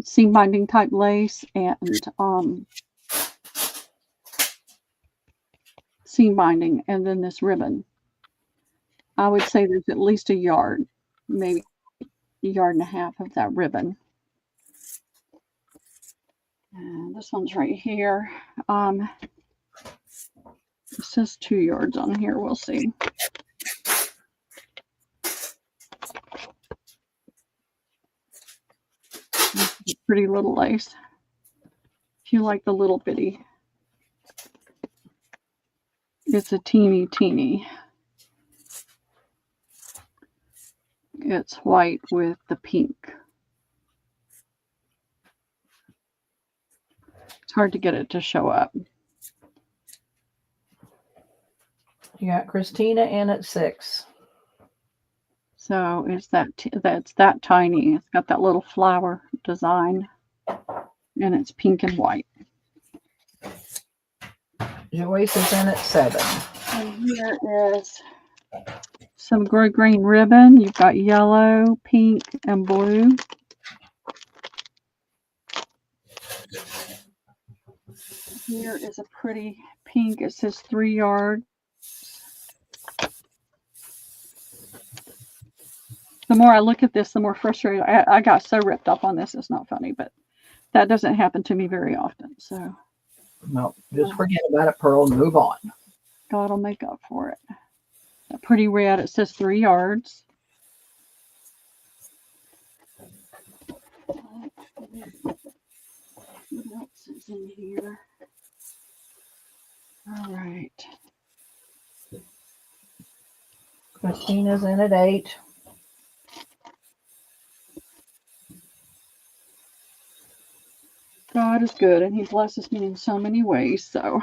seam binding type lace and seam binding, and then this ribbon. I would say there's at least a yard, maybe a yard and a half of that ribbon. And this one's right here. It says 2 yards on here. We'll see. Pretty little lace. If you like the little bitty. It's a teeny. It's white with the pink. It's hard to get it to show up. You got Christina in at 6. So it's that's that tiny. It's got that little flower design, and it's pink and white. Joyce is in at 7. And here is some green ribbon. You've got yellow, pink, and blue. Here is a pretty pink. It says 3 yards. The more I look at this, the more frustrated I got. So ripped up on this. It's not funny, but that doesn't happen to me very often. So No, just forget about it, Pearl, and move on. God will make up for it. A pretty red. It says 3 yards. is in here. All right. Christina's in at 8. God is good, and He blesses me in so many ways. So,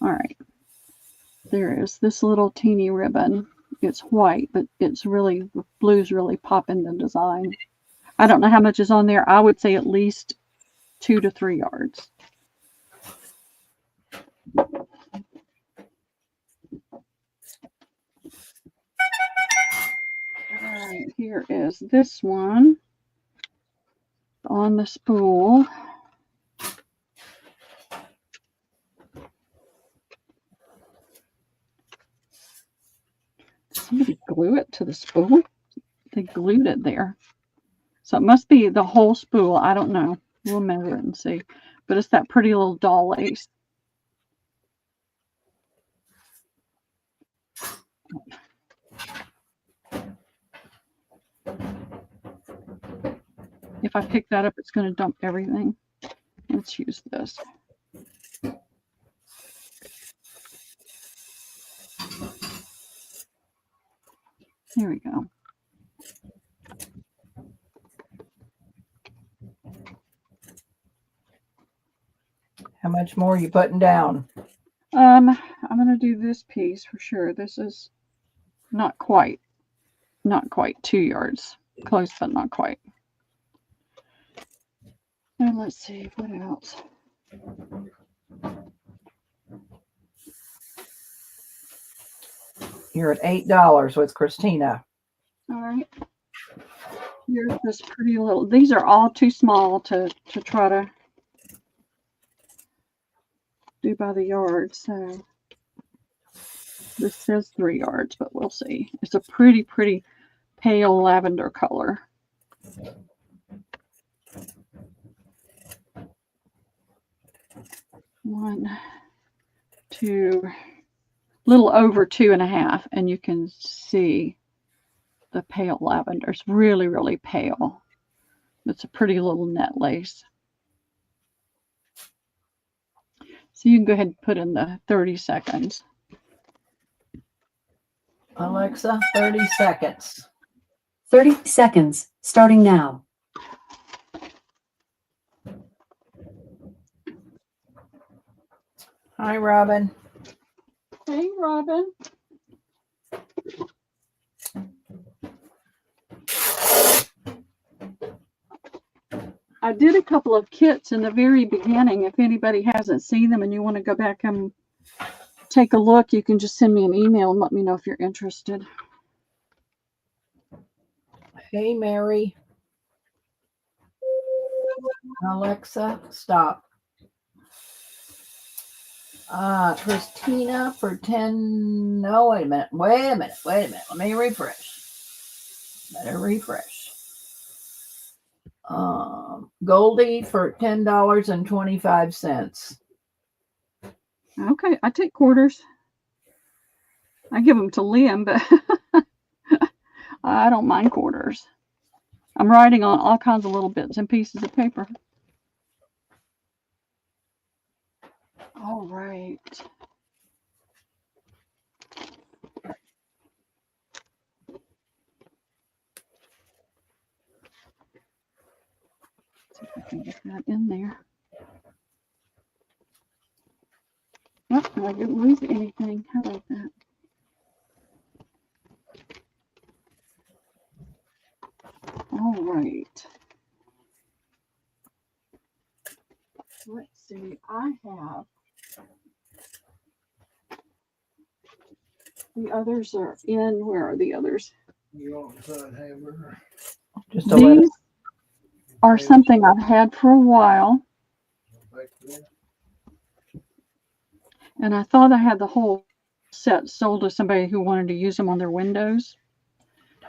all right. There is this little teeny ribbon. It's white, but it's really, the blues really pop in the design. I don't know how much is on there. I would say at least 2 to 3 yards. All right, here is this one on the spool. Somebody glue it to the spool. They glued it there. So it must be the whole spool. I don't know. We'll measure it and see. But it's that pretty little doll lace. If I pick that up, it's going to dump everything. Let's use this. There we go. How much more are you putting down? I'm going to do this piece for sure. This is not quite 2 yards. Close, but not quite. And let's see, what else? You're at $8 with Christina. All right. Here's this pretty little, these are all too small to try to do by the yard. So this says 3 yards, but we'll see. It's a pretty pale lavender color. One, two, little over 2.5, and you can see the pale lavender. It's really pale. It's a pretty little net lace. So you can go ahead and put in the 30 seconds. Alexa, 30 seconds. 30 seconds, starting now. Hi, Robin. Hey, Robin. I did a couple of kits in the very beginning. If anybody hasn't seen them and you want to go back and take a look, you can just send me an email and let me know if you're interested. Hey, Mary. Alexa, stop. Christina for 10. No, wait a minute. Let me refresh. Better refresh. Goldie for $10.25. Okay, I take quarters. I give them to Liam, but I don't mind quarters. I'm writing on all kinds of little bits and pieces of paper. All right. See if I can get that in there. Oh, I didn't lose anything. How about that? All right. Let's see. I have the others are in. Where are the others? Just to let These are something I've had for a while. And I thought I had the whole set sold to somebody who wanted to use them on their windows.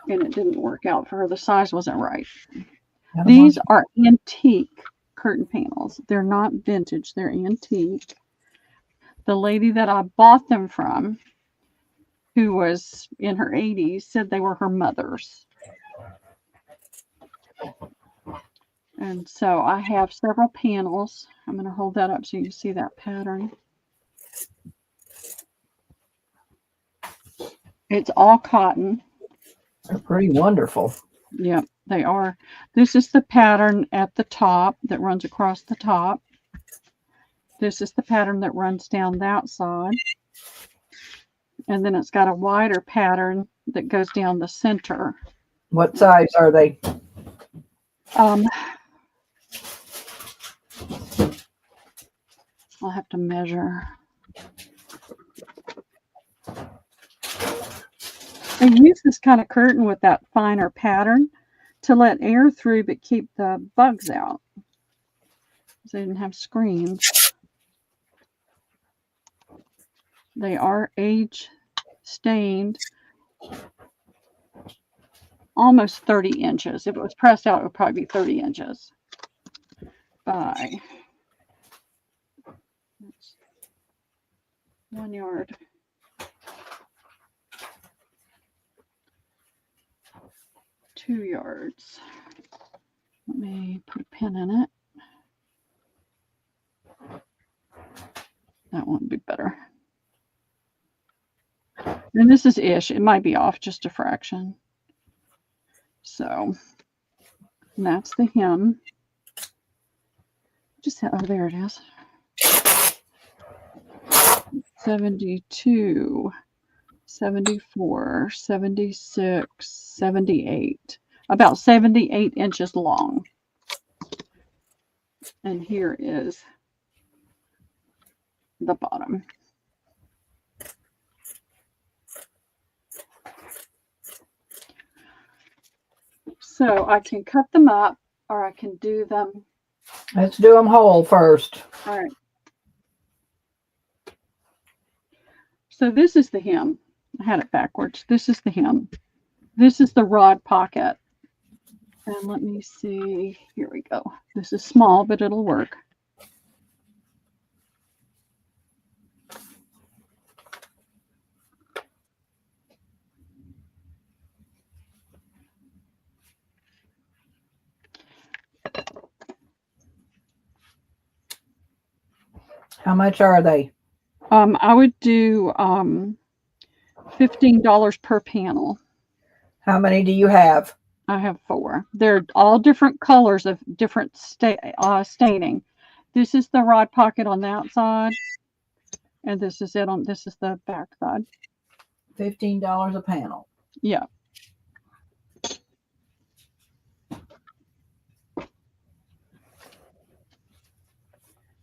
And it didn't work out for her. The size wasn't right. These are antique curtain panels. They're not vintage. They're antique. The lady that I bought them from, who was in her 80s, said they were her mother's. And so I have several panels. I'm going to hold that up so you can see that pattern. It's all cotton. They're pretty wonderful. Yep, they are. This is the pattern at the top that runs across the top. This is the pattern that runs down that side. And then it's got a wider pattern that goes down the center. What size are they? I'll have to measure. I use this kind of curtain with that finer pattern to let air through but keep the bugs out. They didn't have screens. They are age stained. Almost 30 inches. If it was pressed out, it would probably be 30 inches by 1 yard. 2 yards. Let me put a pin in it. That one would be better. And this is ish. It might be off just a fraction. So that's the hem. Just oh, there it is. 72, 74, 76, 78. About 78 inches long. And here is the bottom. So I can cut them up or I can do them. Let's do them whole first. All right. So this is the hem. I had it backwards. This is the hem. This is the rod pocket. And let me see. Here we go. This is small, but it'll work. How much are they? I would do $15 per panel. How many do you have? I have 4. They're all different colors of different staining. This is the rod pocket on that side, and this is it on. This is the back side. $15 a panel. Yeah.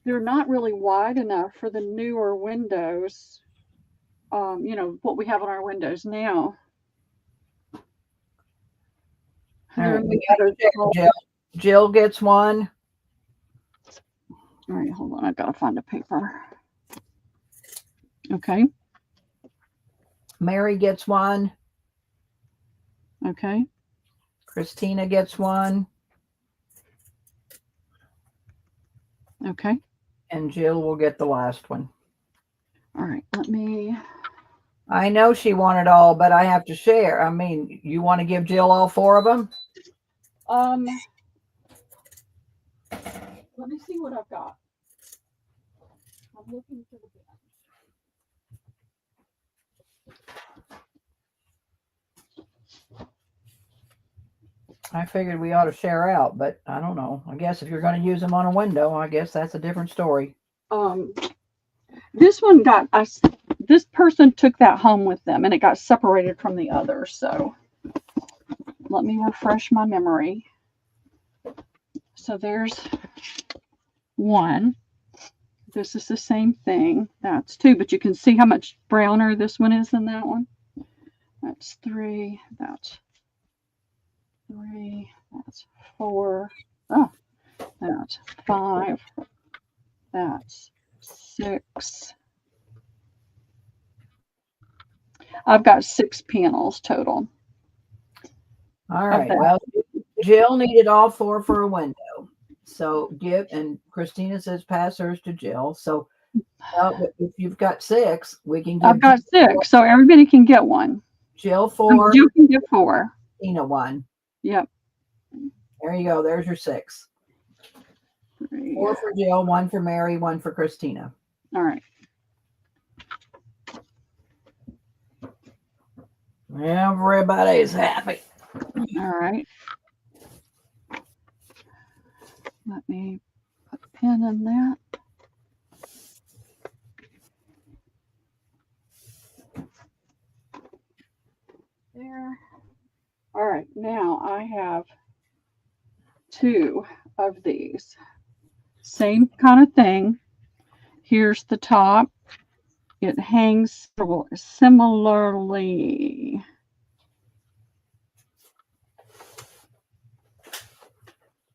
They're not really wide enough for the newer windows. You know, what we have on our windows now. All right, we got to check, Jill. Jill gets one. All right, hold on. I've got to find a paper. Okay. Mary gets one. Okay. Christina gets one. Okay. And Jill will get the last one. All right. Let me. I know she wanted all, but I have to share. I mean, you want to give Jill all 4 of them? Let me see what I've got. I'm looking for the I figured we ought to share out, but I don't know. I guess if you're going to use them on a window, I guess that's a different story. This one got us. This person took that home with them, and it got separated from the others. So let me refresh my memory. So there's one. This is the same thing. That's 2, but you can see how much browner this one is than that one. That's 3. That's 3. That's 4. Oh, that's 5. That's 6. I've got 6 panels total. All right. Okay. Well, Jill needed all 4 for a window. So and Christina says pass hers to Jill. So if you've got 6, we can give I've got 6, so everybody can get one. Jill 4. You can get 4. Christina 1. Yep. There you go. There's your 6. see. 4 for Jill, 1 for Mary, 1 for Christina. All right. Everybody's happy. All right. Let me put a pin in that. There. All right. Now I have 2 of these. Same kind of thing. Here's the top. It hangs similarly.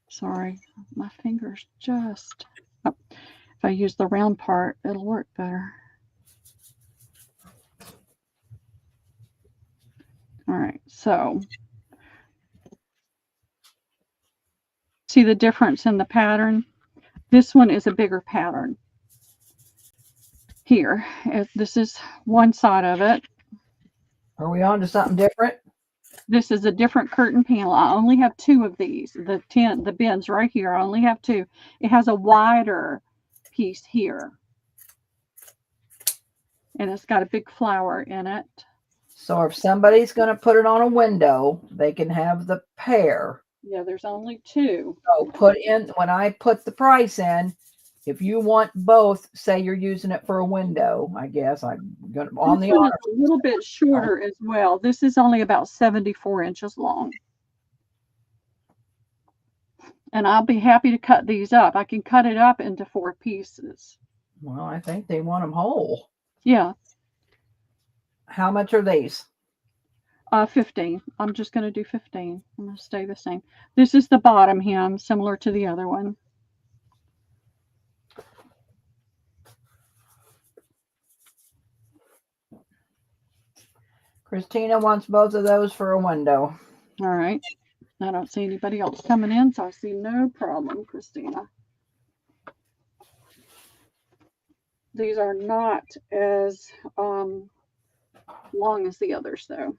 Sorry, my fingers just. Oh, if I use the round part, it'll work better. All right, so see the difference in the pattern? This one is a bigger pattern. Here, this is one side of it. Are we on to something different? This is a different curtain panel. I only have 2 of these. The bins right here, I only have 2. It has a wider piece here. And it's got a big flower in it. So if somebody's going to put it on a window, they can have the pair. Yeah, there's only 2. So put in, when I put the price in, if you want both, say you're using it for a window, I guess I'm going to, on This the one honor. is a little bit shorter as well. This is only about 74 inches long. And I'll be happy to cut these up. I can cut it up into 4 pieces. Well, I think they want them whole. Yeah. How much are these? 15. I'm just going to do 15. I'm going to stay the same. This is the bottom hem, similar to the other one. Christina wants both of those for a window. All right. I don't see anybody else coming in, so I see no problem, Christina. These are not as long as the others, though.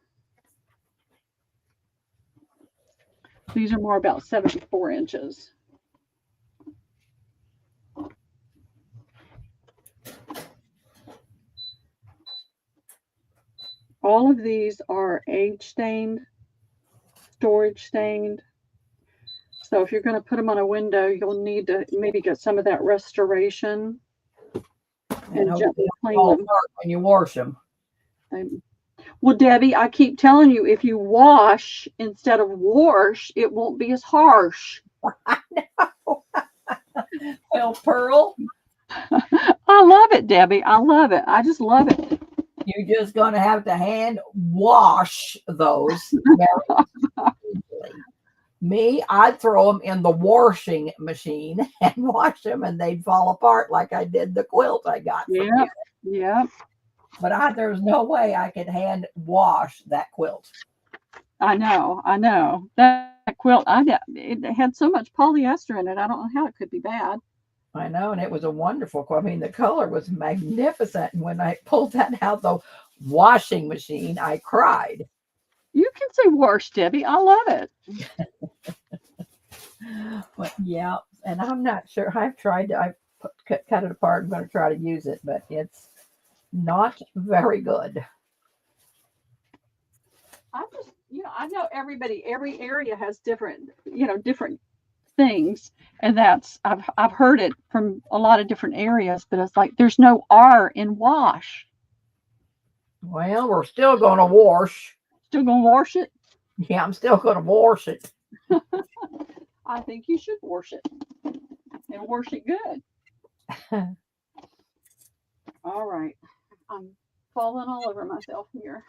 These are more about 74 inches. All of these are age stained, storage stained. So if you're going to put them on a window, you'll need to maybe get some of that restoration and gently clean them when you wash them. Well, Debbie, I keep telling you, if you wash instead of wash, it won't be as harsh. I know. Well, Pearl, I love it, Debbie. I love it. I just love it. you're just going to have to hand wash those very easily. Me, I'd throw them in the washing machine and wash them, and they'd fall apart like I did the quilt I got. Yeah, yeah. But there's no way I could hand wash that quilt. I know. That quilt, it had so much polyester in it. I don't know how it could be bad. I know, and it was a wonderful quilt. I mean, the color was magnificent. And when I pulled that out the washing machine, I cried. You can say wash, Debbie. I love it. But yeah, and I'm not sure. I've cut it apart. I'm going to try to use it, but it's not very good. I know every area has different things, and I've heard it from a lot of different areas, but it's like there's no R in wash. Well, we're still going to wash. Still gonna wash it? Yeah, I'm still going to wash it. I think you should wash it and wash it good. All right. I'm falling all over myself here.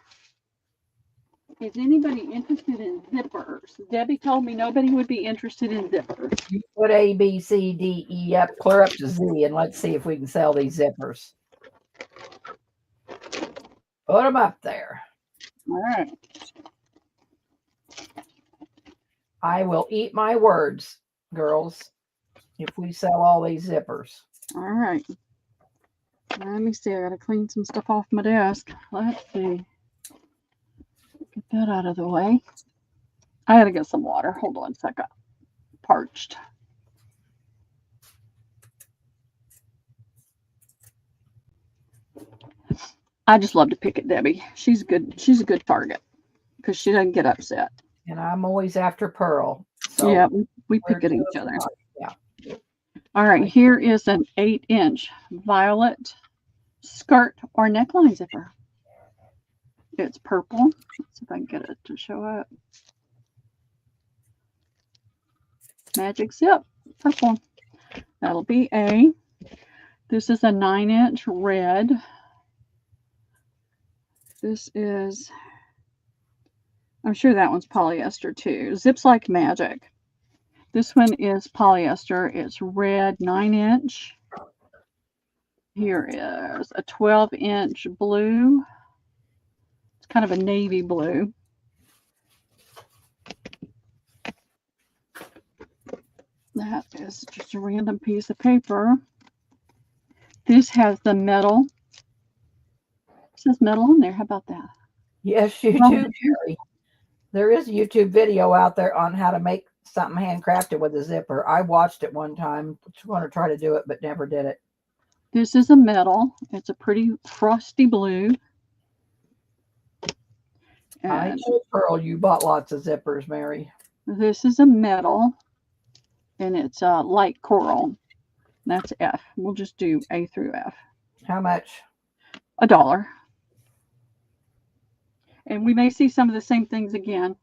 Is anybody interested in zippers? Debbie told me nobody would be interested in zippers. You put A, B, C, D, E up, clear up to Z, and let's see if we can sell these zippers. Put them up there. All right. I will eat my words, girls, if we sell all these zippers. All right. Let me see. I got to clean some stuff off my desk. Let's see. Get that out of the way. I got to get some water. Hold on a second. Parched. I just love to pick at Debbie. She's a good target because she doesn't get upset. And I'm always after Pearl. So Yeah, we pick at each other. All right, here is an 8-inch violet skirt or neckline zipper. It's purple. Let's see if I can get it to show up. Magic zip, purple. That'll be A. This is a 9-inch red. This is, I'm sure that one's polyester too. Zips like magic. This one is polyester. It's red, 9-inch. Here is a 12-inch blue. It's kind of a navy blue. That is just a random piece of paper. This has the metal. It says metal on there. How about that? Yes, you do, Jerry. There is a YouTube video out there on how to make something handcrafted with a zipper. I watched it one time. I want to try to do it, but never did it. This is a metal. It's a pretty frosty blue. I And told Pearl you bought lots of zippers, Mary. this is a metal, and it's a light coral. That's F. We'll just do A through F. How much? $1. And we may see some of the same things again.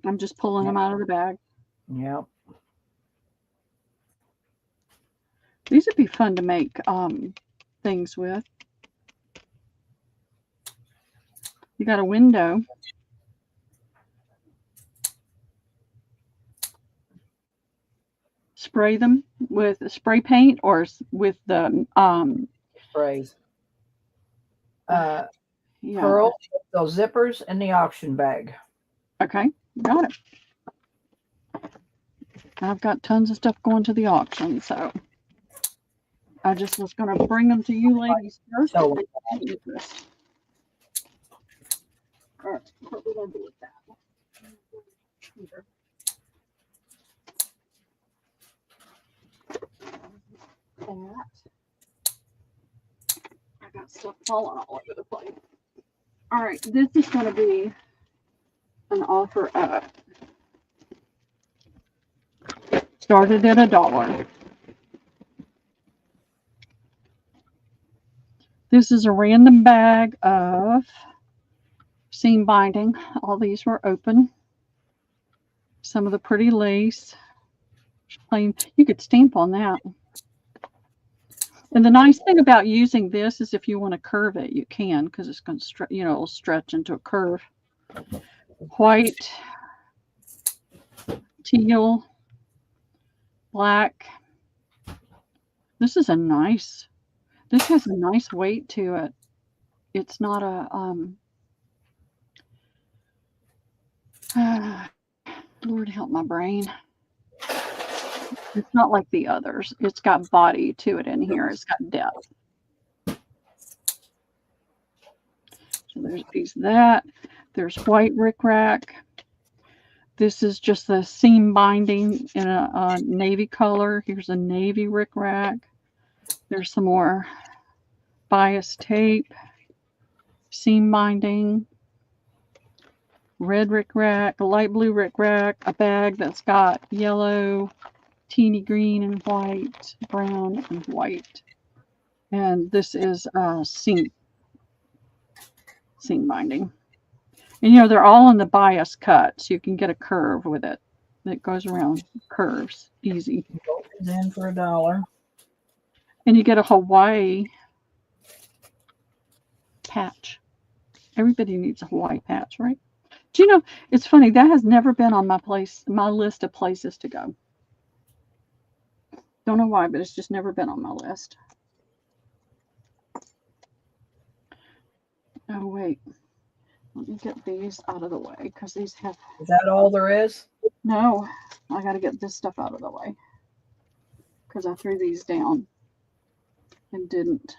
I'm just pulling them out of the bag. Yep. These would be fun to make things with. You got a window. Spray them with spray paint or with the Sprays. yeah. Pearl, those zippers in the auction bag. Okay, got it. I've got tons of stuff going to the auction, so I just was going to bring them to you ladies first. So, All right, what we going to do with that? Here. That. I got stuff falling all over the place. All right, this is going to be an offer up. Started at $1. This is a random bag of seam binding. All these were open. Some of the pretty lace. Plain. You could stamp on that. And the nice thing about using this is if you want to curve it, you can, because it's going to, it'll stretch into a curve. White, teal, black. This has a nice weight to it. It's not a, Lord help my brain. It's not like the others. It's got body to it in here. It's got depth. So there's a piece of that. There's white rickrack. This is just the seam binding in a navy color. Here's a navy rickrack. There's some more bias tape, seam binding, red rickrack, a light blue rickrack, a bag that's got yellow, teeny green and white, brown and white. And this is seam binding. And they're all in the bias cut, so you can get a curve with it. It goes around curves, easy. In for $1. And you get a Hawaii patch. Everybody needs a Hawaii patch, right? Do you know, it's funny, that has never been on my list of places to go. Don't know why, but it's just never been on my list. Oh, wait. Let me get these out of the way because these have... Is that all there is? No, I got to get this stuff out of the way because I threw these down and didn't.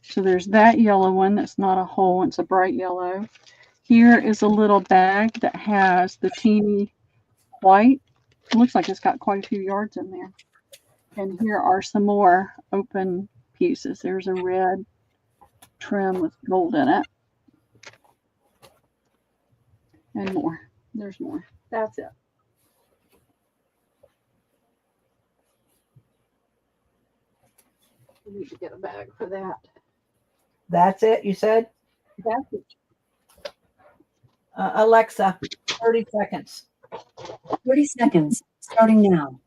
So there's that yellow one that's not a hole. It's a bright yellow. Here is a little bag that has the teeny white. It looks like it's got quite a few yards in there. And here are some more open pieces. There's a red trim with gold in it. And more. There's more. That's it. We need to get a bag for that. That's it, you said? That's it. Alexa, 30 seconds. 30 seconds, starting now.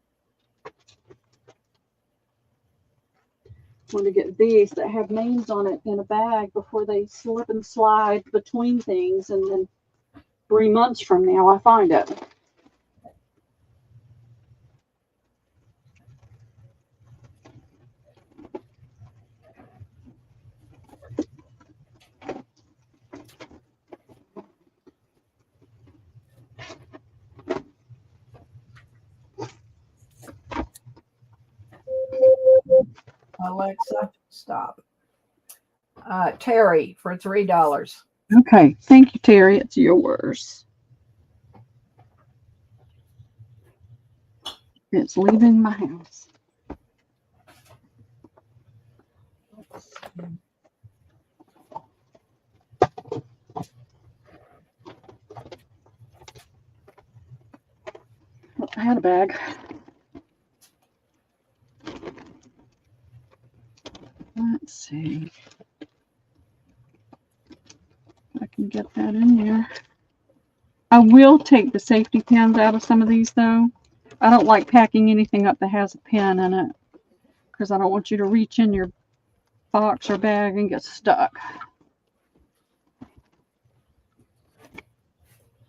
Want to get these that have names on it in a bag before they slip and slide between things, and then 3 months from now I find it. Alexa, stop. Terry for $3. Okay, thank you, Terry. It's yours. It's leaving my house. Oh, I had a bag. Let's see. I can get that in there. I will take the safety pins out of some of these, though. I don't like packing anything up that has a pin in it, because I don't want you to reach in your box or bag and get stuck.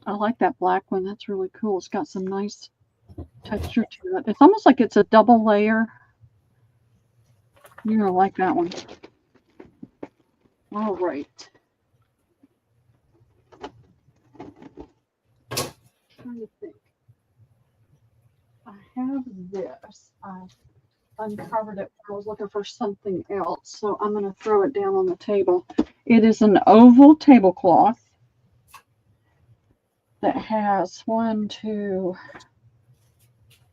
I like that black one. That's really cool. It's got some nice texture to it. It's almost like it's a double layer. You're going to like that one. All right. Trying to think. I have this. I uncovered it. I was looking for something else, so I'm going to throw it down on the table. It is an oval tablecloth that has 1, 2,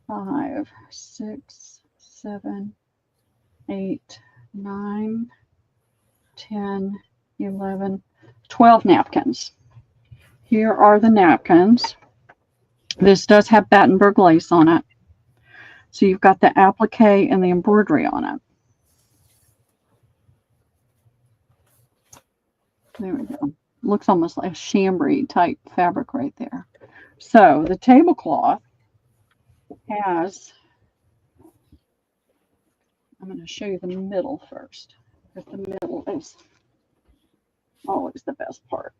5, 6, 7, 8, 9, 10, 11, 12 napkins. Here are the napkins. This does have Battenberg lace on it. So you've got the applique and the embroidery on it. There we go. Looks almost like a chambray type fabric right there. So the tablecloth has, I'm going to show you the middle first, because the middle is always the best part.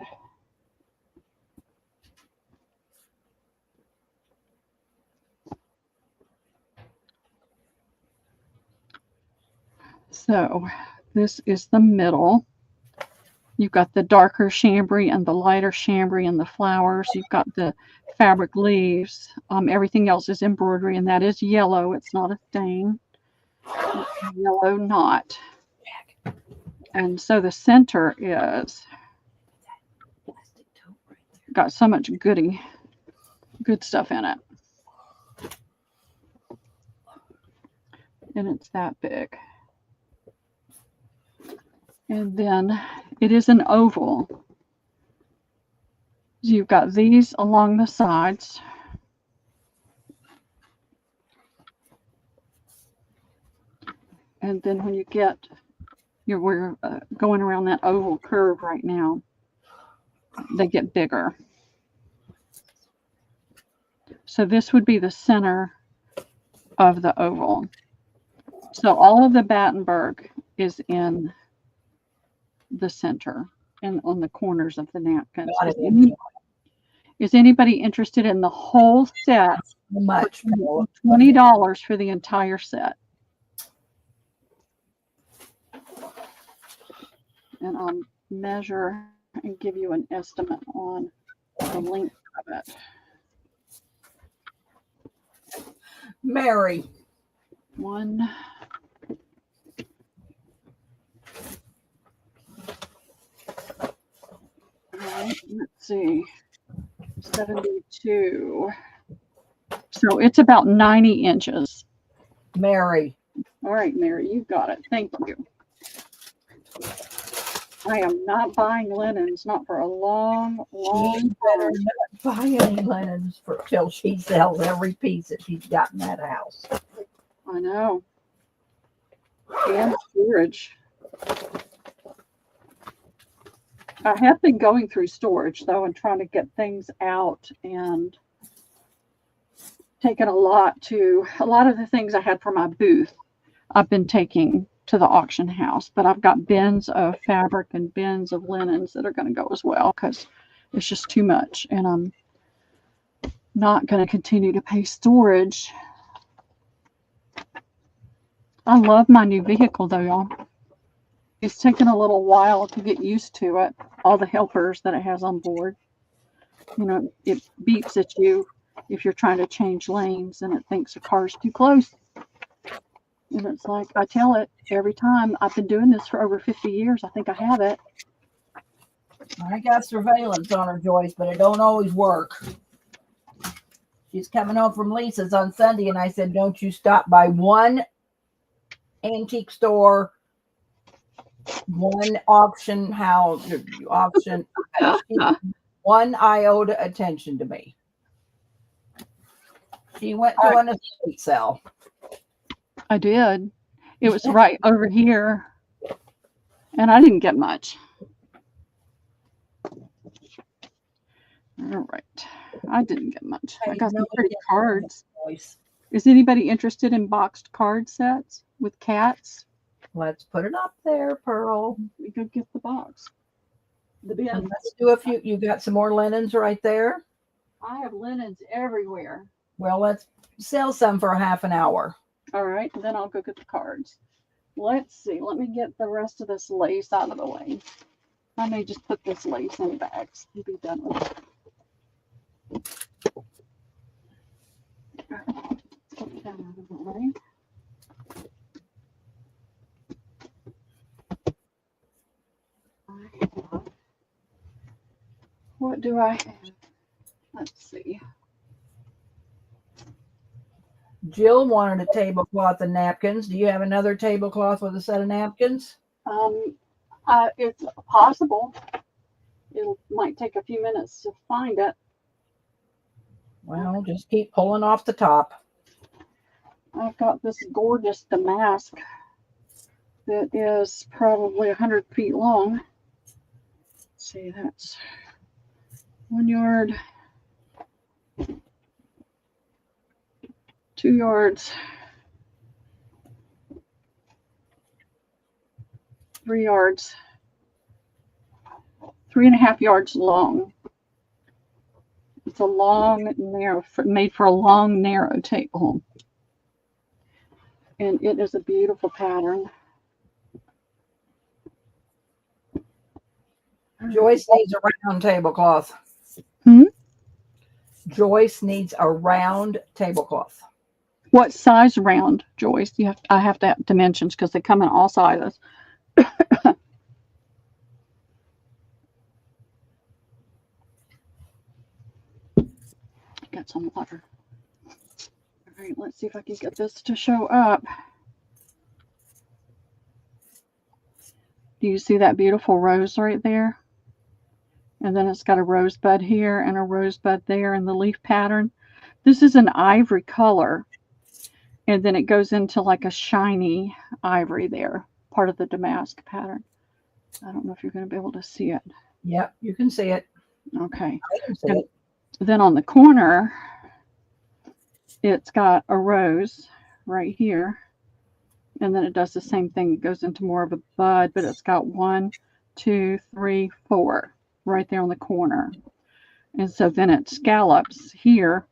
So this is the middle. You've got the darker chambray and the lighter chambray and the flowers. You've got the fabric leaves. Everything else is embroidery, and that is yellow. It's not a stain. It's a yellow knot. And so the center is got so much good stuff in it. And it's that big. And then it is an oval. So you've got these along the sides. And then when you get, we're going around that oval curve right now, they get bigger. So this would be the center of the oval. So all of the Battenberg is in the center and on the corners of the napkins. Is anybody interested in the whole set? How much? $20 for the entire set. And I'll measure and give you an estimate on the length of it. Mary. 1. Right, let's see. 72. So it's about 90 inches. Mary. All right, Mary, you got it. Thank you. I am not buying linens, not for a long, long She better time. not buy any linens till she sells every piece that she's got in that house. I know. And storage. I have been going through storage though and trying to get things out and taking a lot of the things I had for my booth. I've been taking to the auction house, but I've got bins of fabric and bins of linens that are going to go as well because it's just too much, and I'm not going to continue to pay storage. I love my new vehicle though, y'all. It's taken a little while to get used to it. All the helpers that it has on board. You know, it beeps at you if you're trying to change lanes and it thinks a car's too close. And it's like, I tell it every time. I've been doing this for over 50 years. I think I have it. I got surveillance on her, Joyce, but it don't always work. She's coming home from Lisa's on Sunday, and I said, don't you stop by one antique store, one auction house, one iota attention to me. She went to an estate sale. I did. It was right over here. And I didn't get much. All right. I didn't get much. I got some pretty cards. Is anybody interested in boxed card sets with cats? Let's put it up there, Pearl. We could get the box. The bin. And let's do a few. You got some more linens right there? I have linens everywhere. Well, let's sell some for half an hour. All right. Then I'll go get the cards. Let's see. Let me get the rest of this lace out of the way. I may just put this lace in bags and be done with it. Put that out of the way. What do I have? Let's see. Jill wanted a tablecloth and napkins. Do you have another tablecloth with a set of napkins? It's possible. It might take a few minutes to find it. Well, just keep pulling off the top. I've got this gorgeous damask that is probably 100 feet long. Let's see, that's 1 yard, 2 yards, 3 yards, 3.5 yards long. It's a long, narrow, made for a long, narrow table. And it is a beautiful pattern. Joyce needs a round tablecloth. Joyce needs a round tablecloth. What size round, Joyce? I have to have dimensions because they come in all sizes. Got some water. All right, let's see if I can get this to show up. Do you see that beautiful rose right there? And then it's got a rosebud here and a rosebud there in the leaf pattern. This is an ivory color. And then it goes into like a shiny ivory there, part of the damask pattern. I don't know if you're going to be able to see it. Yep, you can see it. Okay. I can see it. Then on the corner, it's got a rose right here. And then it does the same thing. It goes into more of a bud, but it's got 1, 2, 3, 4 right there on the corner. And so then it scallops here.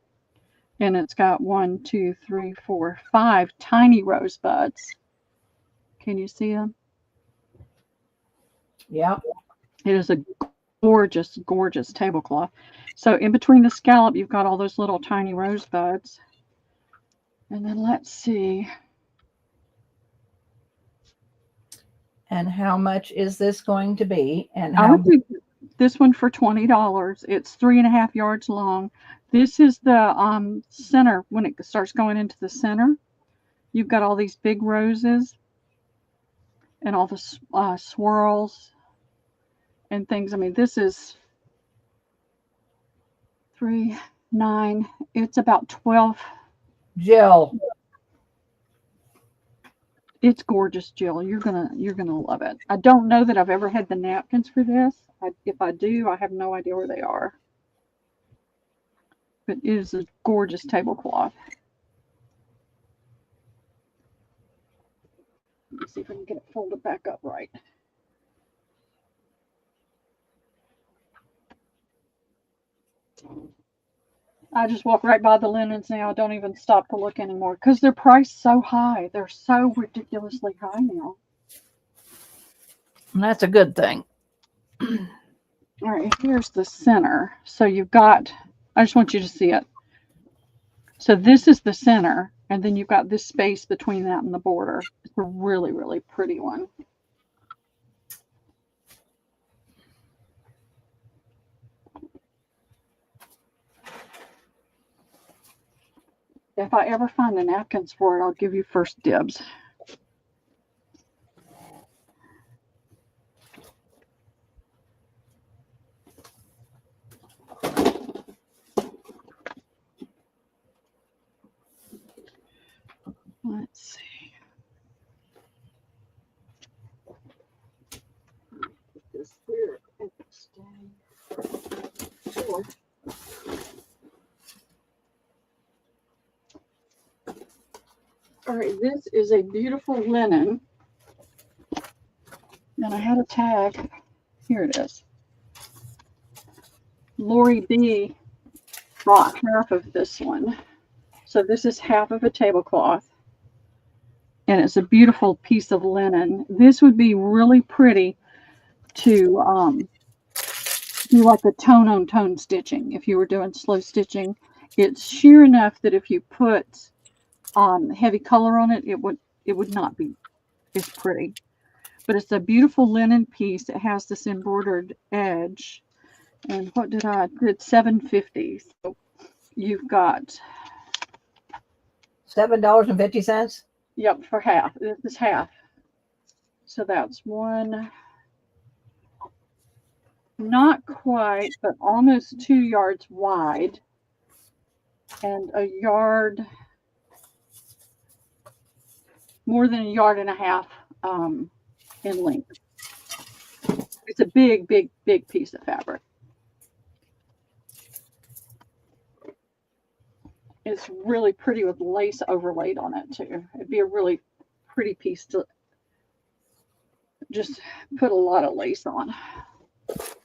And it's got 1, 2, 3, 4, 5 tiny rosebuds. Can you see them? Yep. It is a gorgeous, gorgeous tablecloth. So in between the scallop, you've got all those little tiny rosebuds. And then let's see. And how much is this going to be? And I how would do this one for $20. It's 3.5 yards long. This is the center. When it starts going into the center, you've got all these big roses and all the swirls. and things. I mean, this is 3, 9. It's about 12. Jill, It's gorgeous, Jill. You're gonna love it. I don't know that I've ever had the napkins for this. If I do, I have no idea where they are. But it is a gorgeous tablecloth. Let me see if I can get it folded back up right. I just walk right by the linens now. I don't even stop to look anymore because they're priced so high. They're so ridiculously high now. and that's a good thing. All right, here's the center. So you've got, I just want you to see it. So this is the center, and then you've got this space between that and the border. It's a really, really pretty one. If I ever find the napkins for it, I'll give you first dibs. Let's see. Put this here and stay. Sure. All right, this is a beautiful linen. And I had a tag. Here it is. Lori B bought half of this one. So this is half of a tablecloth. And it's a beautiful piece of linen. This would be really pretty to do like a tone on tone stitching. If you were doing slow stitching, it's sheer enough that if you put heavy color on it, it would not be as pretty. But it's a beautiful linen piece. It has this embroidered edge. And what did I did? $7.50. So you've got $7.50. yep, for half. This is half. So that's one, not quite, but almost 2 yards wide, and a yard, more than a yard and a half in length. It's a big, big, big piece of fabric. It's really pretty with lace overlaid on it too. It'd be a really pretty piece to just put a lot of lace on.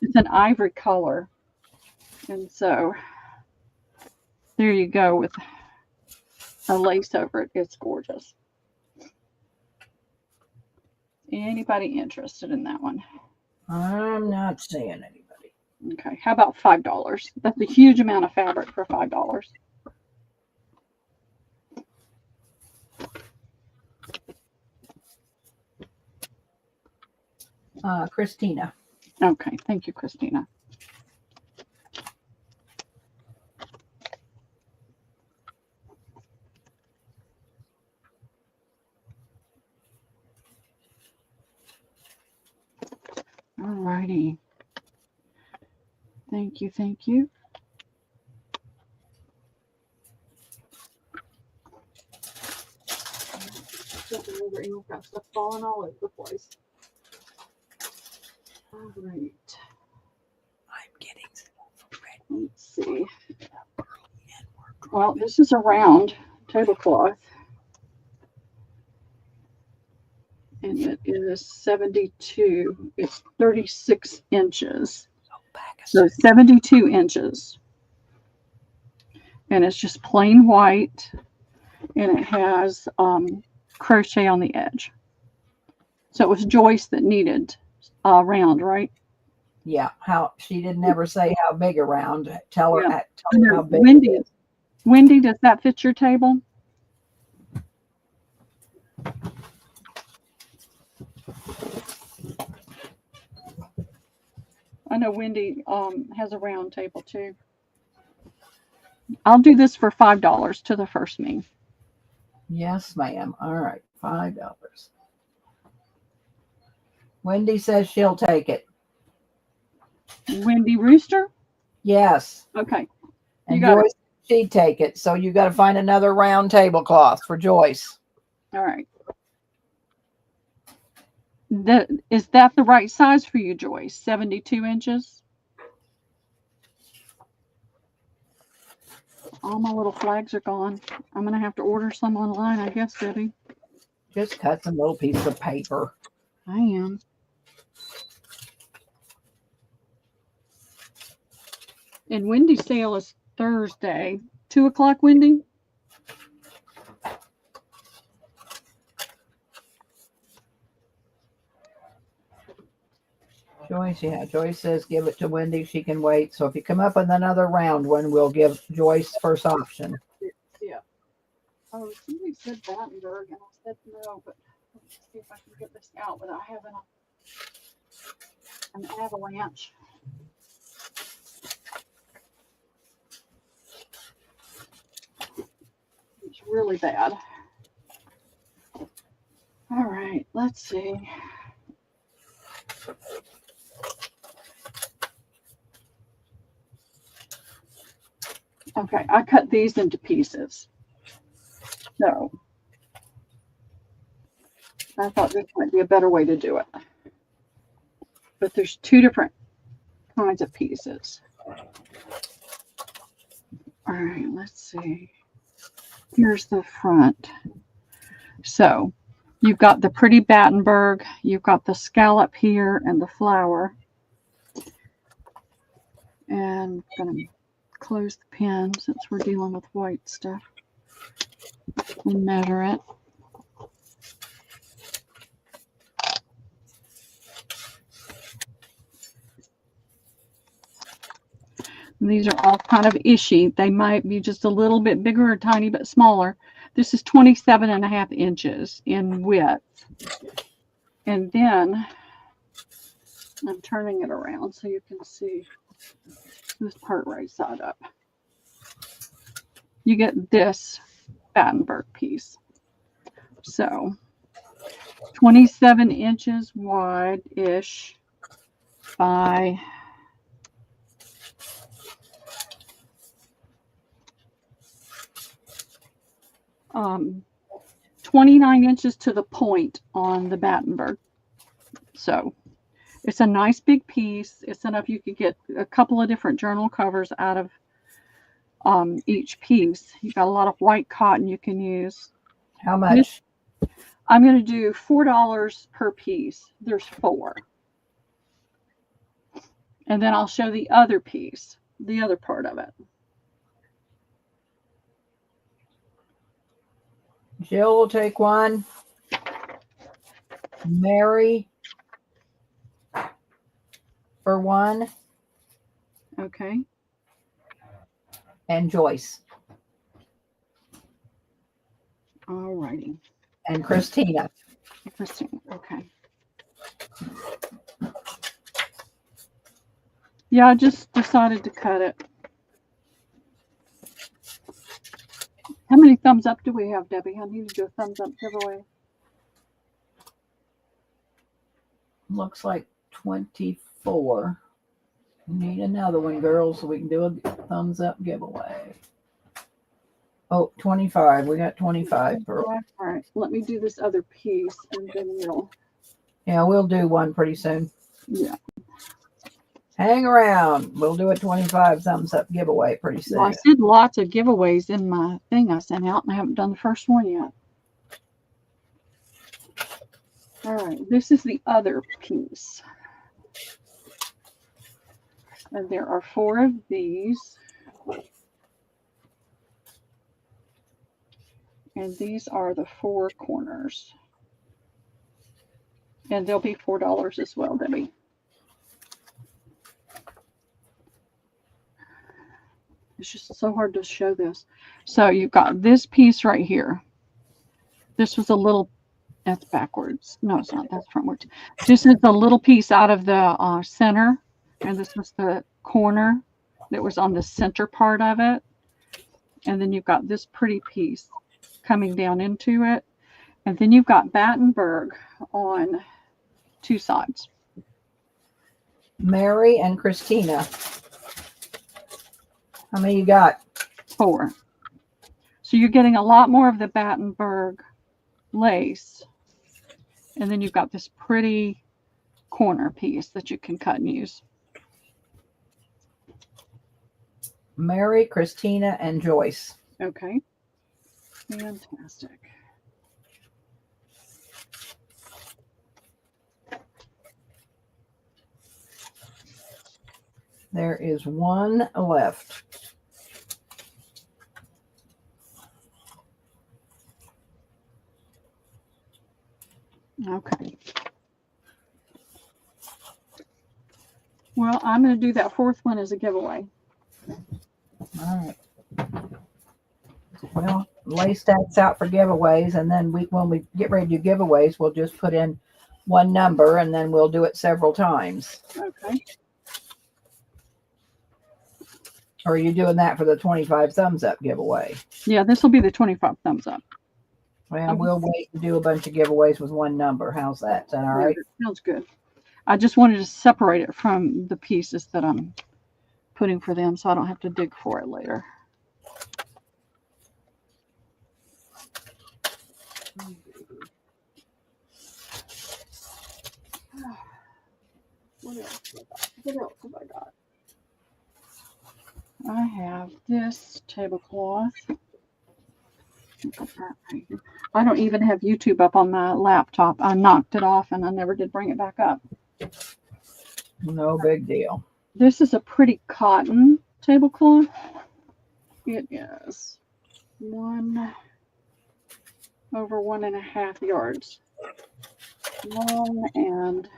It's an ivory color. And so there you go with a lace over it. It's gorgeous. Anybody interested in that one? I'm not seeing anybody. Okay, how about $5? That's a huge amount of fabric for $5. Christina. Okay, thank you, Christina. All righty. Thank you, thank you. Got stuff falling all over the place. All right. I'm getting stuff ready. Let's see. Well, this is a round tablecloth. And it is 72. It's 36 inches. So 72 inches. And it's just plain white. And it has crochet on the edge. So it was Joyce that needed round, right? Yeah. How she didn't ever say how big around. Tell her, Yeah. tell her how big. Wendy, does that fit your table? I know Wendy has a round table too. I'll do this for $5 to the first me. Yes, ma'am. All right. $5. Wendy says she'll take it. Wendy Rooster? Yes. Okay. And got it. Joyce, she'd take it. So you got to find another round tablecloth for Joyce. All right. Is that the right size for you, Joyce? 72 inches? All my little flags are gone. I'm going to have to order some online, I guess, Debbie. Just cut some little pieces of paper. I am. And Wendy's sale is Thursday. 2 o'clock, Wendy? Joyce, yeah. Joyce says give it to Wendy. She can wait. So if you come up with another round one, we'll give Joyce first option. Yeah. Oh, somebody said Battenberg, and I said no, but let's see if I can get this out without having an avalanche. It's really bad. All right, let's see. Okay, I cut these into pieces. So I thought this might be a better way to do it. But there's 2 different kinds of pieces. All right, let's see. Here's the front. So you've got the pretty Battenberg, you've got the scallop here and the flower. And I'm going to close the pen since we're dealing with white stuff and measure it. And these are all kind of ishy. They might be just a little bit bigger or tiny bit smaller. This is 27.5 inches in width. And then I'm turning it around so you can see this part right side up. You get this Battenberg piece. So 27 inches wide-ish by 29 inches to the point on the Battenberg. So it's a nice big piece. It's enough you could get a couple of different journal covers out of each piece. You've got a lot of white cotton you can use. How much? I'm going to do $4 per piece. There's 4. And then I'll show the other piece, the other part of it. Jill will take one. Mary for one. Okay. And Joyce. All righty. And Christina. Interesting. Okay. Yeah, I just decided to cut it. How many thumbs up do we have, Debbie? I need to do a thumbs up giveaway. Looks like 24. We need another one, girls, so we can do a thumbs up giveaway. Oh, 25. We got 25. All right. Let me do this other piece and then we'll. Yeah, we'll do one pretty soon. Yeah. Hang around. We'll do a 25 thumbs up giveaway pretty soon. Well, I said lots of giveaways in my thing I sent out, and I haven't done the first one yet. All right. This is the other piece. And there are 4 of these. And these are the 4 corners. And they'll be $4 as well, Debbie. It's just so hard to show this. So you've got this piece right here. This was a little, that's backwards. No, it's not. That's frontwards. This is a little piece out of the center. And this was the corner that was on the center part of it. And then you've got this pretty piece coming down into it. And then you've got Battenberg on 2 sides. Mary and Christina. How many you got? 4. So you're getting a lot more of the Battenberg lace. And then you've got this pretty corner piece that you can cut and use. Mary, Christina, and Joyce. Okay. Fantastic. There is one left. Okay. Well, I'm going to do that 4th one as a giveaway. All right. Well, lay stacks out for giveaways, and then when we get ready to do giveaways, we'll just put in one number, and then we'll do it several times. Okay. Or are you doing that for the 25 thumbs up giveaway? Yeah, this will be the 25 thumbs up. Well, we'll wait and do a bunch of giveaways with one number. How's that? Is that all right? Sounds good. I just wanted to separate it from the pieces that I'm putting for them so I don't have to dig for it later. What else have I got? I have this tablecloth. I don't even have YouTube up on my laptop. I knocked it off and I never did bring it back up. No big deal. This is a pretty cotton tablecloth. It is 1 over 1.5 yards long and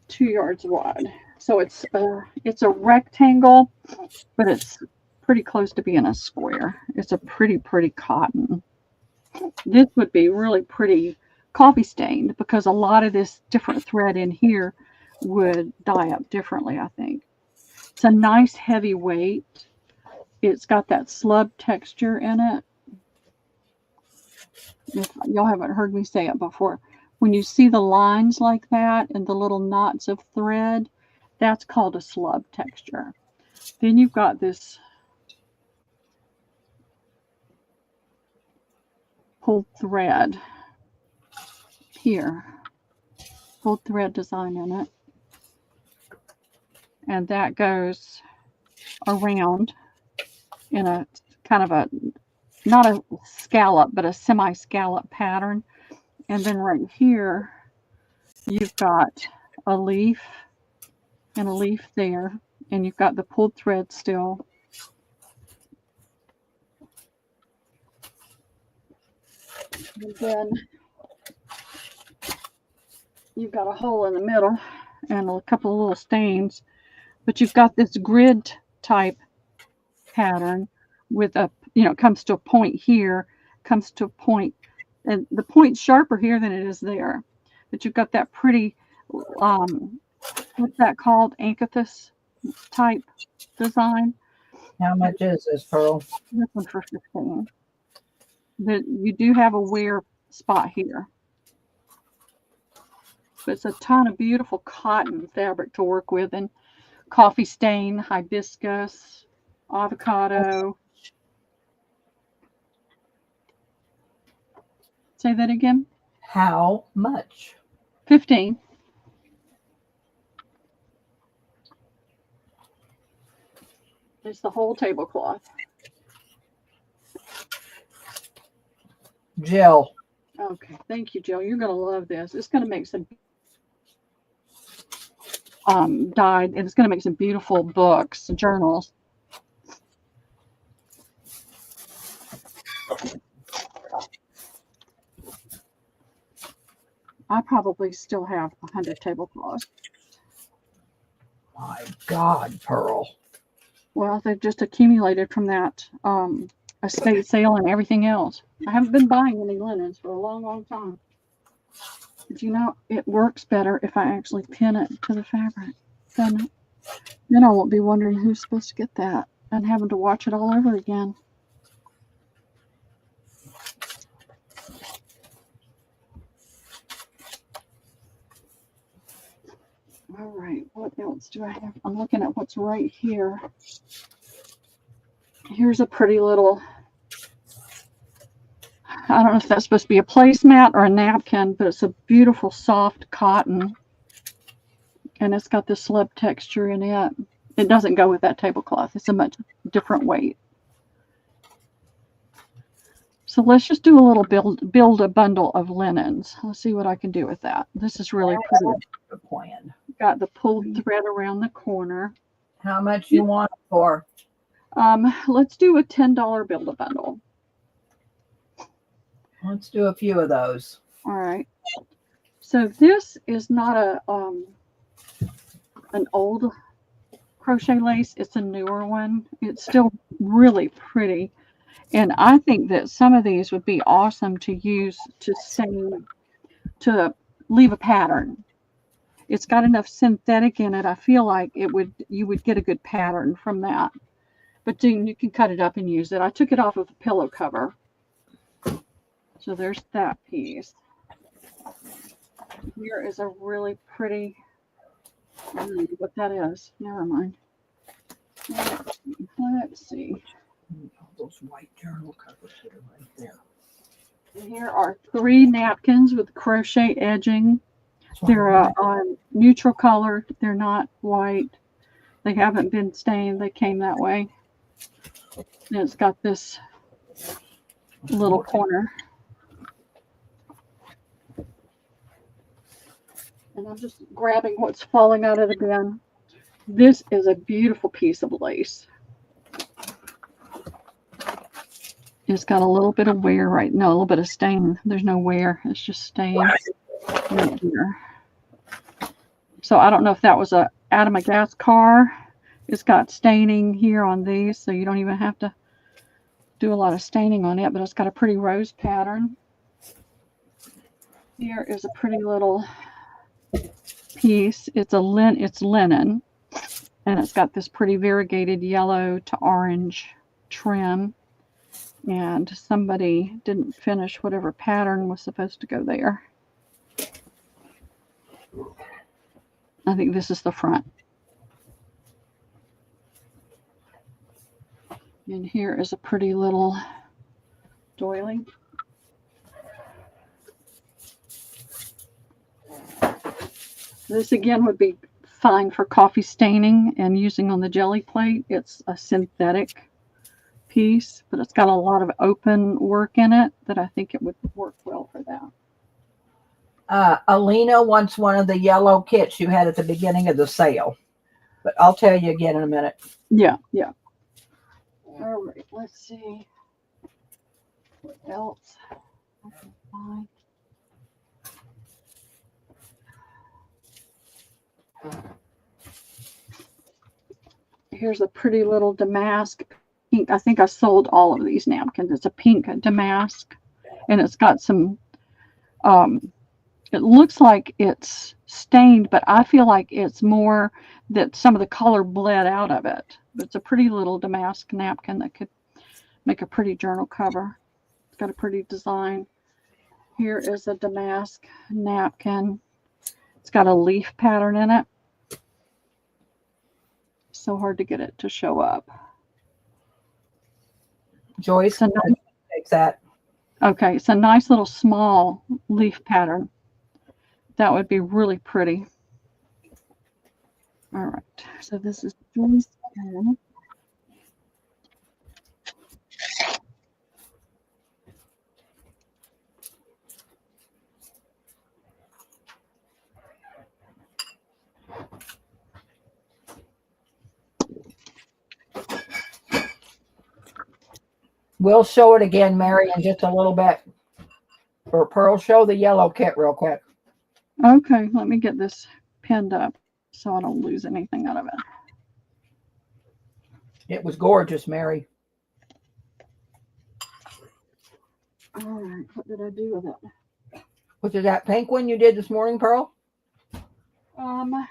2 yards wide. So it's a rectangle, but it's pretty close to being a square. It's a pretty cotton. This would be really pretty coffee stained because a lot of this different thread in here would dye up differently, I think. It's a nice heavy weight. It's got that slub texture in it. If y'all haven't heard me say it before, when you see the lines like that and the little knots of thread, that's called a slub texture. Then you've got this pulled thread here, pulled thread design in it, and that goes around in a kind of a, not a scallop, but a semi-scallop pattern. And then right here, you've got a leaf and a leaf there, and you've got the pulled thread still. And then you've got a hole in the middle and a couple of little stains, but you've got this grid type pattern with a, comes to a point here, comes to a point, and the point's sharper here than it is there. But you've got that pretty, what's that called? Anchithus type design. How much is this, Pearl? This one for 15. You do have a wear spot here. But it's a ton of beautiful cotton fabric to work with, and coffee stain, hibiscus, avocado. Say that again. How much? 15. It's the whole tablecloth. Jill. Okay, thank you, Jill. You're gonna love this. It's gonna make some dyed, and it's gonna make some beautiful books, journals. I probably still have 100 tablecloths. My God, Pearl. Well, they've just accumulated from that estate sale and everything else. I haven't been buying any linens for a long time. But it works better if I actually pin it to the fabric, doesn't it? Then I won't be wondering who's supposed to get that and having to watch it all over again. else do I have? I'm looking at what's right here. Here's a pretty little, I don't know if that's supposed to be a placemat or a napkin, but it's a beautiful soft cotton. And it's got this slip texture in it. It doesn't go with that tablecloth. It's a much different weight. So let's just do a little build a bundle of linens. Let's see what I can do with that. This is really pretty. Good plan. Got the pulled thread around the corner. How much you want it for? Let's do a $10 build a bundle. Let's do a few of those. All right. So this is not an old crochet lace. It's a newer one. It's still really pretty. And I think that some of these would be awesome to use to stain, to leave a pattern. It's got enough synthetic in it. I feel like you would get a good pattern from that. But then you can cut it up and use it. I took it off of the pillow cover. So there's that piece. Here is a really pretty, I don't know what that is. Never mind. Let's see. Those white journal covers that are right there. And here are 3 napkins with crochet edging. They're a neutral color. They're not white. They haven't been stained. They came that way. And it's got this little corner. And I'm just grabbing what's falling out of the bin. This is a beautiful piece of lace. It's got a little bit of wear a little bit of stain. There's no wear. It's just stain right here. So I don't know if that was a out of my gas car. It's got staining here on these, so you don't even have to do a lot of staining on it, but it's got a pretty rose pattern. Here is a pretty little piece. It's linen, and it's got this pretty variegated yellow to orange trim. And somebody didn't finish whatever pattern was supposed to go there. I think this is the front. And here is a pretty little doily. This again would be fine for coffee staining and using on the jelly plate. It's a synthetic piece, but it's got a lot of open work in it that I think it would work well for that. Alina wants one of the yellow kits you had at the beginning of the sale, but I'll tell you again in a minute. Yeah. All right, let's see what else I can find. Here's a pretty little damask pink. I think I sold all of these napkins. It's a pink damask, and it's got some, it looks like it's stained, but I feel like it's more that some of the color bled out of it. But it's a pretty little damask napkin that could make a pretty journal cover. It's got a pretty design. Here is a damask napkin. It's got a leaf pattern in it. So hard to get it to show up. Joyce, take that. Okay, it's a nice little small leaf pattern. That would be really pretty. All right, so this is Joyce. We'll show it again, Mary, in just a little bit. Or Pearl, show the yellow kit real quick. Okay, let me get this pinned up so I don't lose anything out of it. It was gorgeous, Mary. All right, what did I do with it? Was it that pink one you did this morning, Pearl? I'm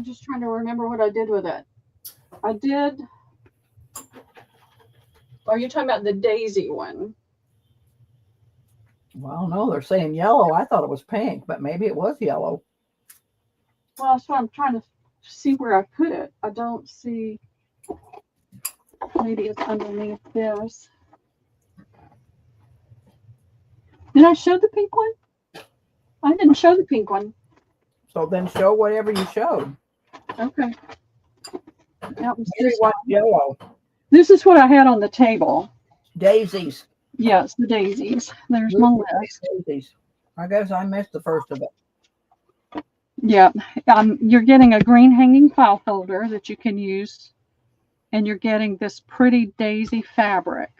just trying to remember what I did with it. I did. Are you talking about the daisy one? Well, no, they're saying yellow. I thought it was pink, but maybe it was yellow. Well, that's why I'm trying to see where I put it. I don't see. Maybe it's underneath this. Did I show the pink one? I didn't show the pink one. So then show whatever you showed. Okay. That was Maybe this one one. yellow. This is what I had on the table. Daisies. Yes, the daisies. There's my list. Daisies. I guess I missed the first of it. Yeah. You're getting a green hanging file folder that you can use. And you're getting this pretty daisy fabric.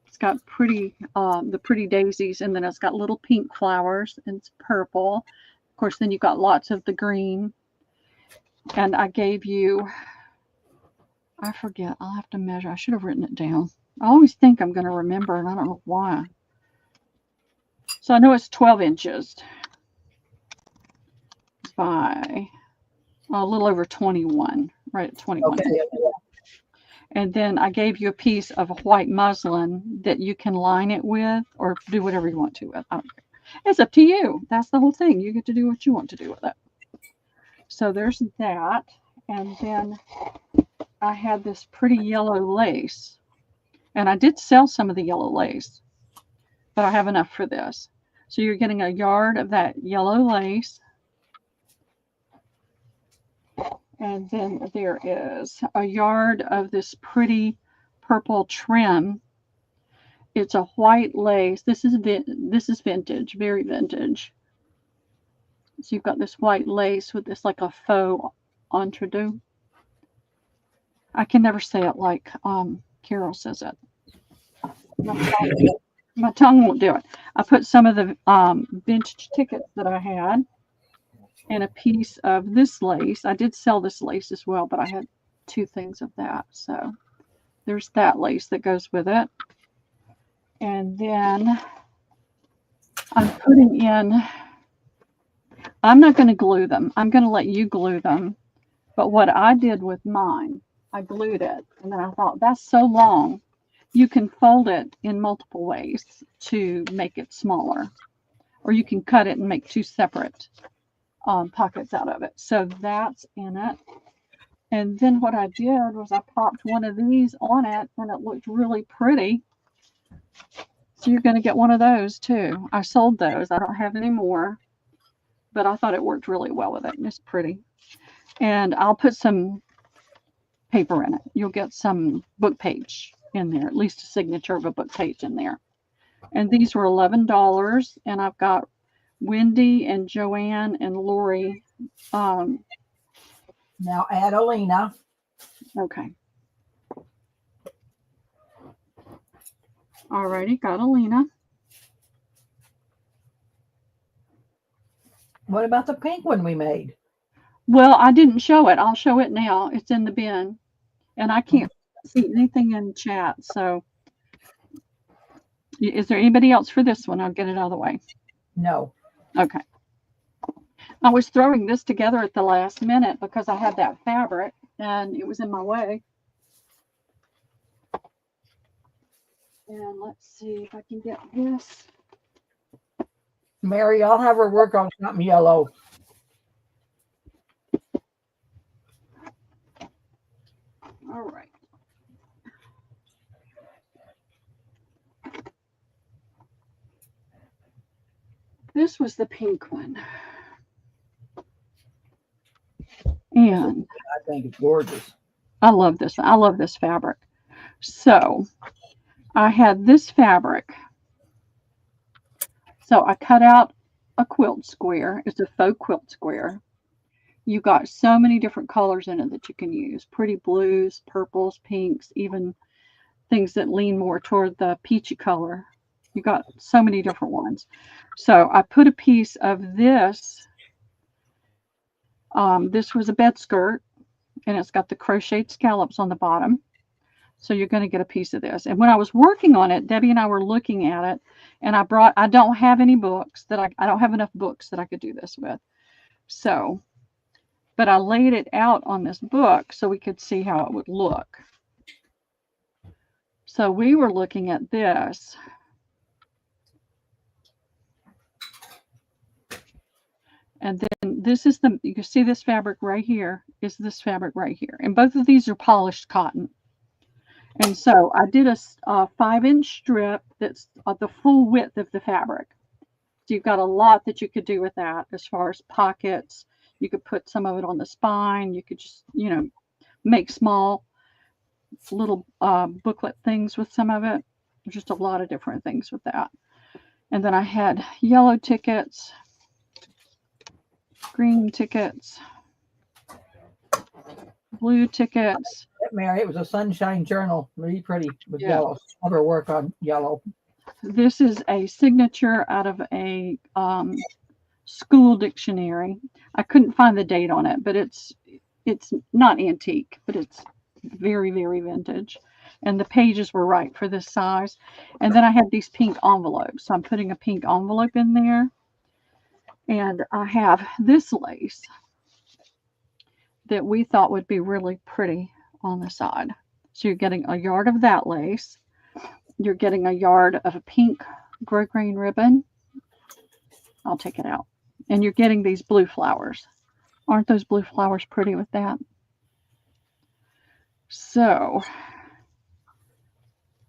It's got the pretty daisies, and then it's got little pink flowers, and it's purple. Of course, then you've got lots of the green. And I gave you, I forget, I'll have to measure. I should have written it down. I always think I'm going to remember, and I don't know why. So I know it's 12 inches by a little over 21, right at 21. Okay. And then I gave you a piece of white muslin that you can line it with or do whatever you want to with. I don't care. It's up to you. That's the whole thing. You get to do what you want to do with it. So there's that. And then I had this pretty yellow lace. And I did sell some of the yellow lace, but I have enough for this. So you're getting a yard of that yellow lace. And then there is a yard of this pretty purple trim. It's a white lace. This is vintage, very vintage. So you've got this white lace with this like a faux entredeux. I can never say it like Carol says it. My tongue won't do it. I put some of the vintage tickets that I had and a piece of this lace. I did sell this lace as well, but I had 2 things of that. So there's that lace that goes with it. And then I'm putting in, I'm not going to glue them. I'm going to let you glue them. But what I did with mine, I glued it. And then I thought, that's so long. You can fold it in multiple ways to make it smaller. Or you can cut it and make 2 separate pockets out of it. So that's in it. And then what I did was I popped one of these on it and it looked really pretty. So you're going to get one of those too. I sold those. I don't have any more, but I thought it worked really well with it. And it's pretty. And I'll put some paper in it. You'll get some book page in there, at least a signature of a book page in there. And these were $11. And I've got Wendy and Joanne and Lori. Now add Alina. Okay. Alrighty, got Alina. What about the pink one we made? Well, I didn't show it. I'll show it now. It's in the bin. And I can't see anything in chat. So is there anybody else for this one? I'll get it out of the way. No. Okay. I was throwing this together at the last minute because I had that fabric and it was in my way. And let's see if I can get this. Mary, I'll have her work on something yellow. All right. This was the pink one. And I think it's gorgeous. I love this. I love this fabric. So I had this fabric. So I cut out a quilt square. It's a faux quilt square. You got so many different colors in it that you can use. Pretty blues, purples, pinks, even things that lean more toward the peachy color. You got so many different ones. So I put a piece of this. This was a bed skirt, and it's got the crocheted scallops on the bottom. So you're going to get a piece of this. And when I was working on it, Debbie and I were looking at it, and I don't have any books that I don't have enough books that I could do this with. So, but I laid it out on this book so we could see how it would look. So we were looking at this. And then this is you can see this fabric right here is this fabric right here. And both of these are polished cotton. And so I did a 5-inch strip that's the full width of the fabric. So you've got a lot that you could do with that as far as pockets. You could put some of it on the spine. You could just, make small little booklet things with some of it. Just a lot of different things with that. And then I had yellow tickets, green tickets, blue tickets. Mary, it was a sunshine journal. Really pretty with yellow. Never work on yellow. This is a signature out of a school dictionary. I couldn't find the date on it, but it's not antique, but it's very, very vintage. And the pages were right for this size. And then I had these pink envelopes. So I'm putting a pink envelope in there. And I have this lace that we thought would be really pretty on the side. So you're getting a yard of that lace. You're getting a yard of a pink grosgrain ribbon. I'll take it out. And you're getting these blue flowers. Aren't those blue flowers pretty with that? So,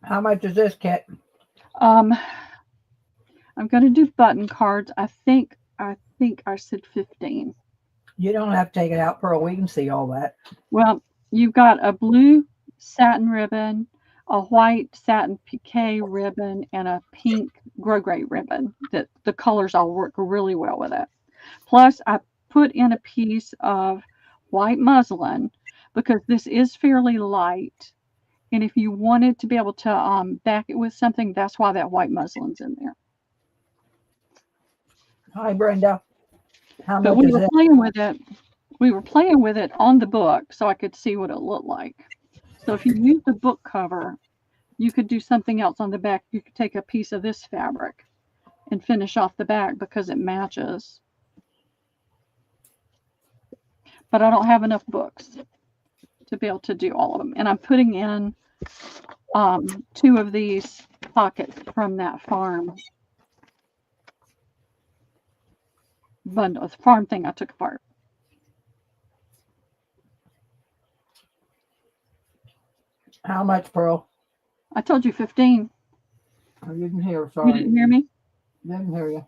how much is this kit? I'm going to do button cards. I think I said 15. You don't have to take it out, Pearl. We can see all that. Well, you've got a blue satin ribbon, a white satin piqué ribbon, and a pink grosgrain ribbon. That the colors all work really well with it. Plus, I put in a piece of white muslin because this is fairly light. And if you wanted to be able to back it with something, that's why that white muslin's in there. Hi, Brenda. How But much we is were it? playing with it. We were playing with it on the book so I could see what it looked like. So if you use the book cover, you could do something else on the back. You could take a piece of this fabric and finish off the back because it matches. But I don't have enough books to be able to do all of them. And I'm putting in 2 of these pockets from that farm bundle, farm thing I took apart. How much, Pearl? I told you 15. I didn't hear. You Sorry. didn't hear me? Didn't hear you.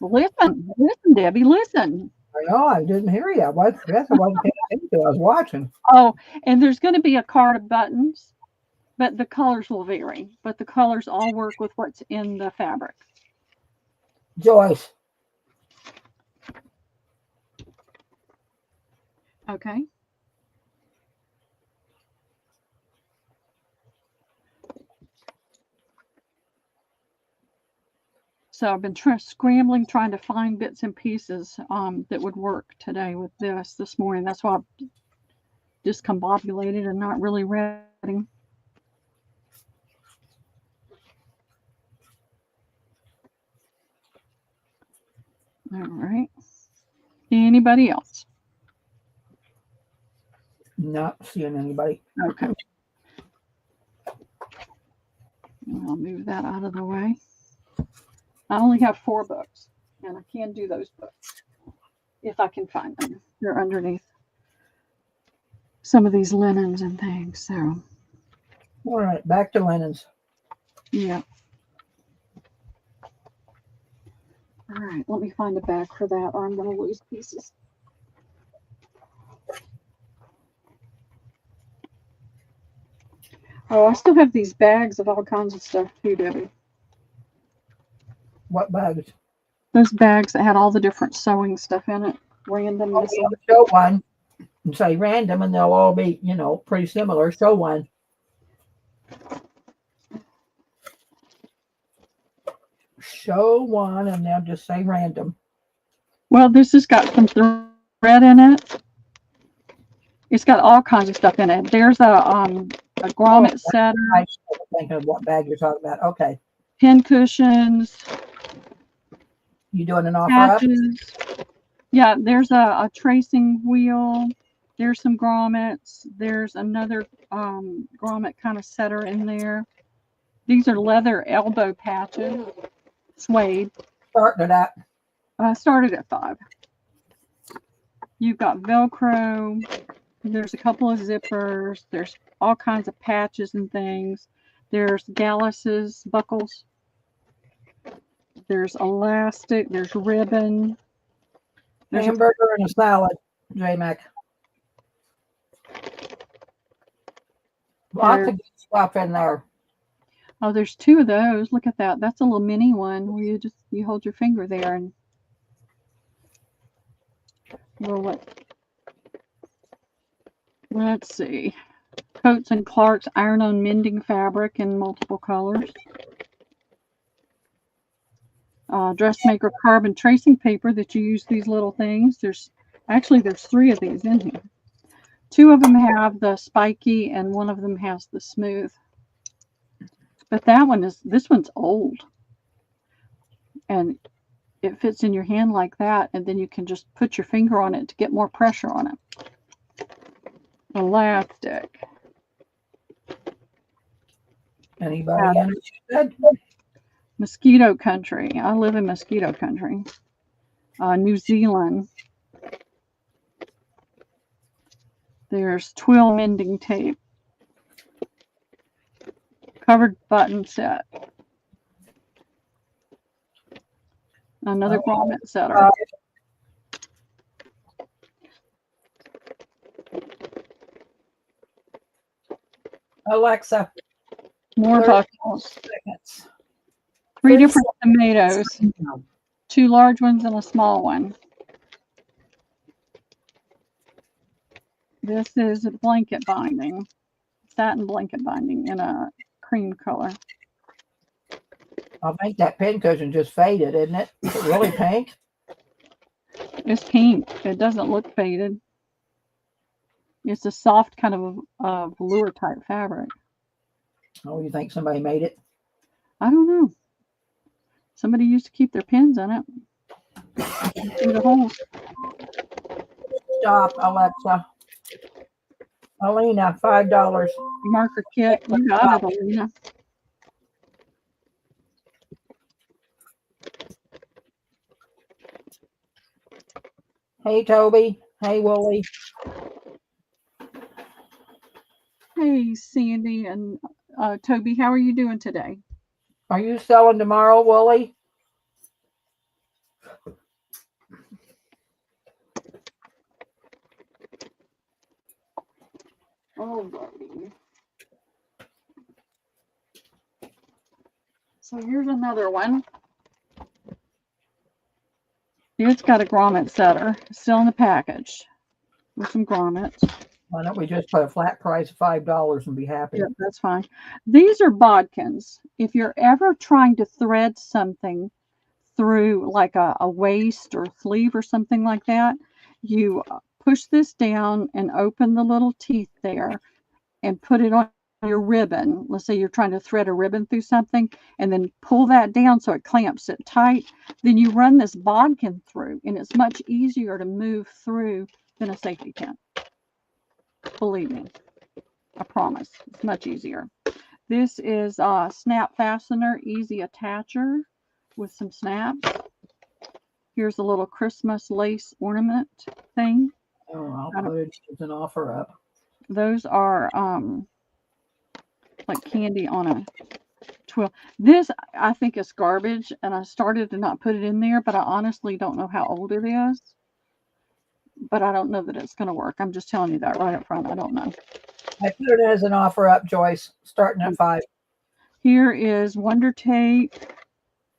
Listen, Debbie, listen. I know. I didn't hear you. I wasn't paying attention. I was watching. Oh, and there's going to be a card of buttons, but the colors will vary. But the colors all work with what's in the fabric. Joyce. Okay. So I've been scrambling, trying to find bits and pieces that would work today with this morning. That's why I'm discombobulated and not really ready. All right. Anybody else? Not seeing anybody. Okay. I'll move that out of the way. I only have 4 books, and I can do those books if I can find them. They're underneath some of these linens and things. So, All right, back to linens. yeah. All right, let me find a bag for that, or I'm going to lose pieces. Oh, I still have these bags of all kinds of stuff too, Debbie. What bags? Those bags that had all the different sewing stuff in it. Random. Oh, yeah, show one and say random, and they'll all be, pretty similar. Show one. Show one, and they'll just say random. Well, this has got some thread in it. It's got all kinds of stuff in it. There's a grommet setter. I was thinking of what bag you're talking about. Okay. Pin cushions. You doing an offer up? Patches. Yeah, there's a tracing wheel. There's some grommets. There's another grommet kind of setter in there. These are leather elbow patches. Suede. Starting it at. I started at 5. You've got Velcro. There's a couple of zippers. There's all kinds of patches and things. There's galluses, buckles. There's elastic. There's ribbon. There's Hamburger and a salad, J-Mac. Lots of good stuff in there. Oh, there's two of those. Look at that. That's a little mini one where you hold your finger there and roll it. Let's see. Coats and Clark's iron-on mending fabric in multiple colors. Dressmaker carbon tracing paper that you use these little things. There's three of these in here. Two of them have the spiky and one of them has the smooth. But this one's old. And it fits in your hand like that, and then you can just put your finger on it to get more pressure on it. Elastic. Anybody interested? Mosquito country. I live in mosquito country. New Zealand. There's twill mending tape. Covered button set. Another grommet setter. Alexa. More buckles. Seconds. 3 different tomatoes. 2 large ones and a small one. This is a blanket binding. Satin blanket binding in a cream color. I think that pin cushion just faded, isn't it? Is it really pink? It's pink. It doesn't look faded. It's a soft kind of velour type fabric. Oh, you think somebody made it? I don't know. Somebody used to keep their pins in it. See the holes. Stop, Alexa. Alina, $5. Marker kit. You got it, Alina. Hey, Toby. Hey, Wooly. Hey, Sandy and Toby. How are you doing today? Are you selling tomorrow, Wooly? Oh, buddy. So here's another one. It's got a grommet setter. Still in the package with some grommets. Why don't we just put a flat price of $5 and be happy? Yep, that's fine. These are bodkins. If you're ever trying to thread something through like a waist or sleeve or something like that, you push this down and open the little teeth there and put it on your ribbon. Let's say you're trying to thread a ribbon through something and then pull that down so it clamps it tight. Then you run this bodkin through and it's much easier to move through than a safety pin. Believe me, I promise. It's much easier. This is a snap fastener, easy attacher with some snaps. Here's a little Christmas lace ornament thing. Oh, I'll put it as an offer up. Those are like candy on a twill. This I think is garbage, and I started to not put it in there, but I honestly don't know how old it is. But I don't know that it's going to work. I'm just telling you that right up front. I don't know. I put it as an offer up, Joyce, starting at $5. Here is Wonder Tape,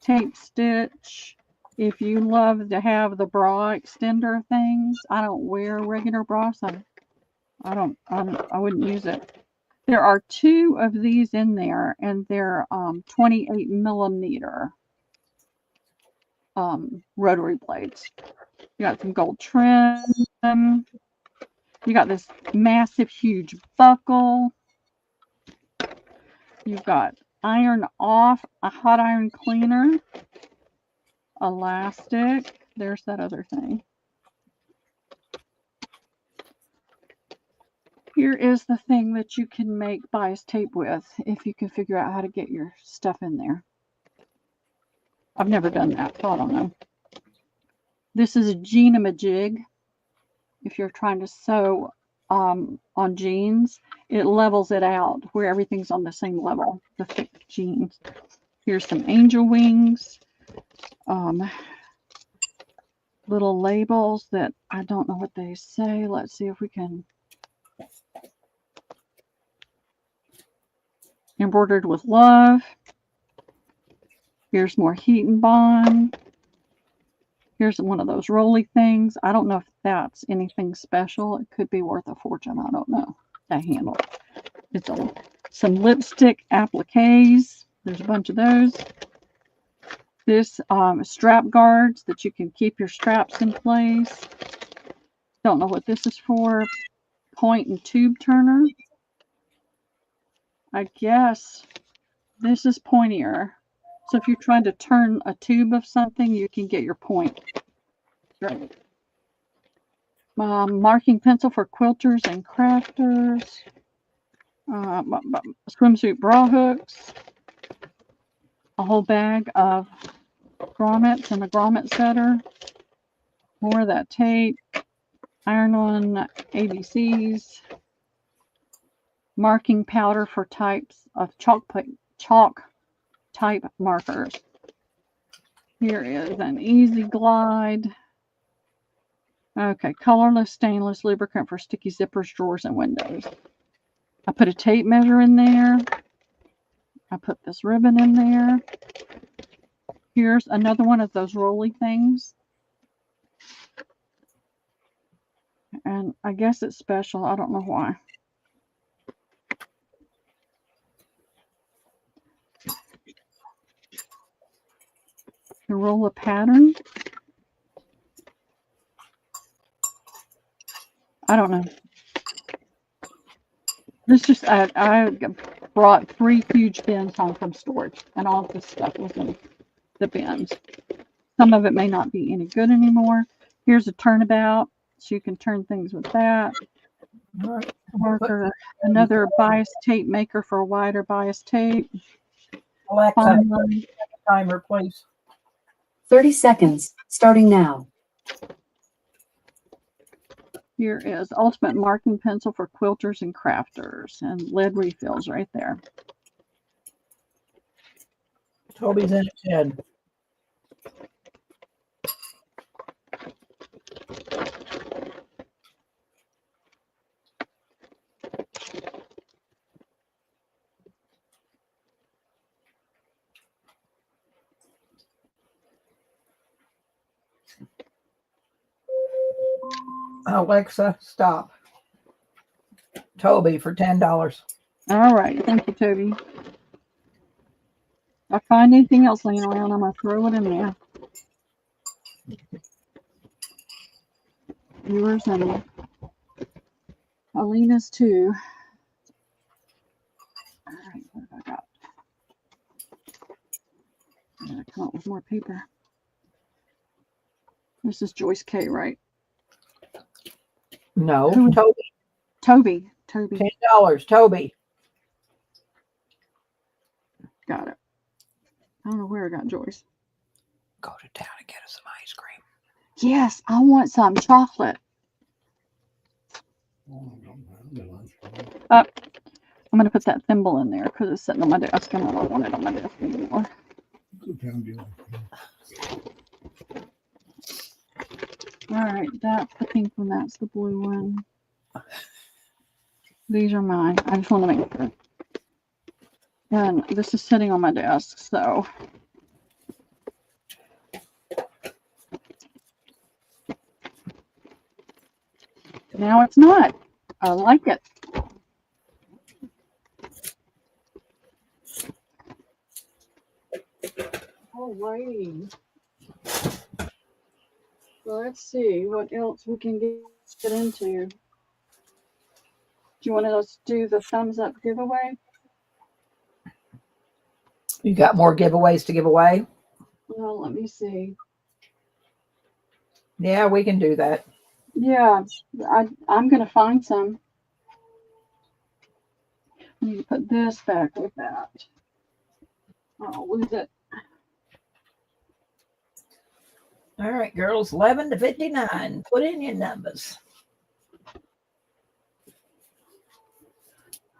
tape stitch. If you love to have the bra extender things, I don't wear regular bras. I wouldn't use it. There are 2 of these in there, and they're 28 millimeter rotary blades. You got some gold trim. You got this massive, huge buckle. You've got iron off, a hot iron cleaner, elastic. There's that other thing. Here is the thing that you can make bias tape with if you can figure out how to get your stuff in there. I've never done that, so I don't know. This is a Gina-majig. if you're trying to sew on jeans, it levels it out where everything's on the same level, the thick jeans. Here's some angel wings, little labels that I don't know what they say. Let's see if we can. Embroidered with love. Here's more heat and bond. Here's one of those rolly things. I don't know if that's anything special. It could be worth a fortune. I don't know. That handle. It's some lipstick appliques. There's a bunch of those. This strap guards that you can keep your straps in place. Don't know what this is for. Point and tube turner. I guess this is pointier. So if you're trying to turn a tube of something, you can get your point. Right. Marking pencil for quilters and crafters. Swimsuit bra hooks. A whole bag of grommets and a grommet setter. More of that tape. Iron-on ABCs. Marking powder for types of chalk type markers. Here is an Easy Glide. Okay, colorless stainless lubricant for sticky zippers, drawers, and windows. I put a tape measure in there. I put this ribbon in there. Here's another one of those rolly things. And I guess it's special. I don't know why. To roll a pattern. I don't know. This just, I brought 3 huge bins home from storage, and all of this stuff was in the bins. Some of it may not be any good anymore. Here's a turnabout, so you can turn things with that. Marker, another bias tape maker for wider bias tape. Alexa, timer, please. 30 seconds, starting now. Here is ultimate marking pencil for quilters and crafters, and lead refills right there. Toby's in his head. Alexa, stop. Toby for $10. All right, thank you, Toby. If I find anything else laying around, I'm gonna throw it in there. Yours and Alina's too. All right, what have I got? I gotta come up with more paper. This is Joyce K, right? No, Who? Toby. Toby. $10, Toby. Got it. I don't know where I got Joyce. Go to town and get us some ice cream. Yes, I want some chocolate. I'm going to put that thimble in there because it's sitting on my desk and I don't want it on my desk anymore. All right, that's the pink one. That's the blue one. These are mine. I just want to make sure. And this is sitting on my desk, so. Now it's not. I like it. Alrighty. So let's see what else we can get into. Do you want to do the thumbs up giveaway? You got more giveaways to give away? Well, let me see. Yeah, we can do that. Yeah, I'm going to find some. I need to put this back with that. I'll lose it. All right, girls, 11 to 59. Put in your numbers.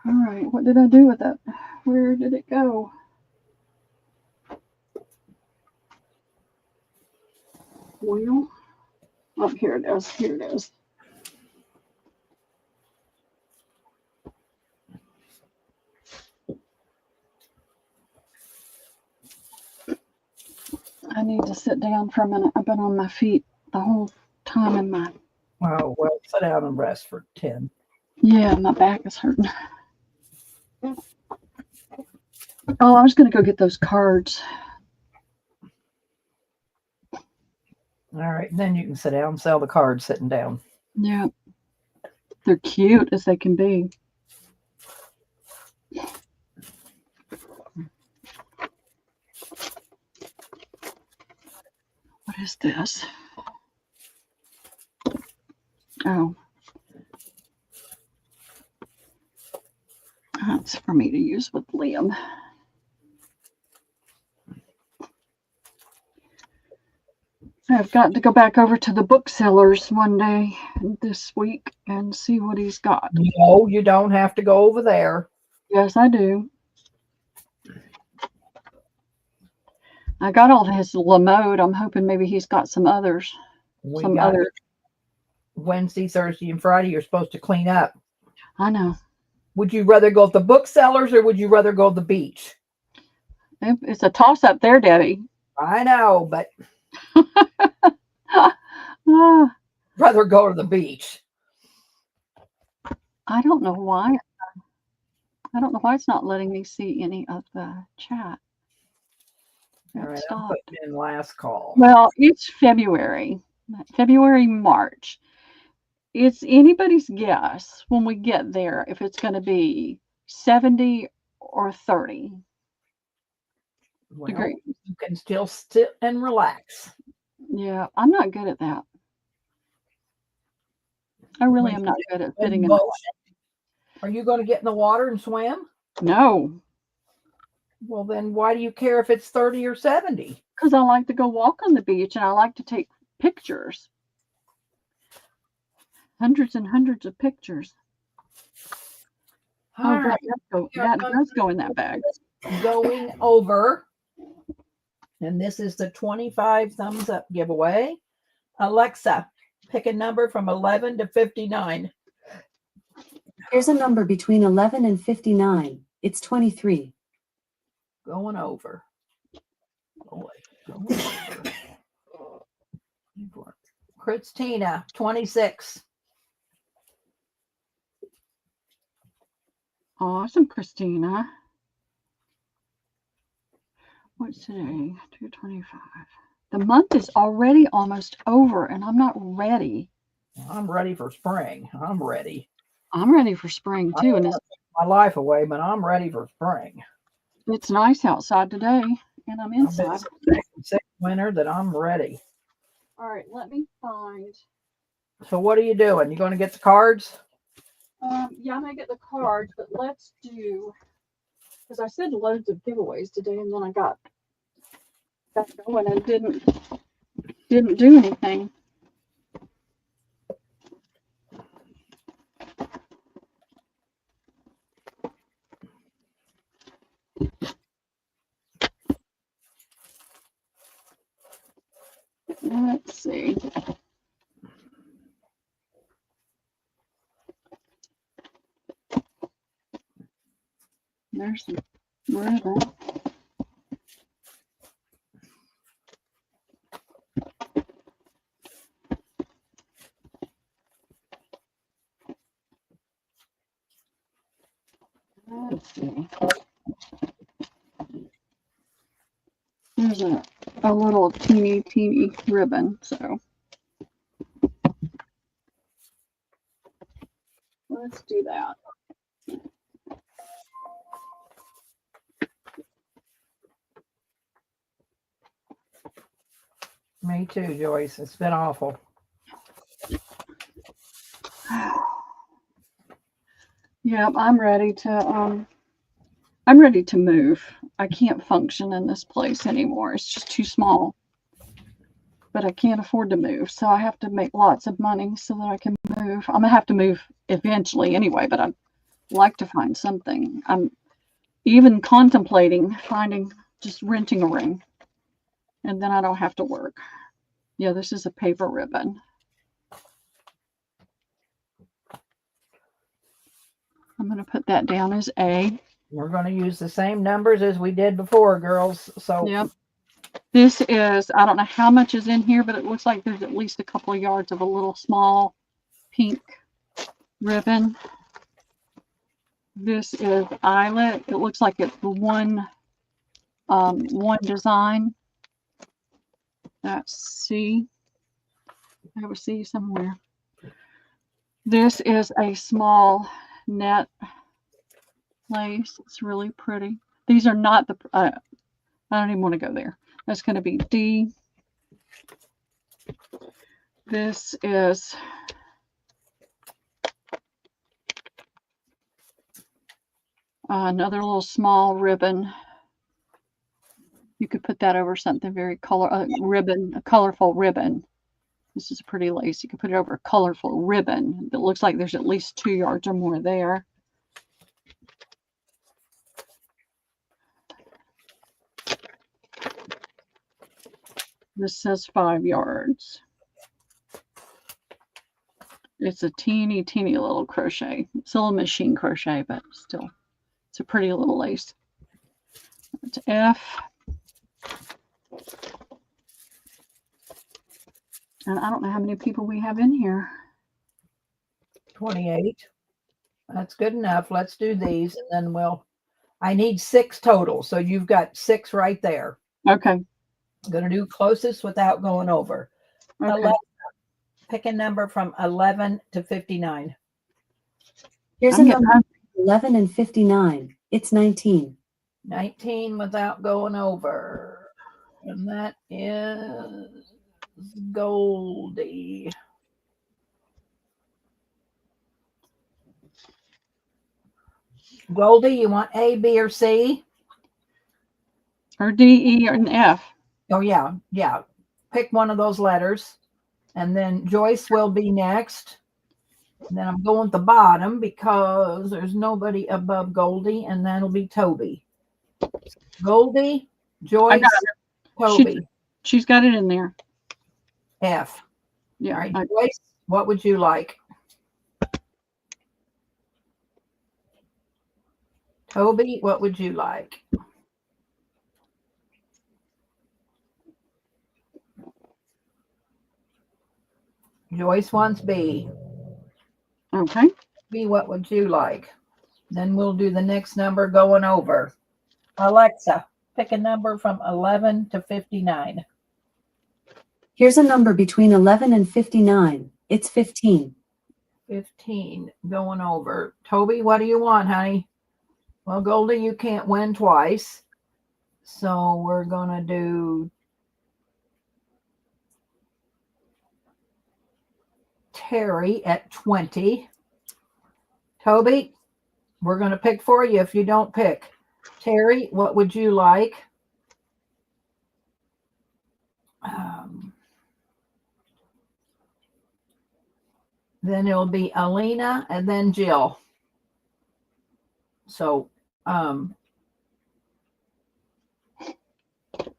All right, what did I do with it? Where did it go? Well, oh, here it is. Here it is. I need to sit down for a minute. I've been on my feet the whole time in my. Oh, well, sit down and rest for 10. Yeah, my back is hurting. Oh, I was going to go get those cards. All right, and then you can sit down and sell the cards sitting down. Yeah. They're cute as they can be. What is this? Oh. That's for me to use with Liam. I've got to go back over to the booksellers one day this week and see what he's got. No, you don't have to go over there. Yes, I do. I got all his Lamode. I'm hoping maybe he's got some others. We Some got other. Wednesday, Thursday, and Friday. You're supposed to clean up. I know. Would you rather go to the booksellers or would you rather go to the beach? It's a toss up there, Debbie. I know, but Ah, rather go to the beach. I don't know why. I don't know why it's not letting me see any of the chat. All It right, I'm stopped. putting in last call. Well, it's February, March. It's anybody's guess when we get there if it's going to be 70 or 30 Well, degrees. you can still sit and relax. Yeah, I'm not good at that. I really am not good at sitting in the water. Are you going to get in the water and swim? No, Well, then why do you care if it's 30 or 70? because I like to go walk on the beach and I like to take pictures. Hundreds and hundreds of pictures. All Oh, right. that does go in that bag. Going over. And this is the 25 thumbs up giveaway. Alexa, pick a number from 11 to 59. Here's a number between 11 and 59. It's 23. Going over. Boy, going over. Christina, 26. Awesome, Christina. What's today? 2/25. The month is already almost over and I'm not ready. I'm ready for spring. I'm ready. I'm ready for spring too. And I don't wanna take my life away, but I'm ready for spring. it's nice outside today and I'm I've been inside. so sick winter that I'm ready. All right, let me find. So what are you doing? You going to get the cards? Yeah, I may get the cards, but let's do, because I said loads of giveaways today and then I got going and didn't do anything. Let's see. There's where are they? Let's see. There's a little teeny ribbon, so let's do that. Me too, Joyce. It's been awful. Yeah, I'm ready to move. I can't function in this place anymore. It's just too small. But I can't afford to move, so I have to make lots of money so that I can move. I'm gonna have to move eventually anyway, but like to find something. I'm even contemplating just renting a ring, and then I don't have to work. Yeah, this is a paper ribbon. I'm going to put that down as A. We're going to use the same numbers as we did before, girls. So Yep. This is, I don't know how much is in here, but it looks like there's at least a couple of yards of a little small pink ribbon. This is eyelet. It looks like it's one design. That's C. I have a C somewhere. This is a small net lace. It's really pretty. These are not the, I don't even want to go there. That's going to be D. This is another little small ribbon. You could put that over something very a colorful ribbon. This is a pretty lace. You could put it over a colorful ribbon that looks like there's at least 2 yards or more there. This says 5 yards. It's a teeny, teeny little crochet. It's a little machine crochet, but still, it's a pretty little lace. It's F. And I don't know how many people we have in here. 28. That's good enough. Let's do these, and then I need 6 total. So you've got 6 right there. Okay. I'm going to do closest without going over. Okay. Alexa, pick a number from 11 to 59. Here's a number 11 and 59. It's 19. 19 without going over. And that is Goldie. Goldie, you want A, B, or C? Or D, E, or an F. Oh, yeah. Pick one of those letters. And then Joyce will be next. And then I'm going at the bottom because there's nobody above Goldie, and that'll be Toby. Goldie, Joyce, Toby. She's got it in there. F. Yeah. All right, Joyce, what would you like? Toby, what would you like? Joyce wants B. Okay. B, what would you like? Then we'll do the next number going over. Alexa, pick a number from 11 to 59. Here's a number between 11 and 59. It's 15. 15 going over. Toby, what do you want, honey? Well, Goldie, you can't win twice. So we're going to do Terry at 20. Toby, we're going to pick for you if you don't pick. Terry, what would you like? Then it'll be Alina and then Jill. So,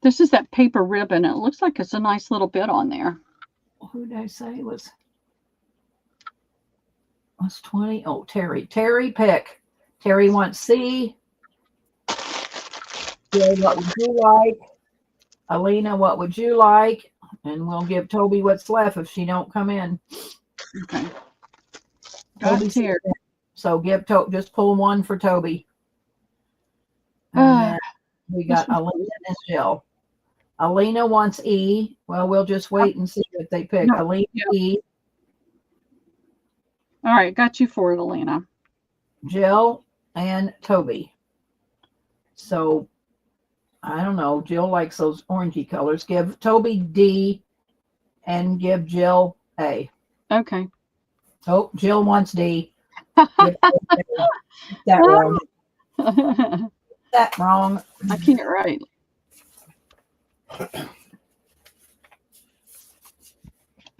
this is that paper ribbon. It looks like it's a nice little bit on there. Who did I say was 20? Oh, Terry. Terry, pick. Terry wants C. Jill, what would you like? Alina, what would you like? And we'll give Toby what's left if she don't come in. Okay. Toby's here. So just pull one for Toby. And then we got Alina and Jill. Alina wants E. Well, we'll just wait and see what they pick. No. Alina, E. All right, got you for it, Alina. Jill and Toby. So I don't know. Jill likes those orangey colors. Give Toby D and give Jill A. Okay. Oh, Jill wants D. That wrong. That wrong. I can't write.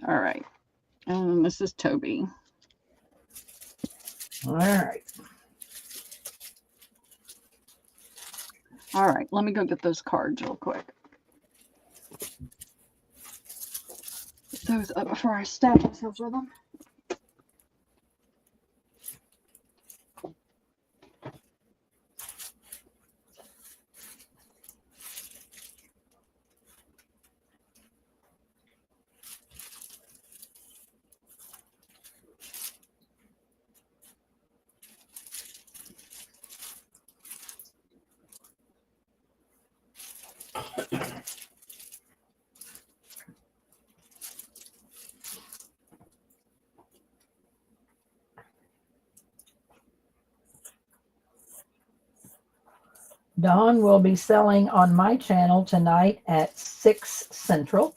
All right. And this is Toby. All right. All right, let me go get those cards real quick. Get those up before I stab myself with them. Dawn will be selling on my channel tonight at 6 Central.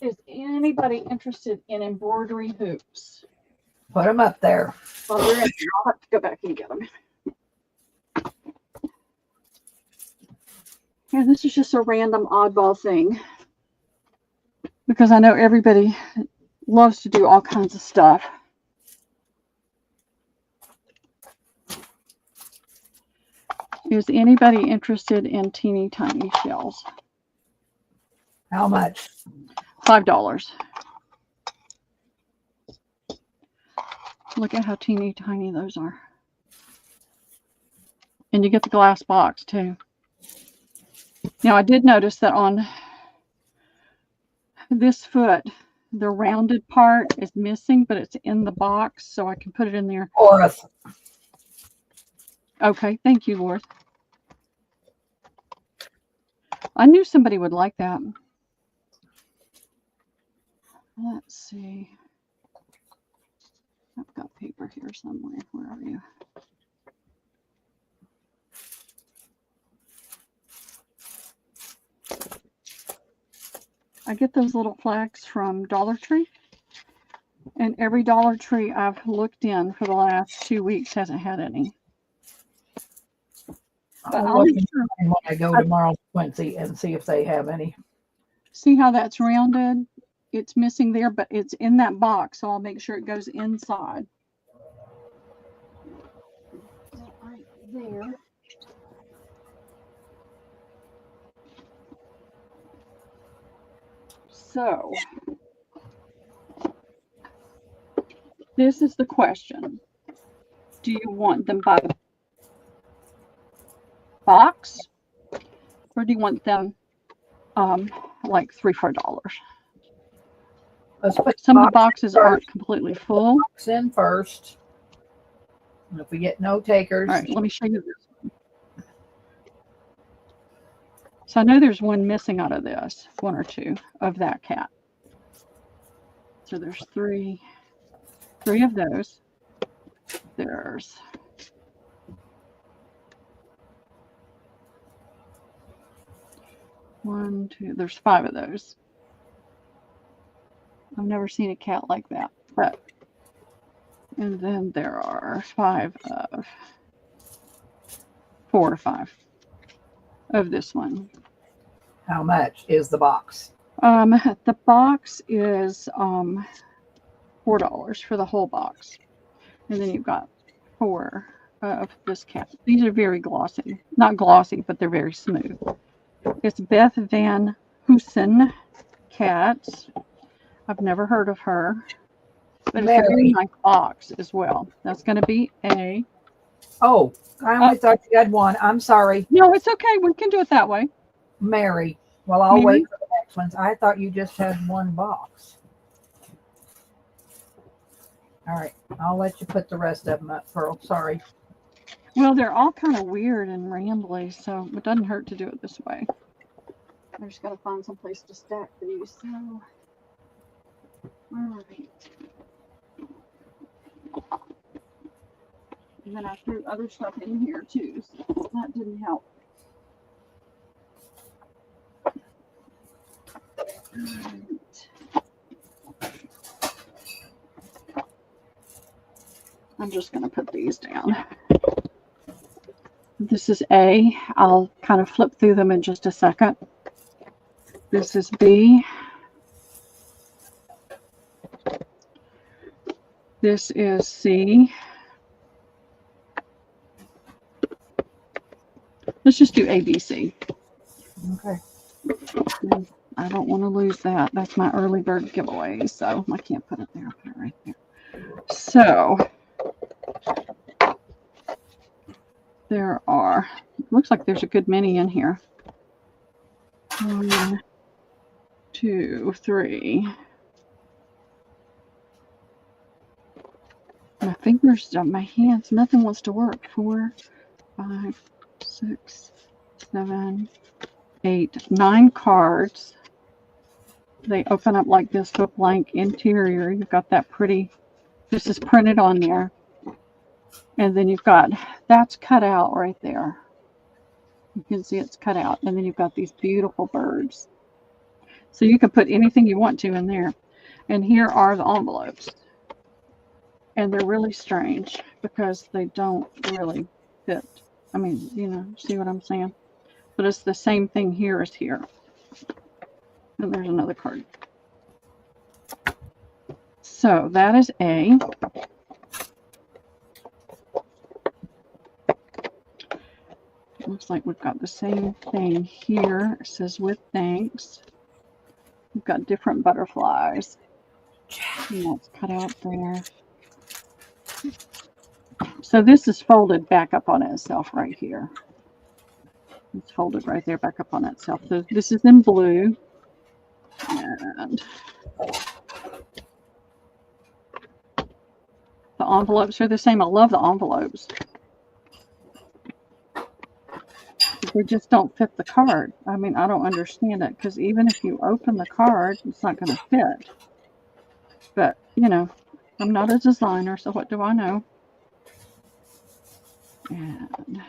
Is anybody interested in embroidery hoops? Put them up there. Well, they're in here. I'll have to go back and get them. Yeah, this is just a random oddball thing because I know everybody loves to do all kinds of stuff. Is anybody interested in teeny tiny shells? How much? $5. Look at how teeny tiny those are. And you get the glass box too. Now I did notice that on this foot, the rounded part is missing, but it's in the box, so I can put it in there. Orith. Okay, thank you, Lord. I knew somebody would like that. Let's see. I've got paper here somewhere. Where are you? I get those little flags from Dollar Tree. And every Dollar Tree I've looked in for the last 2 weeks hasn't had any. But I'll look when I go tomorrow to Quincy and see if they have any. See how that's rounded? It's missing there, but it's in that box, so I'll make sure it goes inside. Right there. So, this is the question. Do you want them by the box, or do you want them like $3 or $4? Let's put Some of the boxes aren't completely full. box in first. And if we get no takers. All right, let me show you this one. So I know there's one missing out of this, one or two of that cat. So there's three of those. There's one, two, there's 5 of those. I've never seen a cat like that, but, and then there are 4 or 5 of this one. How much is the box? The box is $4 for the whole box. And then you've got 4 of this cat. These are very glossy. Not glossy, but they're very smooth. It's Beth Van Hoosen cat. I've never heard of her. But it's a very nice box as well. That's going to be a... Oh, I only thought you had one. I'm sorry. No, it's okay. We can do it that way. Mary. Well, I'll wait for the next ones. I thought you just had one box. All right. I'll let you put the rest of them up, Pearl. Sorry. Well, they're all kind of weird and rambly, so it doesn't hurt to do it this way. I just got to find some place to stack these. So, all right. And then I threw other stuff in here too, so that didn't help. I'm just going to put these down. This is A. I'll kind of flip through them in just a second. This is B. This is C. Let's just do A, B, C. Okay. I don't want to lose that. That's my early bird giveaway, so I can't put it there. I'll put it right there. So there are, looks like there's a good many in here. 1, 2, 3. My fingers, my hands, nothing wants to work. 4, 5, 6, 7, 8, 9 cards. They open up like this with blank interior. You've got that pretty, this is printed on there. And then you've got, that's cut out right there. You can see it's cut out. And then you've got these beautiful birds. So you can put anything you want to in there. And here are the envelopes. And they're really strange because they don't really fit. I mean, you know, see what I'm saying? But it's the same thing here as here. And there's another card. So that is A. Looks like we've got the same thing here. It says with thanks. We've got different butterflies. And that's cut out there. So this is folded back up on itself right here. It's folded right there back up on itself. So this is in blue. And the envelopes are the same. I love the envelopes. They just don't fit the card. I mean, I don't understand it because even if you open the card, it's not going to fit. But, you know, I'm not a designer, so what do I know? And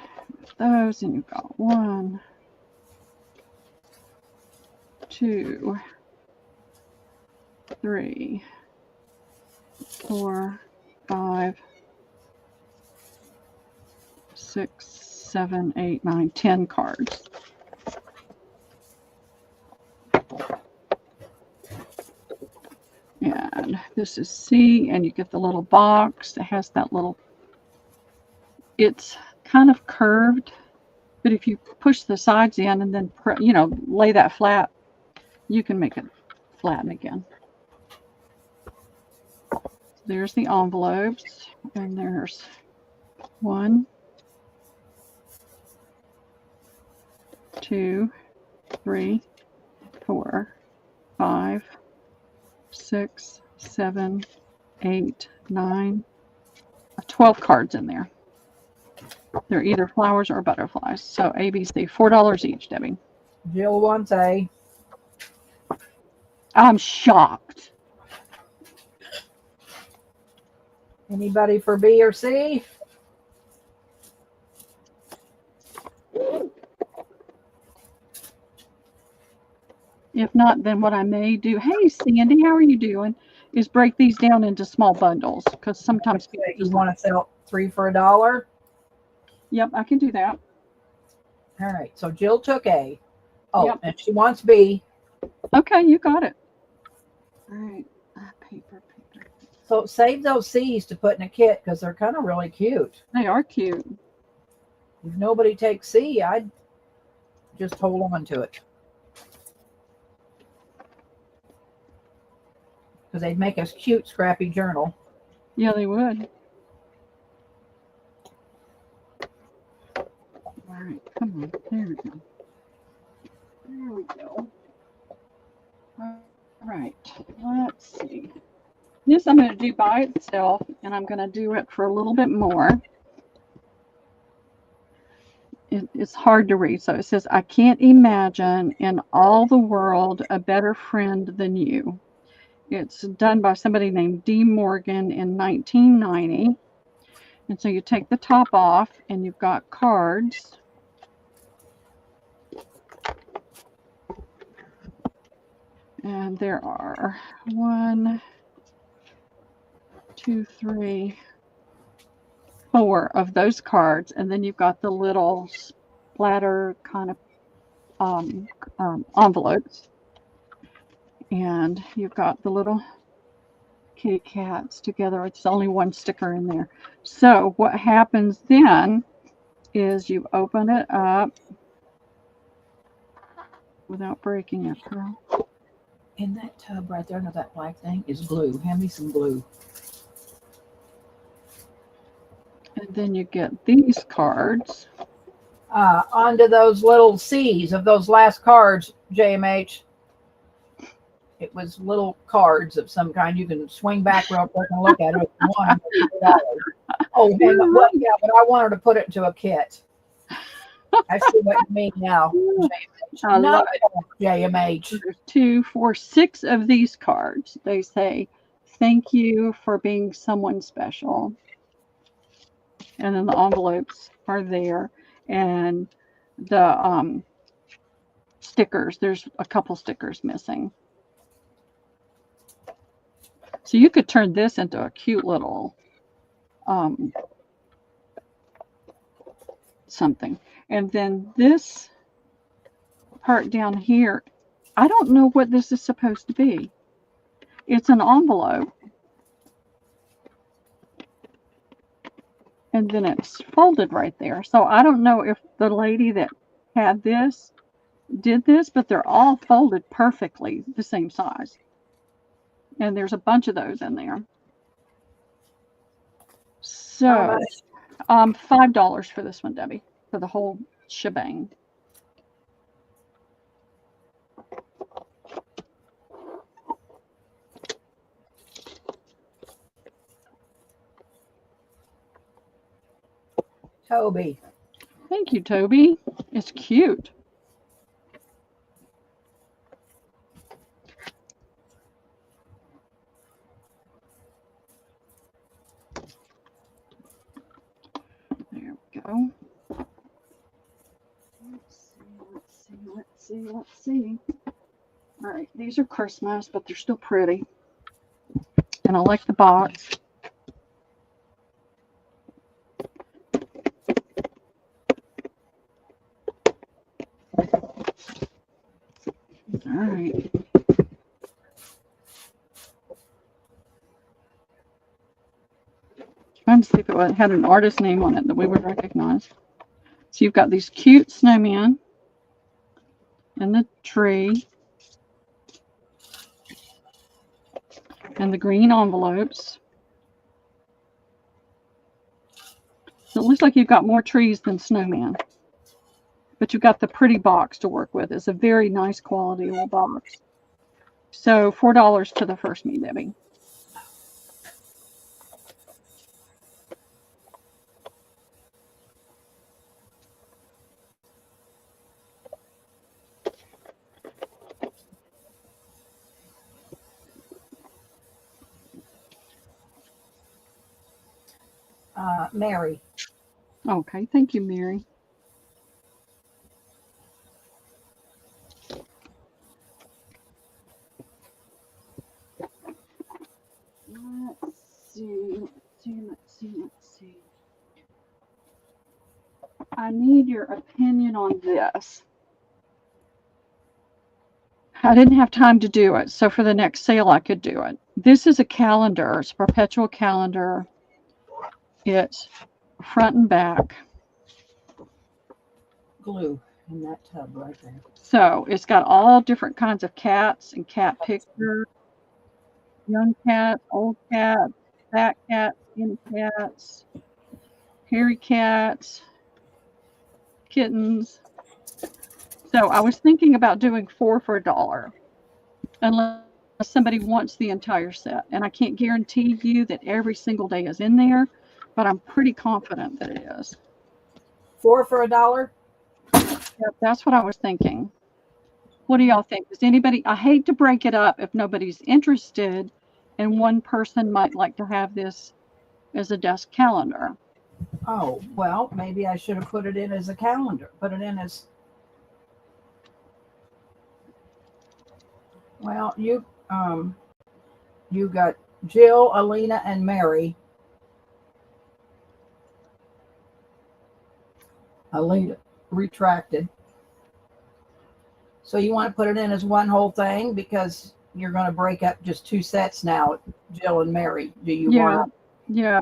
those, and you've got 1, 2, 3, 4, 5, 6, 7, 8, 9, 10 cards. And this is C, and you get the little box that has that little, it's kind of curved, but if you push the sides in and then, you know, lay that flat, you can make it flatten again. There's the envelopes, and there's 1, 2, 3, 4, 5, 6, 7, 8, 9, 12 cards in there. They're either flowers or butterflies. So ABC, $4 each, Debbie. Jill wants A. I'm shocked. Anybody for B or C? If not, then what I may do, hey, Sandy, how are you doing? Is break these down into small bundles because sometimes people You just want to sell 3 for $1? Yep, I can do that. All right. So Jill took A. Oh, Yep. and she wants B. Okay, you got it. All right. Paper. So save those C's to put in a kit because they're kind of really cute. They are cute. If nobody takes C, I'd just hold on to it. Because they'd make us cute, scrappy journal. Yeah, they would. All right, come on. There we go. There we go. All right, let's see. This I'm going to do by itself, and I'm going to do it for a little bit more. It's hard to read. So it says, I can't imagine in all the world a better friend than you. It's done by somebody named D. Morgan in 1990. And so you take the top off, and you've got cards. And there are 1, 2, 3, 4 of those cards, and then you've got the little splatter kind of envelopes, and you've got the little kitty cats together. It's only one sticker in there. So what happens then is you open it up without breaking it, Pearl. In that tub right there under that black thing is glue. Hand me some glue. And then you get these cards. Onto those little C's of those last cards, JMH. It was little cards of some kind. You can swing back real quick and look at it if you want. Oh, hang on. Well, yeah, but I wanted to put it into a kit. I see what you mean now, JMH. I love it. JMH. There's 2, 4, 6 of these cards. They say, thank you for being someone special. And then the envelopes are there. And the stickers, there's a couple stickers missing. So you could turn this into a cute little something. And then this part down here, I don't know what this is supposed to be. It's an envelope. And then it's folded right there. So I don't know if the lady that had this did this, but they're all folded perfectly the same size. And there's a bunch of those in there. So $5 for this one, Debbie, for the whole shebang. Toby. Thank you, Toby. It's cute. There we go. Let's see. All right, these are Christmas, but they're still pretty. And I like the box. All right. Trying to see if it had an artist name on it that we would recognize. So you've got these cute snowmen and the tree and the green envelopes. So it looks like you've got more trees than snowmen, but you've got the pretty box to work with. It's a very nice quality little box. So $4 to the first me, Debbie. Mary. Okay, thank you, Mary. Let's see. I need your opinion on this. I didn't have time to do it, so for the next sale I could do it. This is a calendar. It's a perpetual calendar. It's front and back. Glue in that tub right there. So it's got all different kinds of cats and cat pictures. Young cats, old cats, fat cats, skinny cats, hairy cats, kittens. So I was thinking about doing 4 for $1, unless somebody wants the entire set. And I can't guarantee you that every single day is in there, but I'm pretty confident that it is. 4 for $1? Yep, that's what I was thinking. What do y'all think? Does anybody, I hate to break it up if nobody's interested, and one person might like to have this as a desk calendar. Oh, well, maybe I should have put it in as a calendar. Put it in as... Well, you got Jill, Alina, and Mary. I'll leave it retracted. So you want to put it in as one whole thing because you're going to break up just 2 sets now, Jill and Mary. Do you Yeah. want Yeah.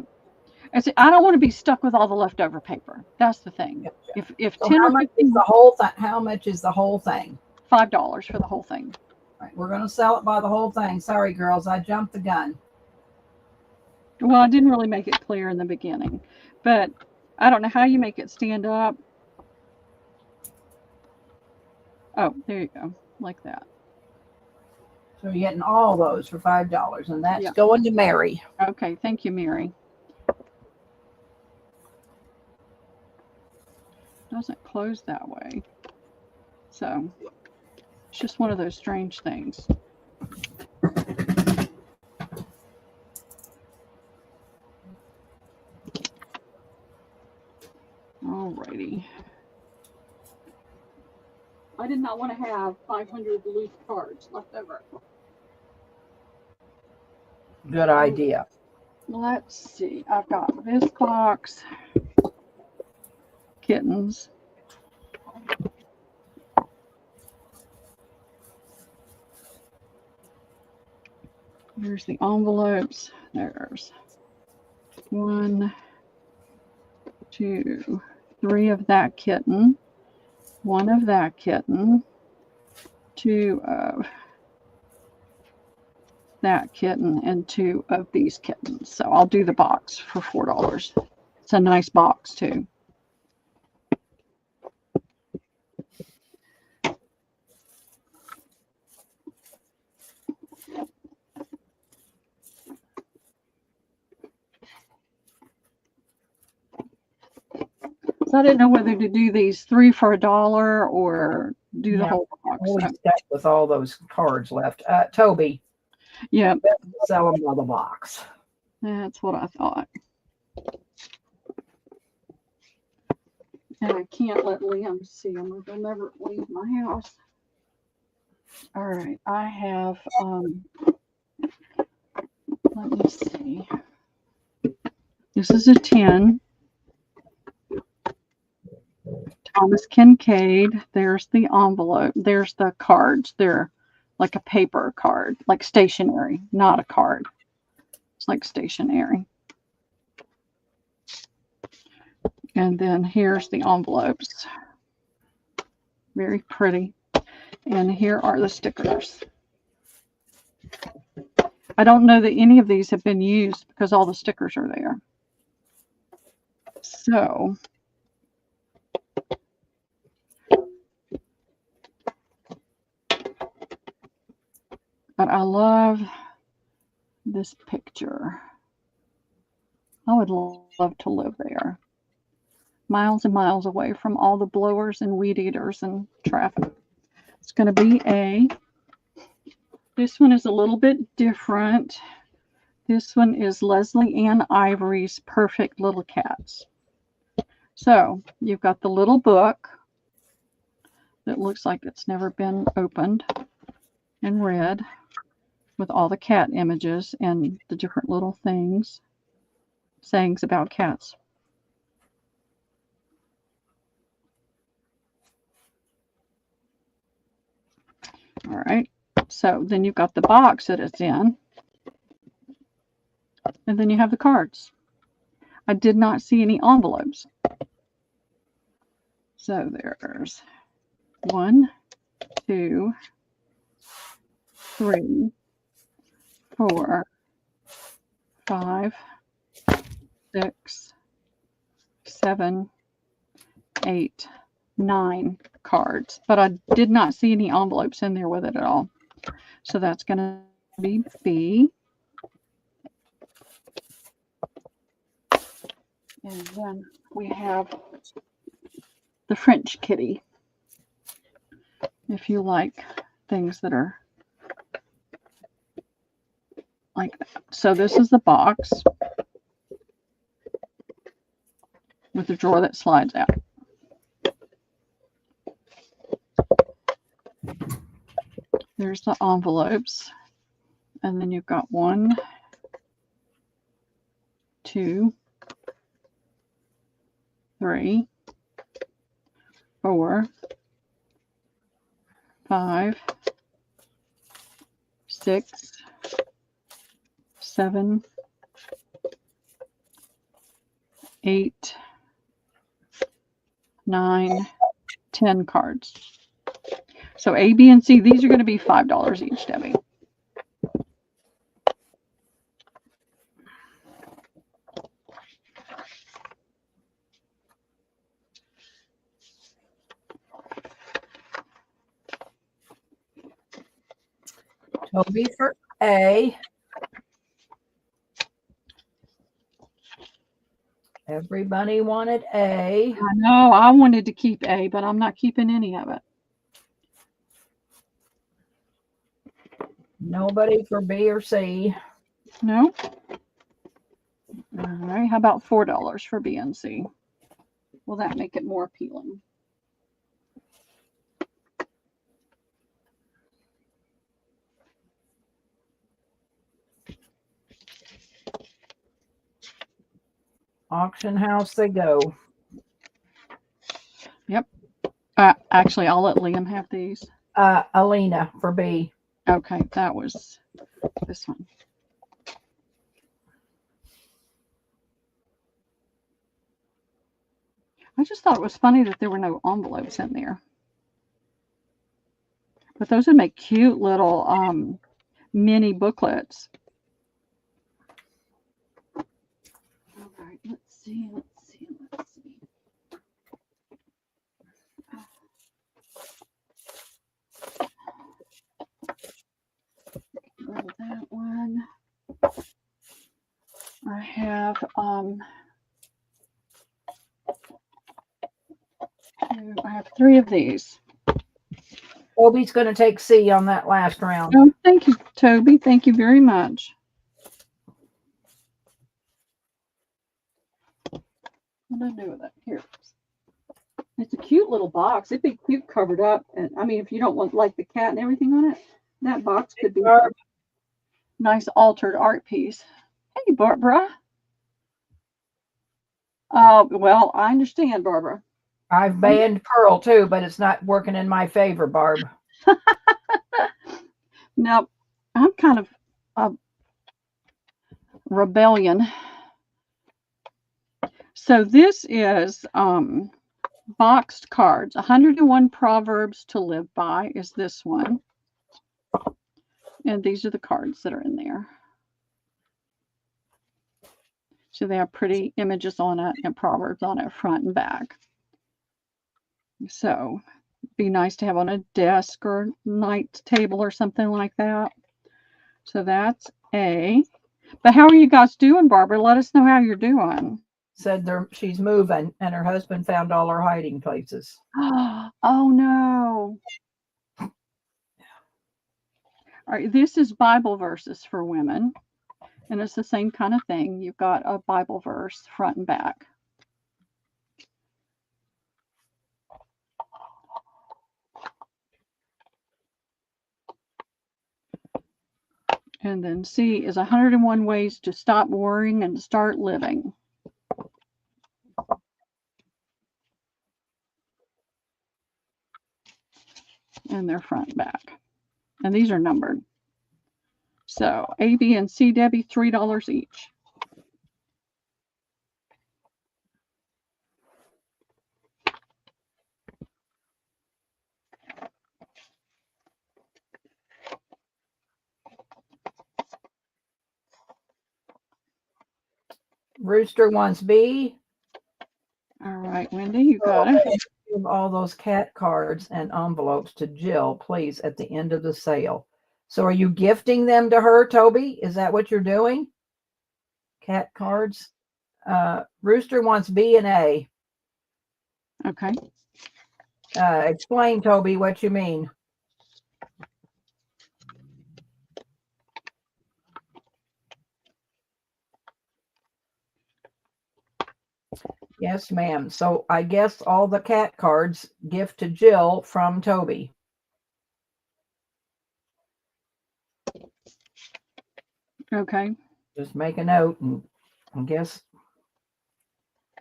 And see, I don't want to be stuck with all the leftover paper. That's the thing. to? If So 10 how or much is 15, the whole thing? How much is the whole thing? $5 for the whole thing. Right, we're going to sell it by the whole thing. Sorry, girls, I jumped the gun. Well, I didn't really make it clear in the beginning, but I don't know how you make it stand up. Oh, there you go, like that. So you're getting all those for $5, and that's Yeah. going to Mary. Okay, thank you, Mary. Doesn't close that way. So it's just one of those strange things. Alrighty. I did not want to have 500 loose cards left over. Good idea. Let's see. I've got this box, kittens. Here's the envelopes. There's 1, 2, 3 of that kitten, 1 of that kitten, 2 of that kitten, and 2 of these kittens. So I'll do the box for $4. It's a nice box too. So I didn't know whether to do these 3 for $1 or do the whole box. Always stuck with all those cards left. Toby, Yeah, sell them by the box. that's what I thought. And I can't let Liam see them or he'll never leave my house. All right, I have, let me see. This is a 10. Thomas Kincaid. There's the envelope. There's the cards. They're like a paper card, like stationery, not a card. It's like stationery. And then here's the envelopes. Very pretty. And here are the stickers. I don't know that any of these have been used because all the stickers are there. So but I love this picture. I would love to live there. Miles and miles away from all the blowers and weed eaters and traffic. It's going to be this one is a little bit different. This one is Leslie Ann Ivory's Perfect Little Cats. So you've got the little book that looks like it's never been opened and read with all the cat images and the different little things, sayings about cats. All right, so then you've got the box that it's in, and then you have the cards. I did not see any envelopes. So there's 1, 2, 3, 4, 5, 6, 7, 8, 9 cards, but I did not see any envelopes in there with it at all. So that's going to be B. And then we have the French kitty. If you like things that are like that. So this is the box with the drawer that slides out. There's the envelopes. And then you've got 1, 2, 3, 4, 5, 6, 7, 8, 9, 10 cards. So A, B, and C, these are going to be $5 each, Debbie. Toby for A. Everybody wanted A. I know, I wanted to keep A, but I'm not keeping any of it. Nobody for B or C. No? All right, how about $4 for B and C? Will that make it more appealing? Auction house they go. Yep. Actually, I'll let Liam have these. Alina for B. Okay, that was this one. I just thought it was funny that there were no envelopes in there. But those would make cute little mini booklets. All right, let's see. Go to that one. I have I have 3 of these. Toby's going to take C on that last round. Oh, thank you, Toby. Thank you very much. What did I do with it? Here. It's a cute little box. It'd be cute covered up. And I mean, if you don't want like the cat and everything on it, that box could be a nice altered art piece. Hey, Barbara. Well, I understand, Barbara. I've banned Pearl too, but it's not working in my favor, Barb. Now, I'm kind of a rebellion. So this is boxed cards. 101 Proverbs to Live By is this one. And these are the cards that are in there. So they have pretty images on it and proverbs on it, front and back. So it'd be nice to have on a desk or night table or something like that. So that's A. But how are you guys doing, Barbara? Let us know how you're doing. Said she's moving and her husband found all her hiding places. Oh no. All right, this is Bible verses for women. And it's the same kind of thing. You've got a Bible verse front and back. And then C is 101 ways to stop worrying and start living. And they're front and back. And these are numbered. So A, B, and C, Debbie, $3 each. Rooster wants B. All right, Wendy, you got it. Give all those cat cards and envelopes to Jill, please, at the end of the sale. So are you gifting them to her, Toby? Is that what you're doing? Cat cards? Rooster wants B and A. Okay. Explain, Toby, what you mean. Yes, ma'am. So I guess all the cat cards gift to Jill from Toby. Okay. Just make a note, and I guess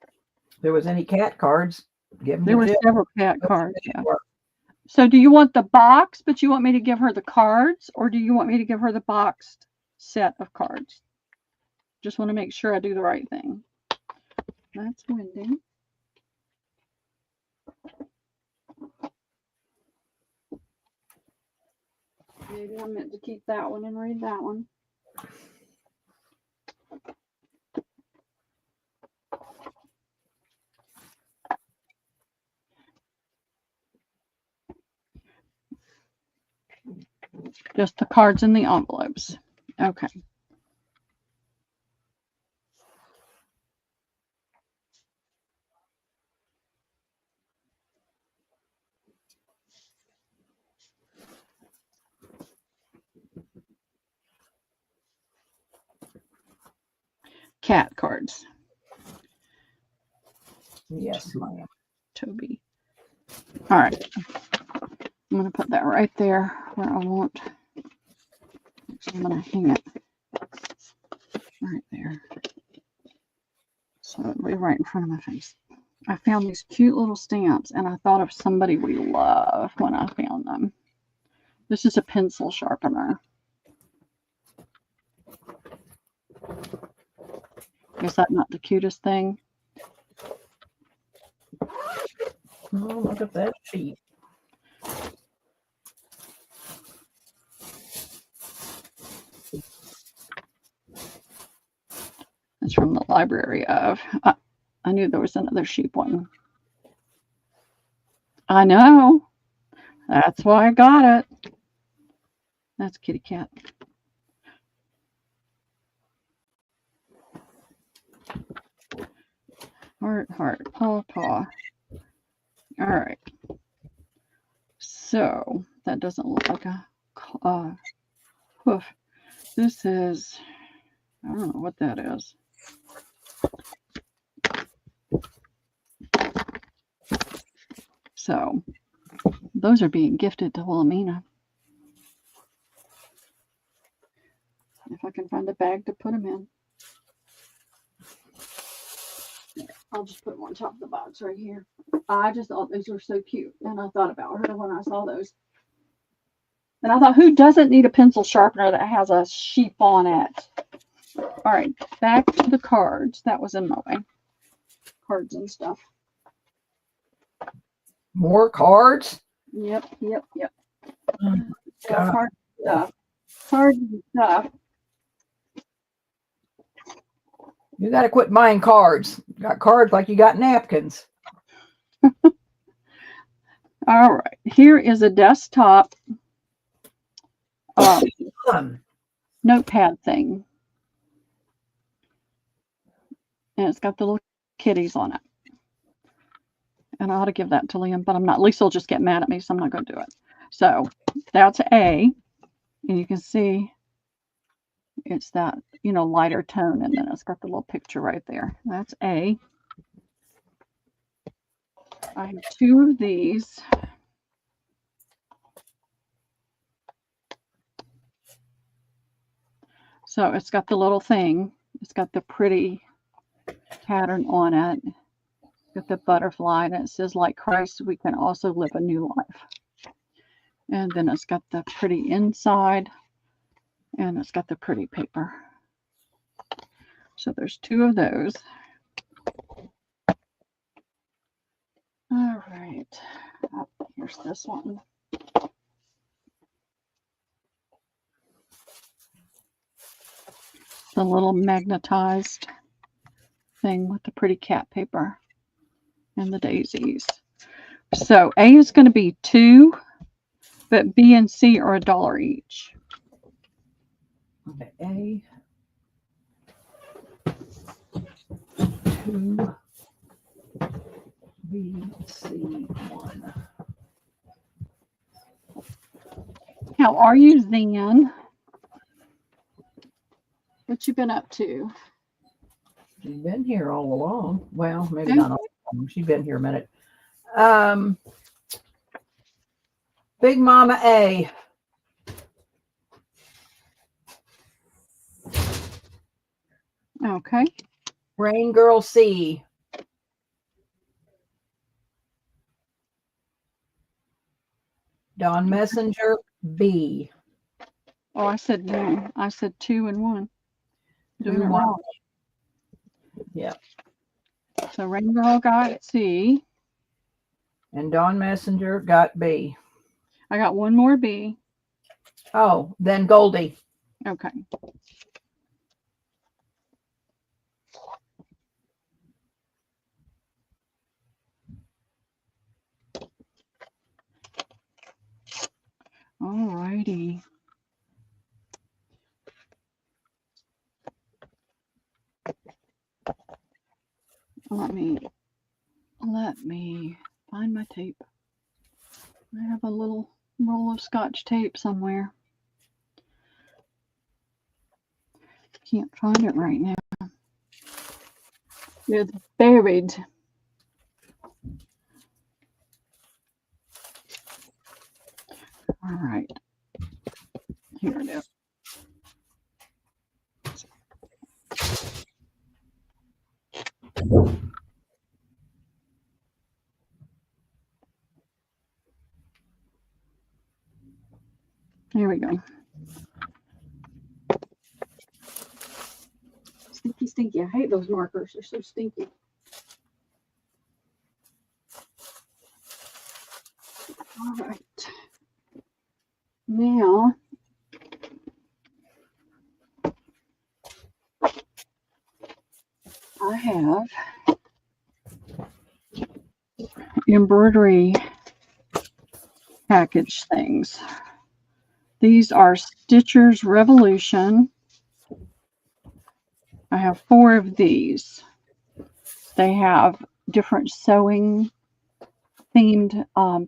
if there was any cat cards, Give them There to were Jill. several cat cards. Yeah. So do you want the box, but you want me to give her the cards, or do you want me to give her the boxed set of cards? Just want to make sure I do the right thing. That's Wendy. Maybe I meant to keep that one and read that one. Just the cards in the envelopes. Okay. Cat cards. Yes, ma'am. Toby. All right. I'm going to put that right there where I want. Actually, I'm going to hang it right there. So it'll be right in front of my face. I found these cute little stamps, and I thought of somebody we love when I found them. This is a pencil sharpener. Is that not the cutest thing? Oh, look at that sheet. It's from the library of. I knew there was another sheep one. I know. That's why I got it. That's kitty cat. Heart, heart, paw, paw. All right. So that doesn't look like a hoof. This is, I don't know what that is. So those are being gifted to Wilhelmina. If I can find a bag to put them in. I'll just put them on top of the box right here. I just thought those were so cute. And I thought about her when I saw those. And I thought, who doesn't need a pencil sharpener that has a sheep on it? All right, back to the cards. That was in my way. Cards and stuff. More cards? Yep. Oh, God. Card stuff. Cards and stuff. You got to quit buying cards. You got cards like you got napkins. All right, here is a desktop notepad thing. And it's got the little kitties on it. And I ought to give that to Liam, but I'm not. Lisa will just get mad at me, so I'm not going to do it. So that's A. And you can see it's that, lighter tone. And then it's got the little picture right there. That's A. I have two of these. So it's got the little thing. It's got the pretty pattern on it. It's got the butterfly, and it says, like Christ, we can also live a new life. And then it's got the pretty inside, and it's got the pretty paper. So there's two of those. All right. Here's this one. The little magnetized thing with the pretty cat paper and the daisies. So A is going to be 2, but B and C are $1 each. Okay, A. 2. B, C, 1. How are you, Zan? What you been up to? She's been here all along. Well, maybe not all along. She's been here a minute. Big Mama A. Okay. Rain Girl C. Dawn Messenger, B. Oh, I said no. I said 2 and 1. Doing it 2, 1. wrong. Yep. So Rain Girl got C. And Dawn Messenger got B. I got one more B. Oh, then Goldie. Okay. All righty. Let me find my tape. I have a little roll of Scotch tape somewhere. Can't find it right now. It's buried. All right. Here it is. Here we go. Stinky, stinky. I hate those markers. They're so stinky. All right. Now, I have embroidery package things. These are Stitcher's Revolution. I have 4 of these. They have different sewing themed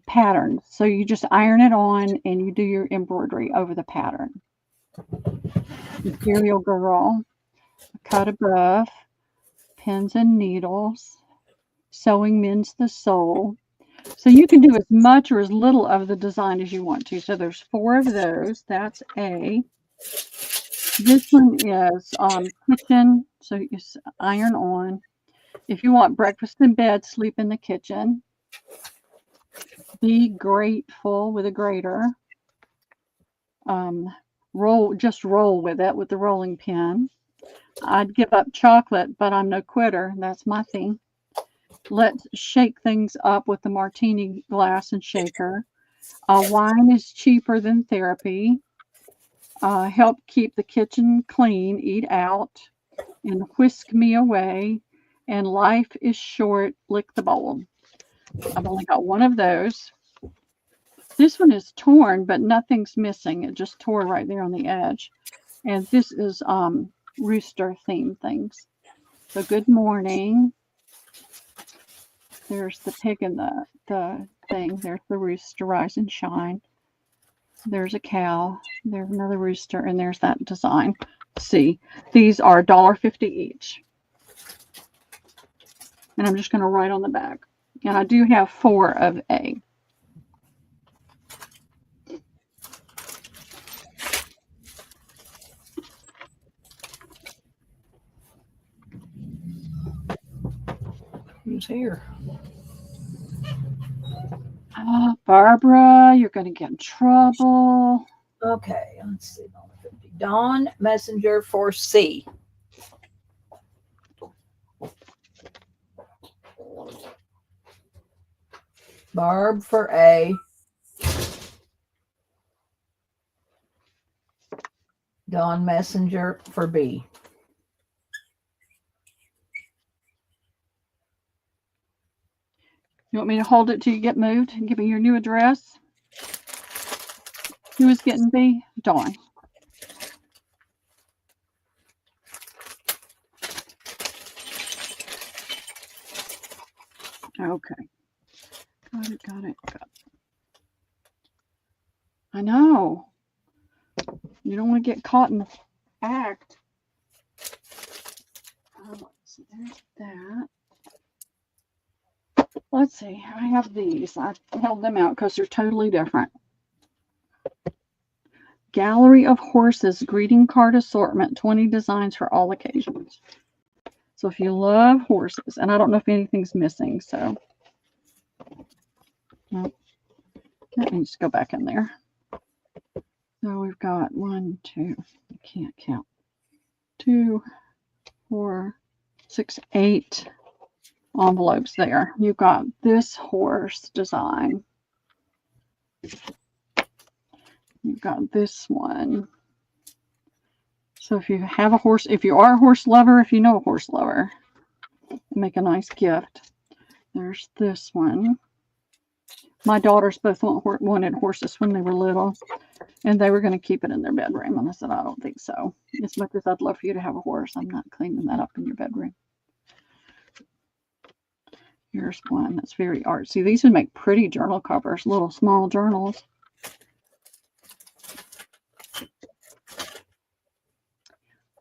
patterns. So you just iron it on and you do your embroidery over the pattern. Imperial Girl, Cut Above, Pins and Needles, Sewing Mends the Soul. So you can do as much or as little of the design as you want to. So there's 4 of those. That's A. This one is kitchen. So you iron on. If you want breakfast in bed, sleep in the kitchen. Be grateful with a grater. Just roll with it with the rolling pin. I'd give up chocolate, but I'm no quitter. That's my thing. Let's shake things up with the martini glass and shaker. Wine is cheaper than therapy. Help keep the kitchen clean. Eat out. And whisk me away. And life is short. Lick the bowl. I've only got one of those. This one is torn, but nothing's missing. It just tore right there on the edge. And this is rooster theme things. So good morning. There's the pig and the thing. There's the rooster, rise and shine. There's a cow. There's another rooster, and there's that design. See, these are $1.50 each. And I'm just going to write on the back. And I do have 4 of A. Who's here? Barbara, you're going to get in trouble. Okay, let's see. Dawn Messenger for C. Barb for A. Dawn Messenger for B. You want me to hold it till you get moved and give me your new address? Who is getting B? Dawn. Okay. Got it, got it, got it. I know. You don't want to get caught in the act. So there's that. Let's see. I have these. I held them out because they're totally different. Gallery of Horses greeting card assortment, 20 designs for all occasions. So if you love horses, and I don't know if anything's missing, so. Nope. That needs to go back in there. So we've got 1, 2, I can't count. 2, 4, 6, 8 envelopes there. You've got this horse design. You've got this one. So if you have a horse, if you are a horse lover, if you know a horse lover, make a nice gift. There's this one. My daughters both wanted horses when they were little, and they were going to keep it in their bedroom. And I said, I don't think so. As much as I'd love for you to have a horse, I'm not cleaning that up in your bedroom. Here's one that's very artsy. These would make pretty journal covers, little small journals.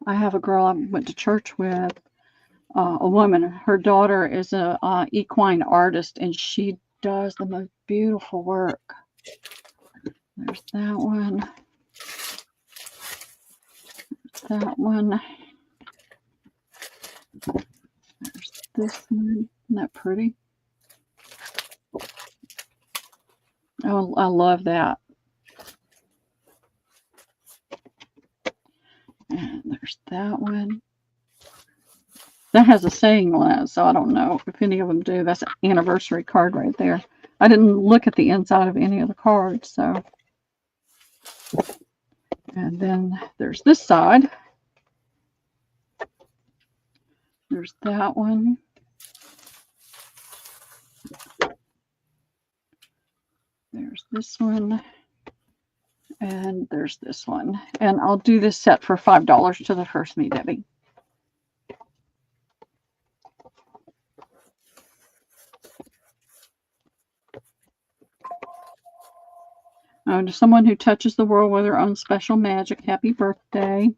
I have a girl I went to church with, a woman. Her daughter is a equine artist, and she does the most beautiful work. There's that one. There's that one. There's this one. Isn't that pretty? Oh, I love that. And there's that one. That has a saying on it, so I don't know if any of them do. That's an anniversary card right there. I didn't look at the inside of any of the cards, so. And then there's this side. There's that one. There's this one. And there's this one. And I'll do this set for $5 to the first Me Debbie. To someone who touches the world with their own special magic, happy birthday.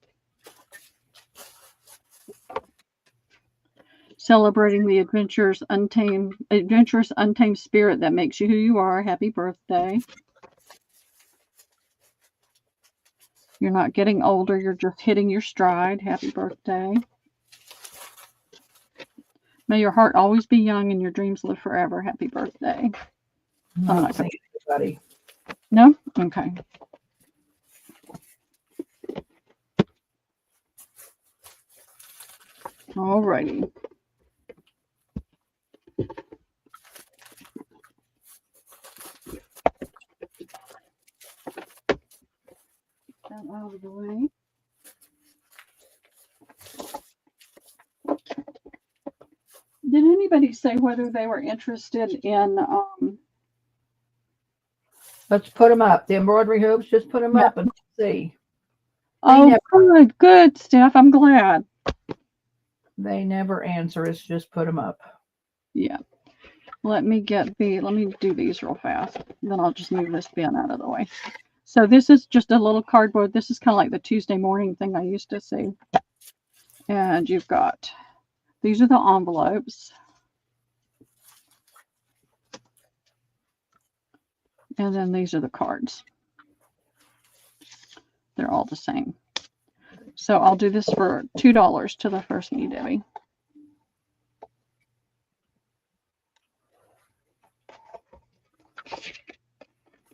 Celebrating the adventurous, untamed spirit that makes you who you are, happy birthday. You're not getting older, you're just hitting your stride, happy birthday. May your heart always be young and your dreams live forever, happy birthday. I'm not saying anybody. No? Okay. All righty. That out of the way. Did anybody say whether they were interested in Let's put them up. The embroidery hoops, just put them up and see. Oh, good, Steph. I'm glad. They never answer. It's just put them up. Yeah. Let me do these real fast. Then I'll just move this bin out of the way. So this is just a little cardboard. This is kind of like the Tuesday morning thing I used to see. And you've got, these are the envelopes. And then these are the cards. They're all the same. So I'll do this for $2 to the first Me Debbie.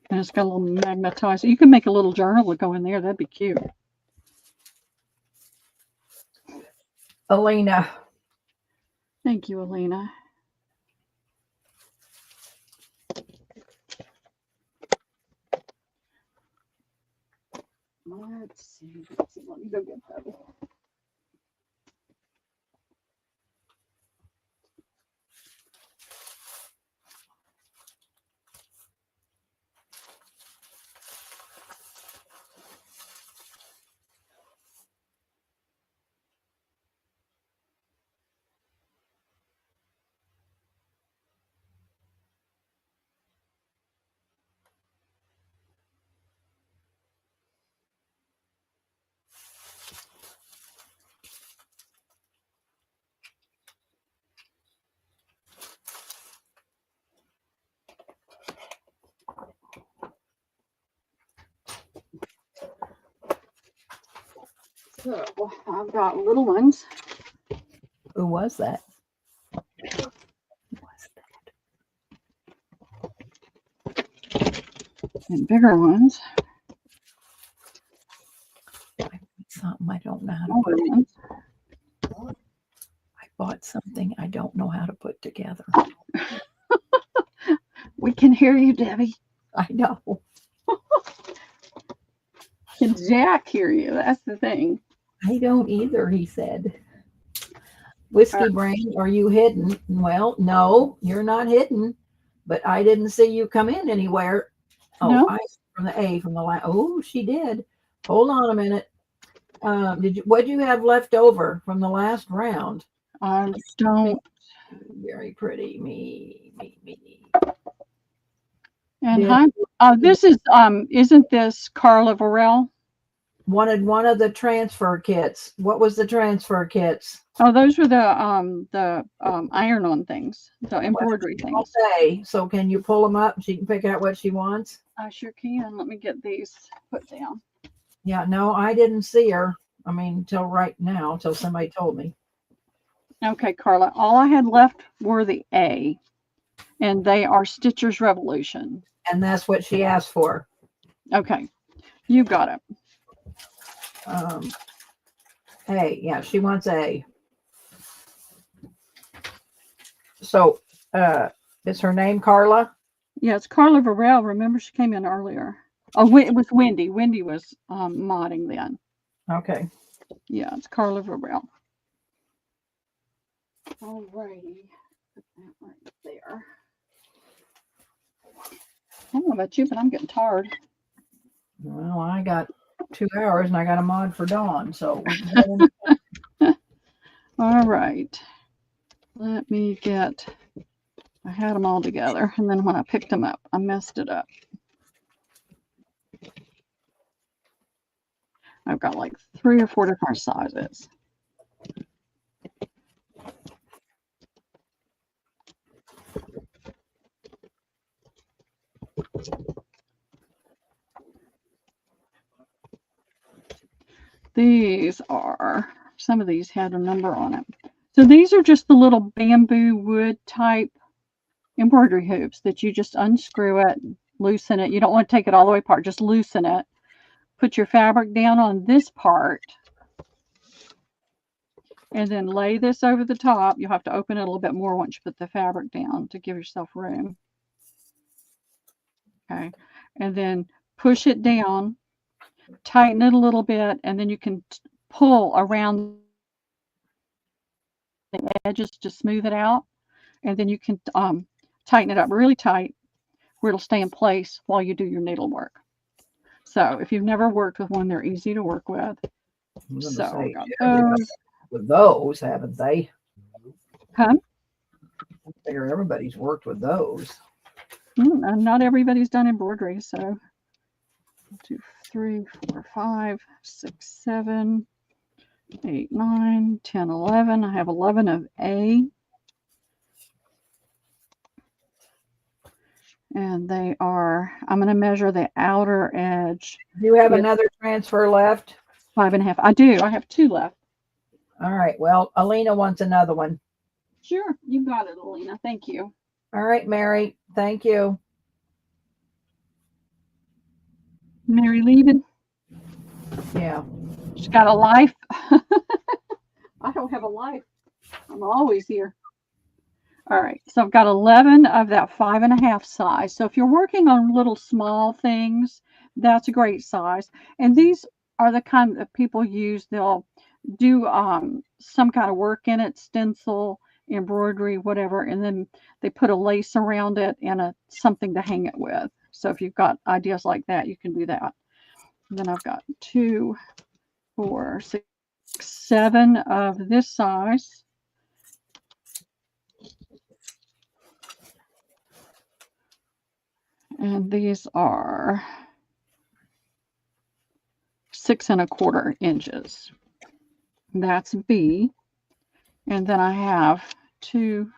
And it's got a little magnetizer. You can make a little journal to go in there. That'd be cute. Alina. Thank you, Alina. Let's see. Let me go get that. So I've got little ones. Who was that? And bigger ones. Something I don't know how to Smaller put. ones. I bought something I don't know how to put together. We can hear you, Debbie. I know. Can Jack hear you? That's the thing. I don't either, he said. Whiskey Brain, are you hidden? Well, no, you're not hidden. But I didn't see you come in anywhere. Oh, No? I from the A from the last. Oh, she did. Hold on a minute. What'd you have left over from the last round? I don't. Very pretty. Me. And Yeah. hi. This is isn't this Carla Varel? Wanted one of the transfer kits. What was the transfer kits? Oh, those were the iron-on things, the embroidery things. Okay, so can you pull them up? She can pick out what she wants. I sure can. Let me get these put down. Yeah, no, I didn't see her. I mean, till right now, till somebody told me. Okay, Carla. All I had left were the A, and they are Stitcher's Revolution. And that's what she asked for. Okay, you got it. A, yeah, she wants A. So, is her name Carla? Yeah, it's Carla Varel. Remember, she came in earlier. Oh, it was Wendy. Wendy was modding then. Okay. Yeah, it's Carla Varel. All righty. Put that right there. I don't know about you, but I'm getting tired. Well, I got 2 hours and I got a mod for Dawn, so. All right. Let me get, I had them all together, and then when I picked them up, I messed it up. I've got like 3 or 4 different sizes. These are, some of these had a number on it. So these are just the little bamboo wood type embroidery hoops that you just unscrew it, loosen it. You don't want to take it all the way apart, just loosen it. Put your fabric down on this part and then lay this over the top. You'll have to open it a little bit more once you put the fabric down to give yourself room. Okay. And then push it down, tighten it a little bit, and then you can pull around the edges to smooth it out. And then you can tighten it up really tight where it'll stay in place while you do your needlework. So if you've never worked with one, they're easy to work with. So I got those. With those, haven't they? Huh? I figure everybody's worked with those. Not everybody's done embroidery, so 1, 2, 3, 4, 5, 6, 7, 8, 9, 10, 11. I have 11 of A. And they are, I'm going to measure the outer edge. Do you have another transfer left? 5.5. I do. I have 2 left. All right. Well, Alina wants another one. Sure. You got it, Alina. Thank you. All right, Mary. Thank you. Mary leaving? Yeah. She's got a life. I don't have a life. I'm always here. All right. So I've got 11 of that 5.5 size. So if you're working on little small things, that's a great size. And these are the kind that people use. They'll do some kind of work in it, stencil, embroidery, whatever, and then they put a lace around it and something to hang it with. So if you've got ideas like that, you can do that. And then I've got 2, 4, 6, 7 of this size. And these are 6 1/4 inches. That's B. And then I have 2,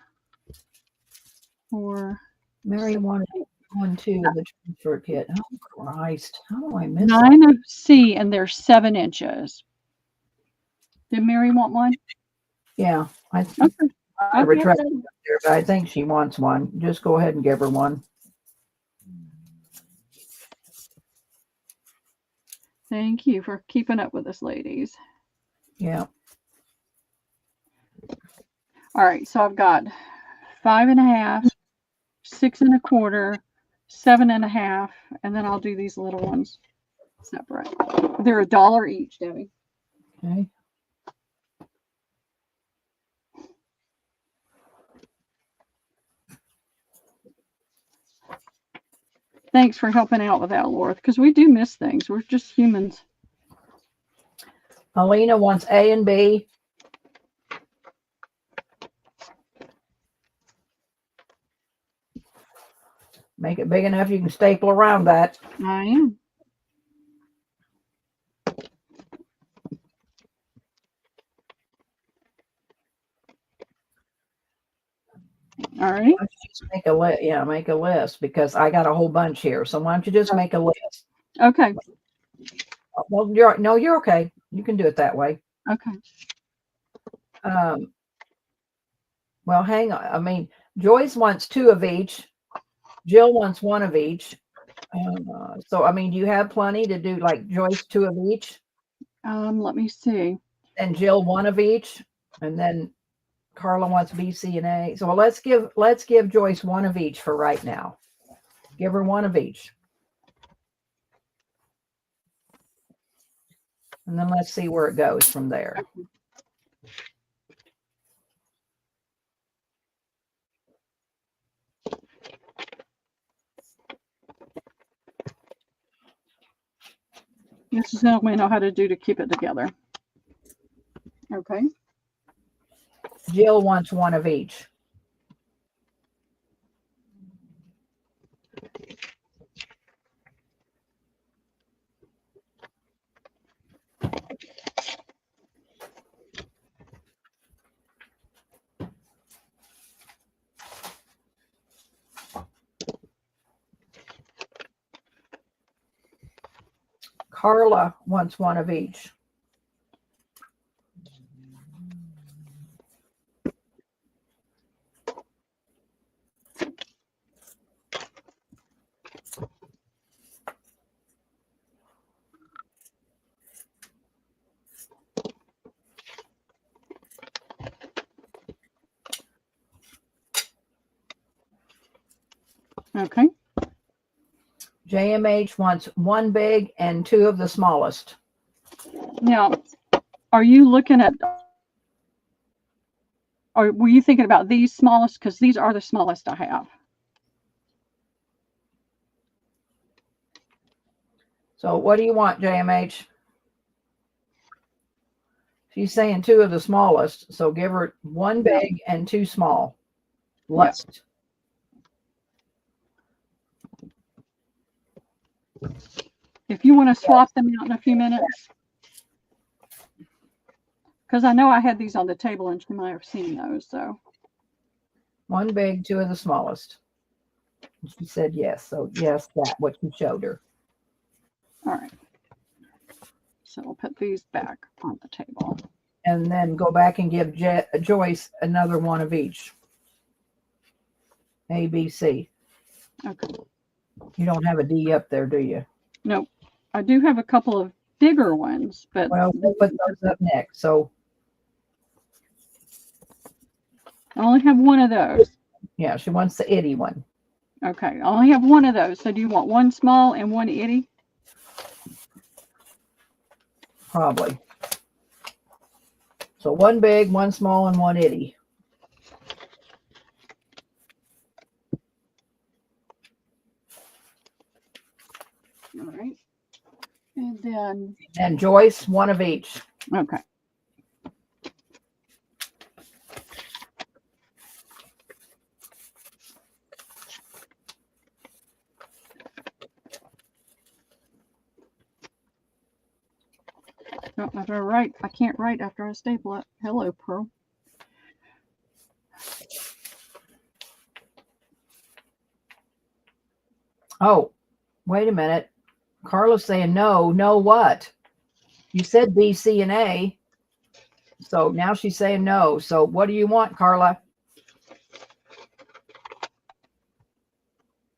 4. Mary wanted 1, 2 of the transfer kit. Oh, Christ. How do I miss 9 of C, and they're 7 inches. Did Mary want one? Yeah. I Okay. retract it there, but I think she wants one. Just go ahead and give her one. Thank you for keeping up with us, ladies. Yeah. All right, so I've got 5.5, 6.25, 7.5, and then I'll do these little ones separate. They're $1 each, Debbie. Okay. Thanks for helping out with that, Laura, because we do miss things. We're just humans. Alina wants A and B. Make it big enough you can staple around that. I am. All right. Why don't you just make a list? Yeah, make a list because I got a whole bunch here. So why don't you just make a list? Okay. Well, you're okay. You can do it that way. Okay. Well, hang on. I mean, Joyce wants 2 of each. Jill wants 1 of each. So, I mean, do you have plenty to do like Joyce 2 of each? Let me see. And Jill 1 of each, and then Carla wants B, C, and A. So let's give Joyce 1 of each for right now. Give her 1 of each. And then let's see where it goes from there. This is what we know how to do to keep it together. Okay. Jill wants 1 of each. Carla wants 1 of each. Okay. JMH wants 1 big and 2 of the smallest. Now, are you looking at, or were you thinking about these smallest? Because these are the smallest I have. So what do you want, JMH? She's saying 2 of the smallest. So give her 1 big and 2 small. Lust. If you want to swap them out in a few minutes. Because I know I had these on the table and she might have seen those. So 1 big, 2 of the smallest. And she said yes. So yes, that what you showed her. all right. So we'll put these back on the table. And then go back and give Joyce another 1 of each. A, B, C. Okay. You don't have a D up there, do you? Nope. I do have a couple of bigger ones, but Well, we'll put those up next. So I only have one of those. yeah, she wants the itty one. Okay. I only have one of those. So do you want 1 small and 1 itty? Probably. So 1 big, 1 small, and 1 itty. All right. And then, And Joyce, 1 of each. okay. No, after I write, I can't write after I staple it. Hello, Pearl. Oh, wait a minute. Carla's saying no. No what? You said B, C, and A. So now she's saying no. So what do you want, Carla?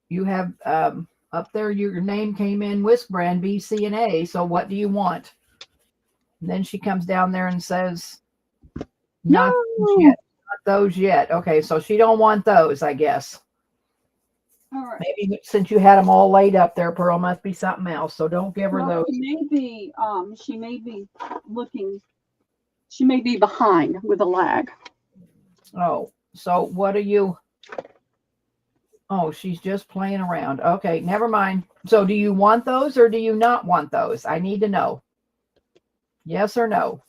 You have up there, your name came in Whisk brand B, C, and A. So what do you want? And then she comes down there and says, not those yet. Not those yet. Okay, so she don't want those, I guess. All right. Maybe since you had them all laid up there, Pearl, must be something else. So don't give her Well, those. she may be looking. She may be behind with a lag. Oh, so what are you? Oh, she's just playing around. Okay, never mind. So do you want those or do you not want those? I need to know. Yes or no?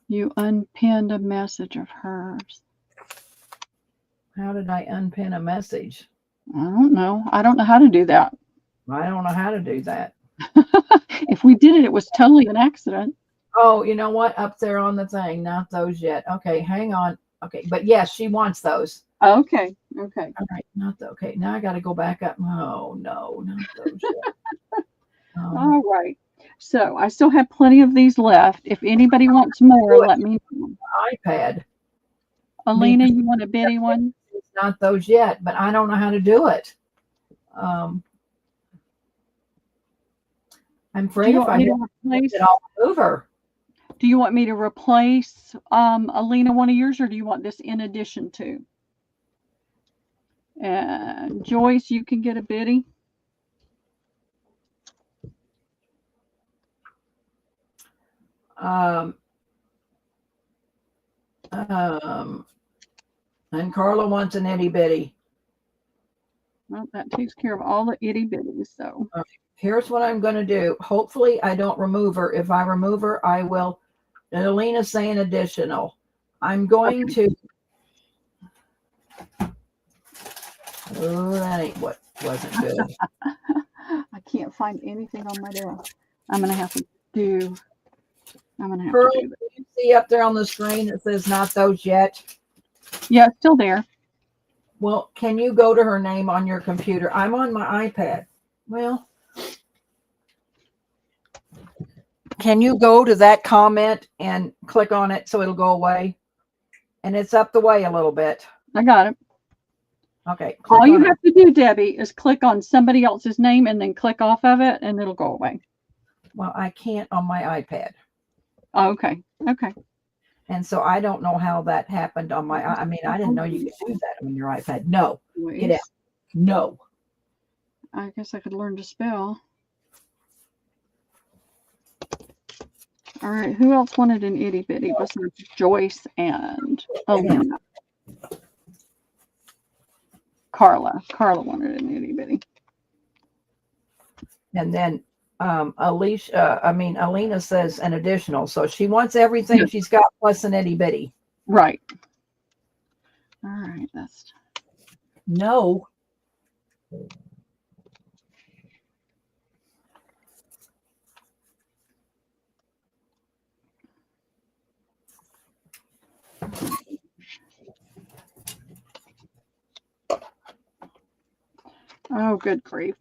You unpinned a message of hers. How did I unpin a message? I don't know. I don't know how to do that. I don't know how to do that. If we did it, it was totally an accident. Oh, you know what? Up there on the thing, not those yet. Okay, hang on. Okay, but yes, she wants those. Okay. Okay. All right, not the, okay. Now I got to go back up. Oh no, not those yet. All right. So I still have plenty of these left. If anybody wants more, let me know. iPad. Alina, you want a bitty one? It's not those yet, but I don't know how to do it. I'm afraid if I hit it all over. Do you want me to replace Alina, one of yours, or do you want this in addition to? And Joyce, you can get a bitty. And Carla wants an itty bitty. Well, that takes care of all the itty bitties. So here's what I'm going to do. Hopefully I don't remove her. If I remove her, I will. And Alina's saying additional. I'm going to. Oh, that ain't what wasn't good. I can't find anything on my desk. I'm going to have to do. Pearl, do you see up there on the screen that says not those yet? Yeah, it's still there. Well, can you go to her name on your computer? I'm on my iPad. Well, can you go to that comment and click on it so it'll go away? And it's up the way a little bit. I got it. Okay. All you have to do, Debbie, is click on somebody else's name and then click off of it and it'll go away. Well, I can't on my iPad. Oh, okay. Okay. And so I don't know how that happened on my, I mean, I didn't know you could do that on your iPad. No. Get out. No. I guess I could learn to spell. All right. Who else wanted an itty bitty besides Joyce and Alina? Carla. Carla wanted an itty bitty. And then Alina says an additional. So she wants everything she's got plus an itty bitty. Right. All right. That's no. Oh, good grief.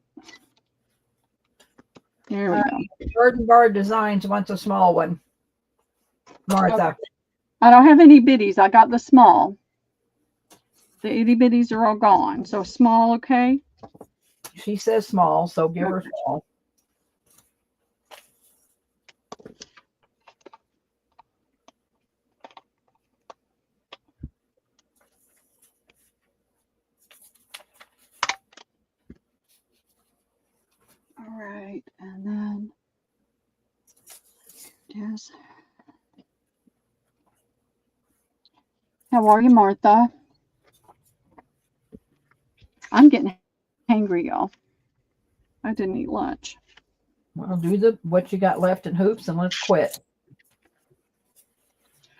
There we go. Garden Bar Designs wants a small one. Martha. Okay. I don't have any bitties. I got the small. The itty bitties are all gone. So small, okay? She says small, so give her small. All right, and then yes. How are you, Martha? I'm getting hangry, y'all. I didn't eat lunch. Well, do what you got left in hoops and let's quit.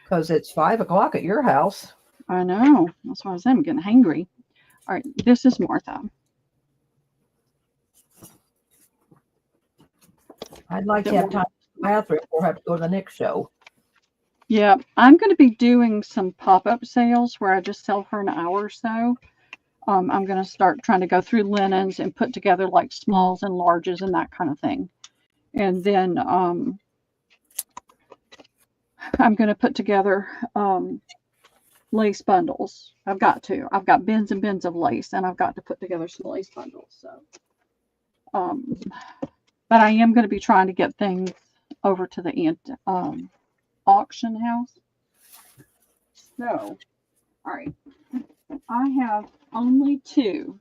Because it's 5 o'clock at your house. I know. That's why I said I'm getting hangry. All right, this is Martha. I'd like to have time in the bathroom or have to go to the next show. Yeah, I'm going to be doing some pop-up sales where I just sell for an hour or so. I'm going to start trying to go through linens and put together like smalls and larges and that kind of thing. And then I'm going to put together lace bundles. I've got bins and bins of lace, and I've got to put together some lace bundles. So, but I am going to be trying to get things over to the auction house. So, all right, I have only 2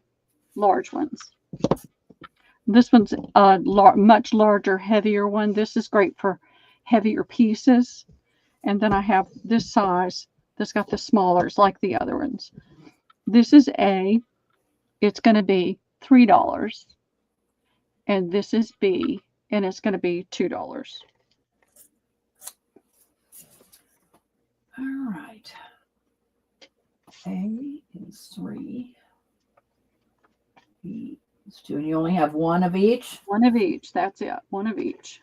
large ones. This one's a much larger, heavier one. This is great for heavier pieces. And then I have this size that's got the smallers like the other ones. This is A. It's going to be $3. And this is B. And it's going to be $2. All right. A is 3. B is 2. And you only have one of each? One of each. That's it. One of each.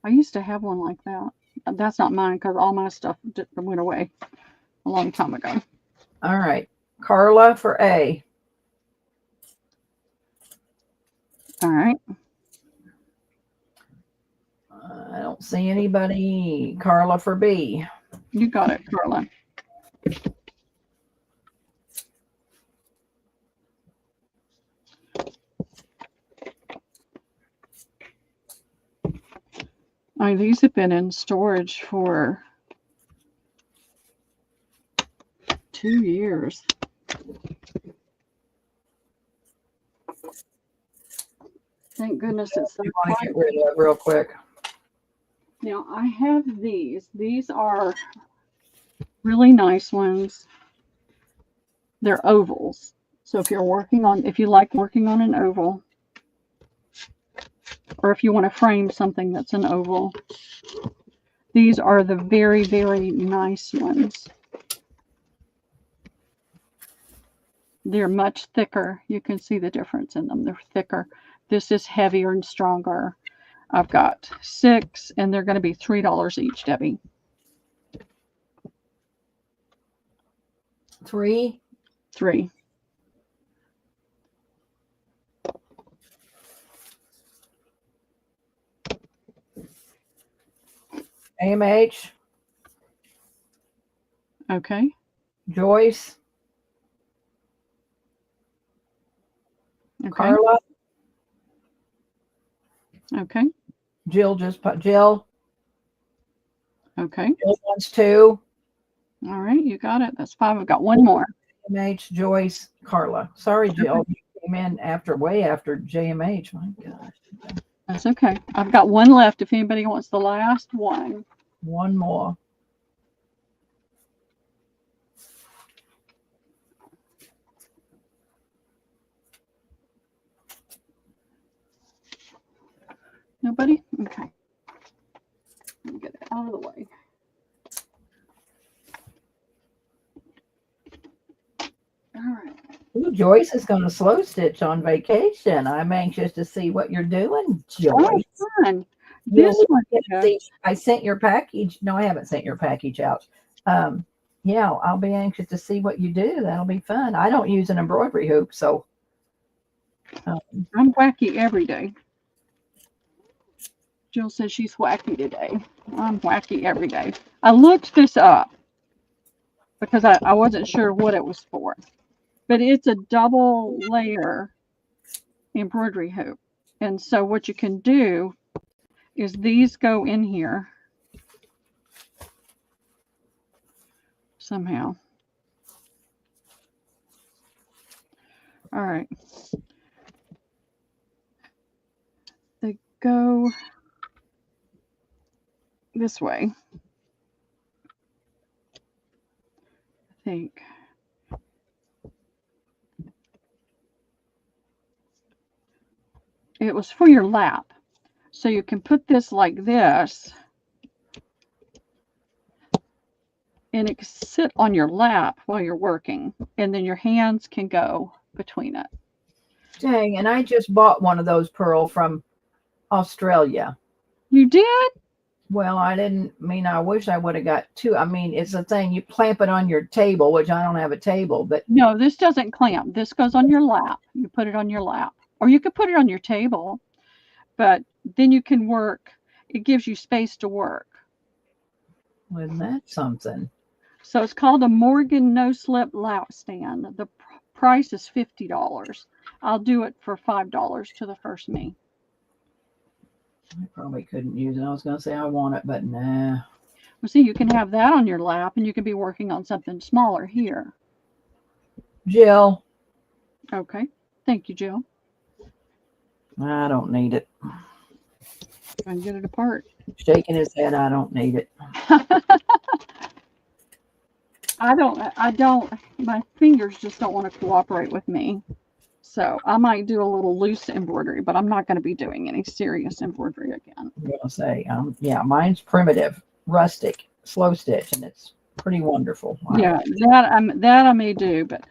I used to have one like that. That's not mine because all my stuff went away a long time ago. All right. Carla for A. All right. I don't see anybody. Carla for B. You got it, Carla. These have been in storage for 2 years. Thank goodness it's so I want to get rid of real quick. Now I have these. These are really nice ones. They're ovals. So if you like working on an oval, or if you want to frame something that's an oval, these are the very, very nice ones. They're much thicker. You can see the difference in them. They're thicker. This is heavier and stronger. I've got 6, and they're going to be $3 each, Debbie. 3. 3. AMH. Okay. Joyce. Okay. Carla. Okay. Jill just put Jill. Okay. Jill wants 2. All right. You got it. That's 5. I've got one more. JMH, Joyce, Carla. Sorry, Jill. You came in way after JMH. My gosh. That's okay. I've got one left if anybody wants the last one. One more. Nobody? Okay. Let me get it out of the way. All right. Ooh, Joyce is going to slow stitch on vacation. I'm anxious to see what you're doing, Joyce. Oh, fun. This one. I sent your package. No, I haven't sent your package out. Yeah, I'll be anxious to see what you do. That'll be fun. I don't use an embroidery hoop, so. I'm wacky every day. Jill says she's wacky today. I'm wacky every day. I looked this up because I wasn't sure what it was for. But it's a double layer embroidery hoop. And so what you can do is these go in here somehow. All right. They go this way. I think. It was for your lap. So you can put this like this. And it can sit on your lap while you're working. And then your hands can go between it. Dang, and I just bought one of those, Pearl, from Australia. You did? Well, I wish I would have got 2. I mean, it's a thing. You clamp it on your table, which I don't have a table, but. No, this doesn't clamp. This goes on your lap. You put it on your lap. Or you could put it on your table. But then you can work. It gives you space to work. Wasn't that something? So it's called a Morgan no slip lout stand. The price is $50. I'll do it for $5 to the first me. I probably couldn't use it. I was going to say I want it, but nah. Well, see, you can have that on your lap and you can be working on something smaller here. Jill, Okay. Thank you, Jill. I don't need it. Try and get it apart. Shaking his head, I don't need it. I don't, my fingers just don't want to cooperate with me. So I might do a little loose embroidery, but I'm not going to be doing any serious embroidery again. I'm going to say, yeah, mine's primitive, rustic, slow stitch, and it's pretty wonderful. Yeah, that I may do, but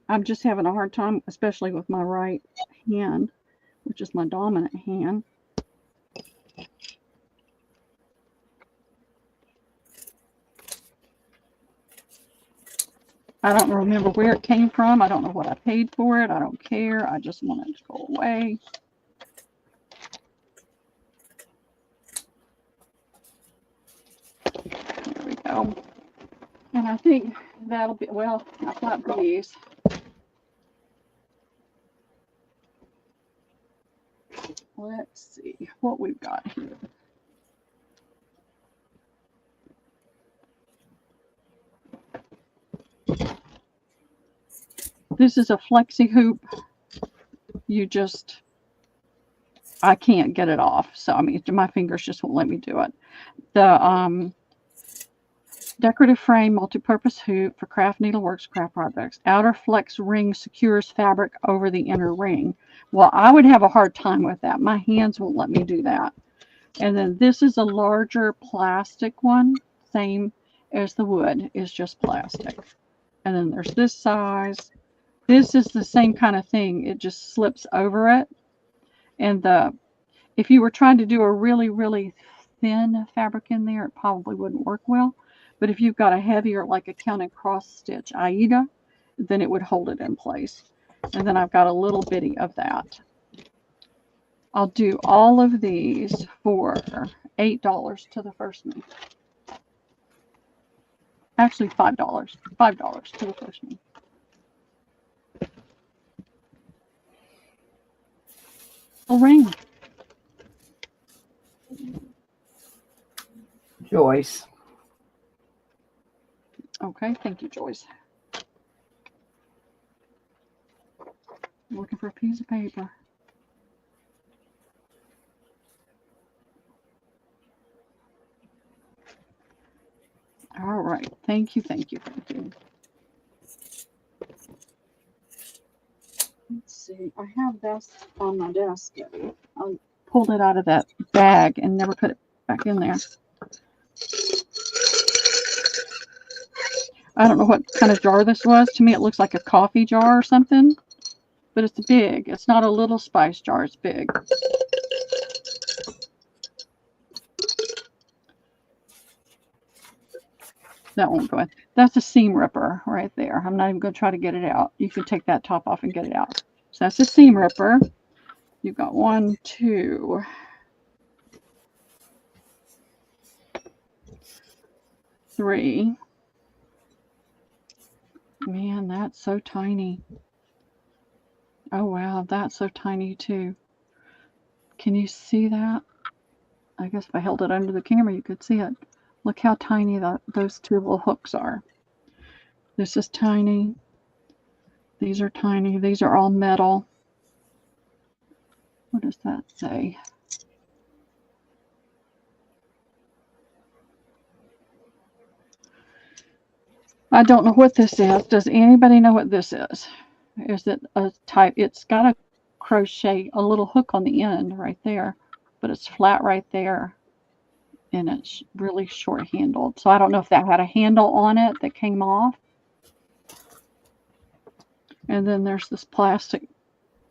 I'm just having a hard time, especially with my right hand, which is my dominant hand. I don't remember where it came from. I don't know what I paid for it. I don't care. I just want it to go away. There we go. And I think that'll be, well, I've got these. Let's see what we've got here. This is a flexi hoop. I can't get it off. So, I mean, my fingers just won't let me do it. The decorative frame multi-purpose hoop for craft needleworks craft projects. Outer flex ring secures fabric over the inner ring. Well, I would have a hard time with that. My hands won't let me do that. And then this is a larger plastic one, same as the wood, is just plastic. And then there's this size. This is the same kind of thing. It just slips over it. And if you were trying to do a really, really thin fabric in there, it probably wouldn't work well. But if you've got a heavier, like a counting cross stitch Aida, then it would hold it in place. And then I've got a little bitty of that. I'll do all of these for $8 to the first me. Actually, $5. $5 to the first me. A ring. Joyce. Okay, thank you, Joyce. I'm looking for a piece of paper. All right, thank you, thank you, thank you. Let's see, I have this on my desk. I pulled it out of that bag and never put it back in there. I don't know what kind of jar this was. To me, it looks like a coffee jar or something, but it's big. It's not a little spice jar, it's big. That won't go in. That's a seam ripper right there. I'm not even going to try to get it out. You can take that top off and get it out. So that's a seam ripper. You've got 1, 2, 3. Man, that's so tiny. Oh, wow. That's so tiny, too. Can you see that? I guess if I held it under the camera, you could see it. Look how tiny those two little hooks are. This is tiny. These are tiny. These are all metal. What does that say? I don't know what this is. Does anybody know what this is? Is it a type? It's got a crochet, a little hook on the end right there, but it's flat right there. And it's really short handled. So I don't know if that had a handle on it that came off. And then there's this plastic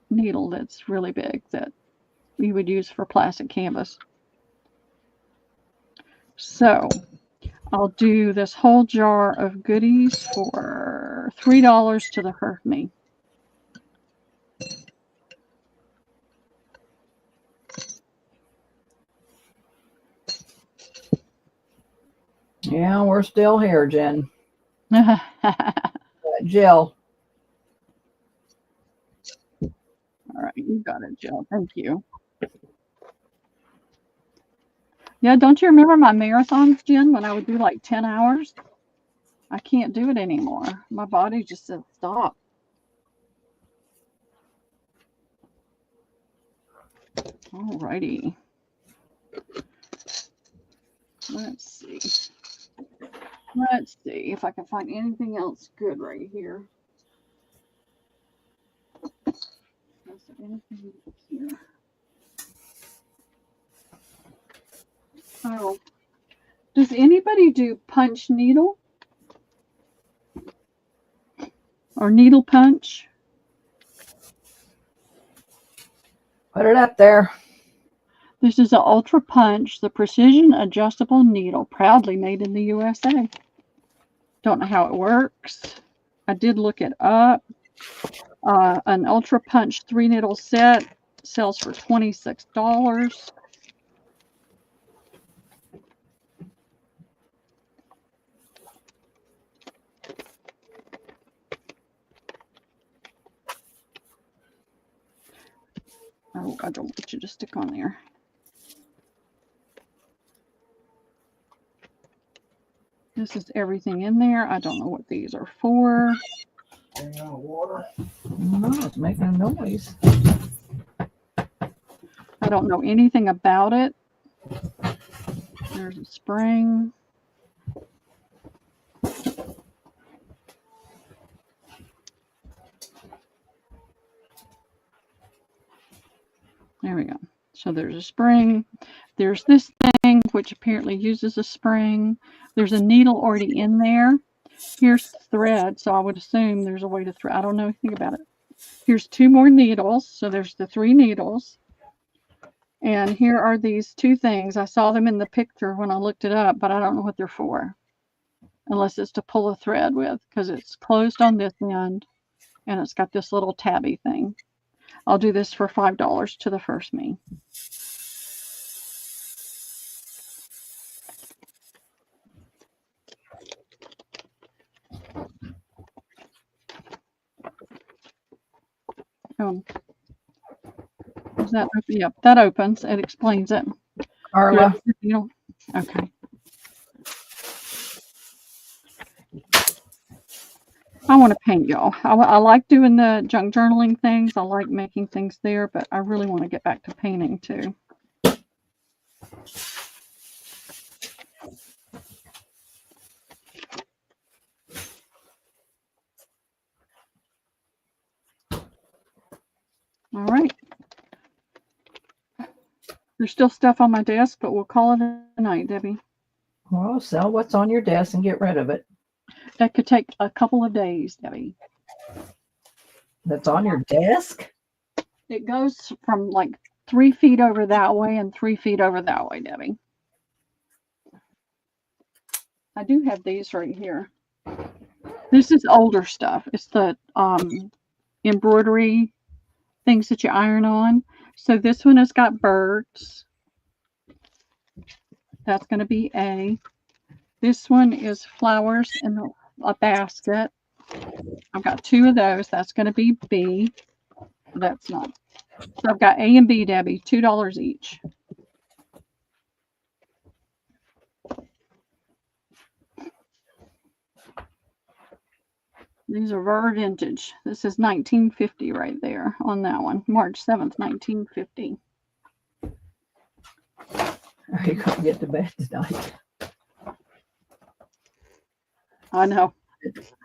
needle that's really big that we would use for plastic canvas. So I'll do this whole jar of goodies for $3 to the first me. Yeah, we're still here, Jen. All Jill. right, you got it, Jill. Thank you. Yeah, don't you remember my marathons, Jen, when I would do like 10 hours? I can't do it anymore. My body just said stop. All righty. Let's see. Let's see if I can find anything else good right here. Is there anything here? Oh, does anybody do punch needle or needle punch? Put it up there. This is an Ultra Punch, the precision adjustable needle, proudly made in the USA. Don't know how it works. I did look it up. An Ultra Punch 3-needle set sells for $26. Oh, I don't want you to stick on there. This is everything in there. I don't know what these are for. Water. No, it's making a noise. I don't know anything about it. There's a spring. There we go. So there's a spring. There's this thing, which apparently uses a spring. There's a needle already in there. Here's thread, so I would assume there's a way to thread. I don't know anything about it. Here's 2 more needles. So there's the 3 needles. And here are these 2 things. I saw them in the picture when I looked it up, but I don't know what they're for. Unless it's to pull a thread with, because it's closed on this end and it's got this little tabby thing. I'll do this for $5 to the first me. Oh, does that open? Yep, that opens. It explains it. Carla. Okay. I want to paint, y'all. I like doing the junk journaling things. I like making things there, but I really want to get back to painting too. All right. There's still stuff on my desk, but we'll call it a night, Debbie. Well, sell what's on your desk and get rid of it. That could take a couple of days, Debbie. That's on your desk? It goes from like 3 feet over that way and 3 feet over that way, Debbie. I do have these right here. This is older stuff. It's the embroidery things that you iron on. So this one has got birds. That's going to be A. This one is flowers in a basket. I've got 2 of those. That's going to be B. That's not. So I've got A and B, Debbie, $2 each. These are Ver Vintage. This is 1950 right there on that one. March 7th, 1950. Are you going to get to bed tonight? I know.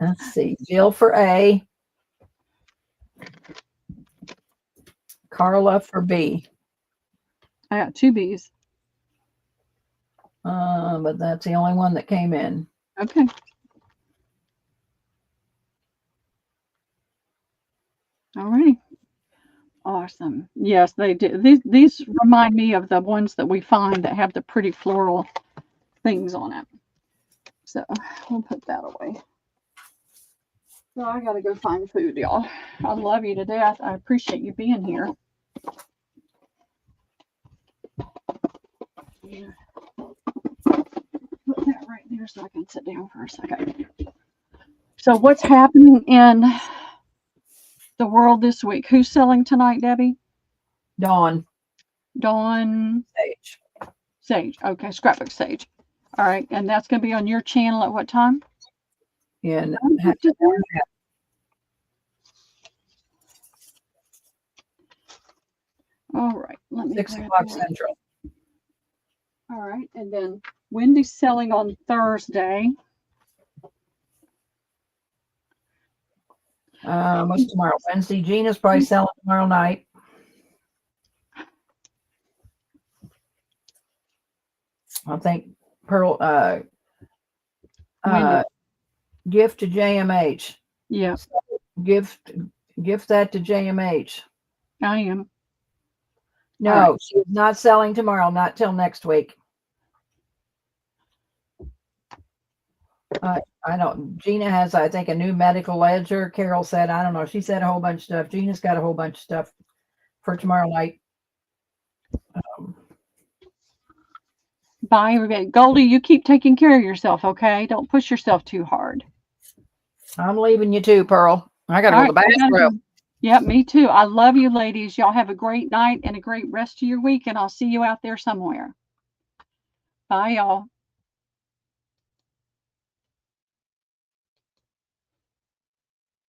Let's see. Jill for A. Carla for B. I got 2 B's. But that's the only one that came in. Okay. All righty. Awesome. Yes, they do. These remind me of the ones that we find that have the pretty floral things on it. So we'll put that away. So I got to go find food, y'all. I love you to death. I appreciate you being here. Put that right there. here so I can sit down for a second. So what's happening in the world this week? Who's selling tonight, Debbie? Dawn. Dawn Sage. Okay, Scrapbook Sage. All right, and that's going to be on your channel at what time? In All right, let me 6 grab o'clock that. Central. All right, and then Wendy's selling on Thursday. What's tomorrow? Wednesday. Gina's probably selling tomorrow night. I think Pearl Wendy. gift to JMH. Yeah, Gift that to JMH. I am. No, right. she's not selling tomorrow, not till next week. I don't. Gina has, I think, a new medical ledger. Carol said, I don't know. She said a whole bunch of stuff. Gina's got a whole bunch of stuff for tomorrow night. Bye, everybody. Goldie, you keep taking care of yourself, okay? Don't push yourself too hard. I'm leaving you too, Pearl. I gotta All go to the right, I gotta bathroom. go. Yeah, me too. I love you, ladies. Y'all have a great night and a great rest of your week, and I'll see you out there somewhere. Bye, y'all.